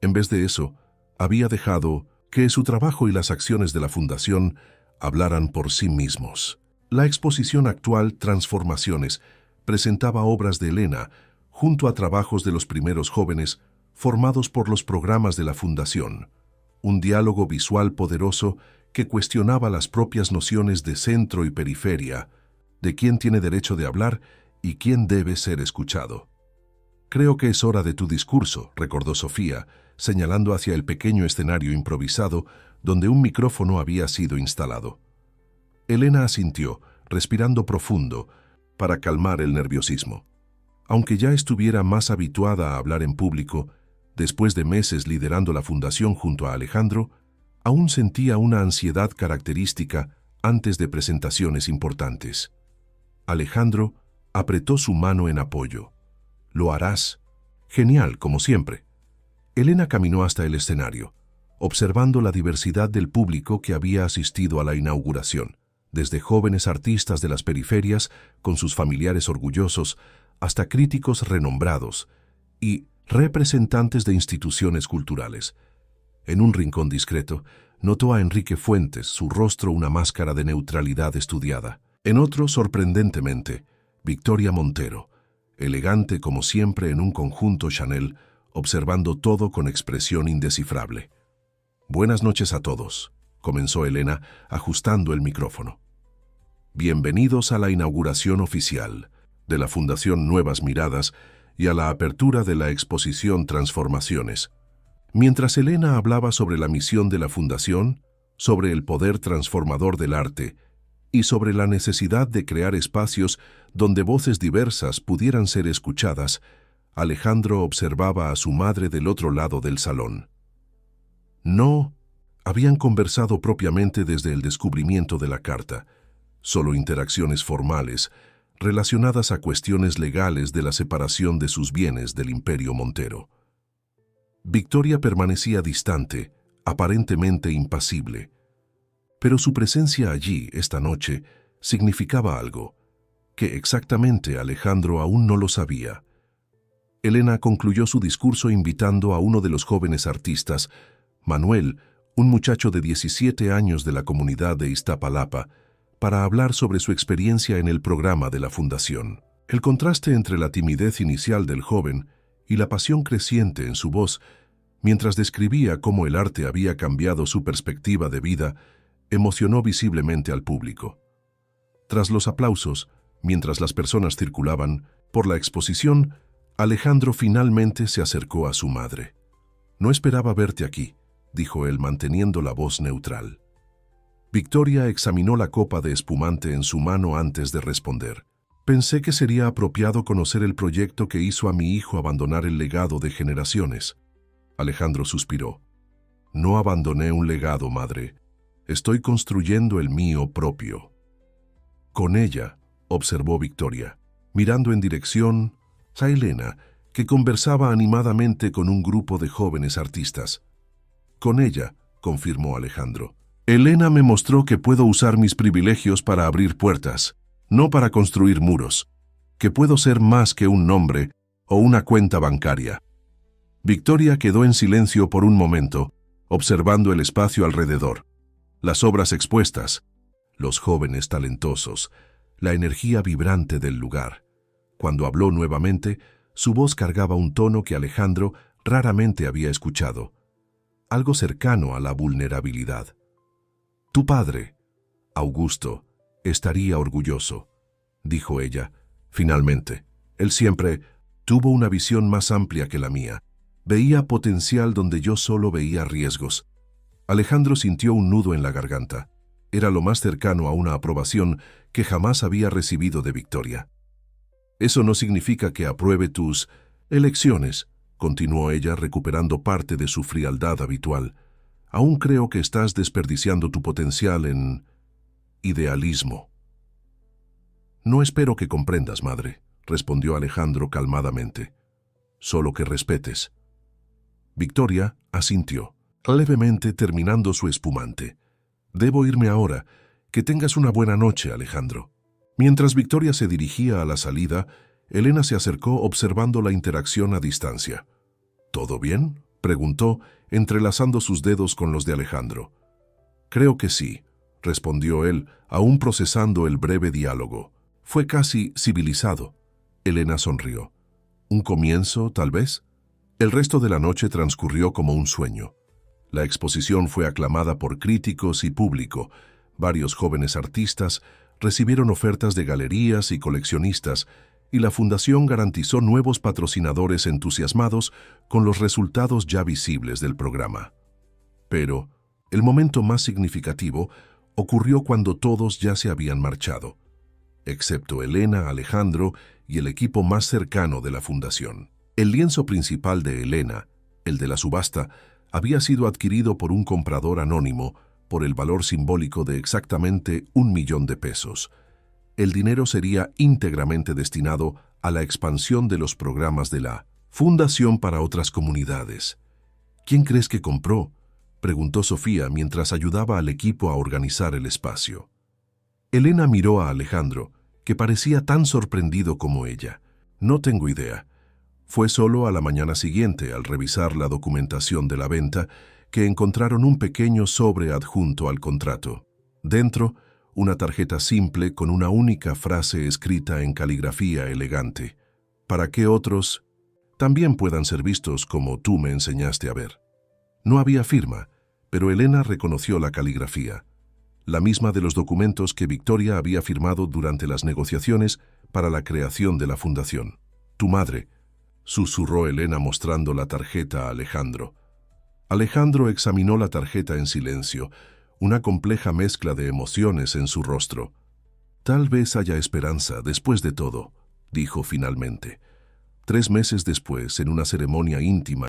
En vez de eso, había dejado que su trabajo y las acciones de la fundación hablaran por sí mismos. La exposición actual Transformaciones presentaba obras de Elena junto a trabajos de los primeros jóvenes formados por los programas de la fundación, un diálogo visual poderoso que cuestionaba las propias nociones de centro y periferia, de quién tiene derecho de hablar y quién debe ser escuchado. Creo que es hora de tu discurso, recordó Sofía, señalando hacia el pequeño escenario improvisado donde un micrófono había sido instalado. Elena asintió, respirando profundo, para calmar el nerviosismo. Aunque ya estuviera más habituada a hablar en público, después de meses liderando la fundación junto a Alejandro, aún sentía una ansiedad característica antes de presentaciones importantes. Alejandro apretó su mano en apoyo. «Lo harás». «Genial, como siempre». Elena caminó hasta el escenario, observando la diversidad del público que había asistido a la inauguración, desde jóvenes artistas de las periferias con sus familiares orgullosos hasta críticos renombrados y representantes de instituciones culturales. En un rincón discreto, notó a Enrique Fuentes, su rostro una máscara de neutralidad estudiada. En otro, sorprendentemente, Victoria Montero, elegante como siempre en un conjunto Chanel, observando todo con expresión indescifrable. «Buenas noches a todos», comenzó Elena, ajustando el micrófono. «Bienvenidos a la inauguración oficial de la Fundación Nuevas Miradas y a la apertura de la exposición Transformaciones». Mientras Elena hablaba sobre la misión de la Fundación, sobre el poder transformador del arte y sobre la necesidad de crear espacios donde voces diversas pudieran ser escuchadas, Alejandro observaba a su madre del otro lado del salón. No habían conversado propiamente desde el descubrimiento de la carta, solo interacciones formales, relacionadas a cuestiones legales de la separación de sus bienes del Imperio Montero. Victoria permanecía distante, aparentemente impasible, pero su presencia allí esta noche significaba algo, que exactamente Alejandro aún no lo sabía. Elena concluyó su discurso invitando a uno de los jóvenes artistas, Manuel, un muchacho de 17 años de la comunidad de Iztapalapa, para hablar sobre su experiencia en el programa de la Fundación. El contraste entre la timidez inicial del joven y la pasión creciente en su voz, mientras describía cómo el arte había cambiado su perspectiva de vida, emocionó visiblemente al público. Tras los aplausos, mientras las personas circulaban por la exposición, Alejandro finalmente se acercó a su madre. «No esperaba verte aquí», dijo él manteniendo la voz neutral. Victoria examinó la copa de espumante en su mano antes de responder. «Pensé que sería apropiado conocer el proyecto que hizo a mi hijo abandonar el legado de generaciones». Alejandro suspiró. «No abandoné un legado, madre. Estoy construyendo el mío propio». «Con ella», observó Victoria, mirando en dirección a Elena, que conversaba animadamente con un grupo de jóvenes artistas. «Con ella», confirmó Alejandro. «Elena me mostró que puedo usar mis privilegios para abrir puertas, no para construir muros, que puedo ser más que un nombre o una cuenta bancaria». Victoria quedó en silencio por un momento, observando el espacio alrededor, las obras expuestas, los jóvenes talentosos, la energía vibrante del lugar. Cuando habló nuevamente, su voz cargaba un tono que Alejandro raramente había escuchado, algo cercano a la vulnerabilidad. «Tu padre, Augusto, estaría orgulloso», dijo ella, finalmente. «Él siempre tuvo una visión más amplia que la mía. Veía potencial donde yo solo veía riesgos». Alejandro sintió un nudo en la garganta. Era lo más cercano a una aprobación que jamás había recibido de Victoria. «Eso no significa que apruebe tus elecciones», continuó ella recuperando parte de su frialdad habitual. «Aún creo que estás desperdiciando tu potencial en idealismo». «No espero que comprendas, madre», respondió Alejandro calmadamente. «Solo que respetes». Victoria asintió, levemente terminando su espumante. «Debo irme ahora. Que tengas una buena noche, Alejandro». Mientras Victoria se dirigía a la salida, Elena se acercó observando la interacción a distancia. «¿Todo bien?», preguntó, entrelazando sus dedos con los de Alejandro. «Creo que sí», respondió él, aún procesando el breve diálogo. «Fue casi civilizado». Elena sonrió. «¿Un comienzo, tal vez?». El resto de la noche transcurrió como un sueño. La exposición fue aclamada por críticos y público. Varios jóvenes artistas recibieron ofertas de galerías y coleccionistas, y la Fundación garantizó nuevos patrocinadores entusiasmados con los resultados ya visibles del programa. Pero el momento más significativo ocurrió cuando todos ya se habían marchado, excepto Elena, Alejandro y el equipo más cercano de la Fundación. El lienzo principal de Elena, el de la subasta, había sido adquirido por un comprador anónimo por el valor simbólico de exactamente 1 millón de pesos. El dinero sería íntegramente destinado a la expansión de los programas de la Fundación para otras comunidades. «¿Quién crees que compró?», preguntó Sofía mientras ayudaba al equipo a organizar el espacio. Elena miró a Alejandro, que parecía tan sorprendido como ella. «No tengo idea. Fue solo a la mañana siguiente, al revisar la documentación de la venta, que encontraron un pequeño sobre adjunto al contrato. Dentro, una tarjeta simple con una única frase escrita en caligrafía elegante, para que otros también puedan ser vistos como tú me enseñaste a ver». No había firma, pero Elena reconoció la caligrafía, la misma de los documentos que Victoria había firmado durante las negociaciones para la creación de la fundación. «Tu madre», susurró Elena mostrando la tarjeta a Alejandro. Alejandro examinó la tarjeta en silencio, una compleja mezcla de emociones en su rostro. Tal vez haya esperanza después de todo, dijo finalmente. 3 meses después, en una ceremonia íntima,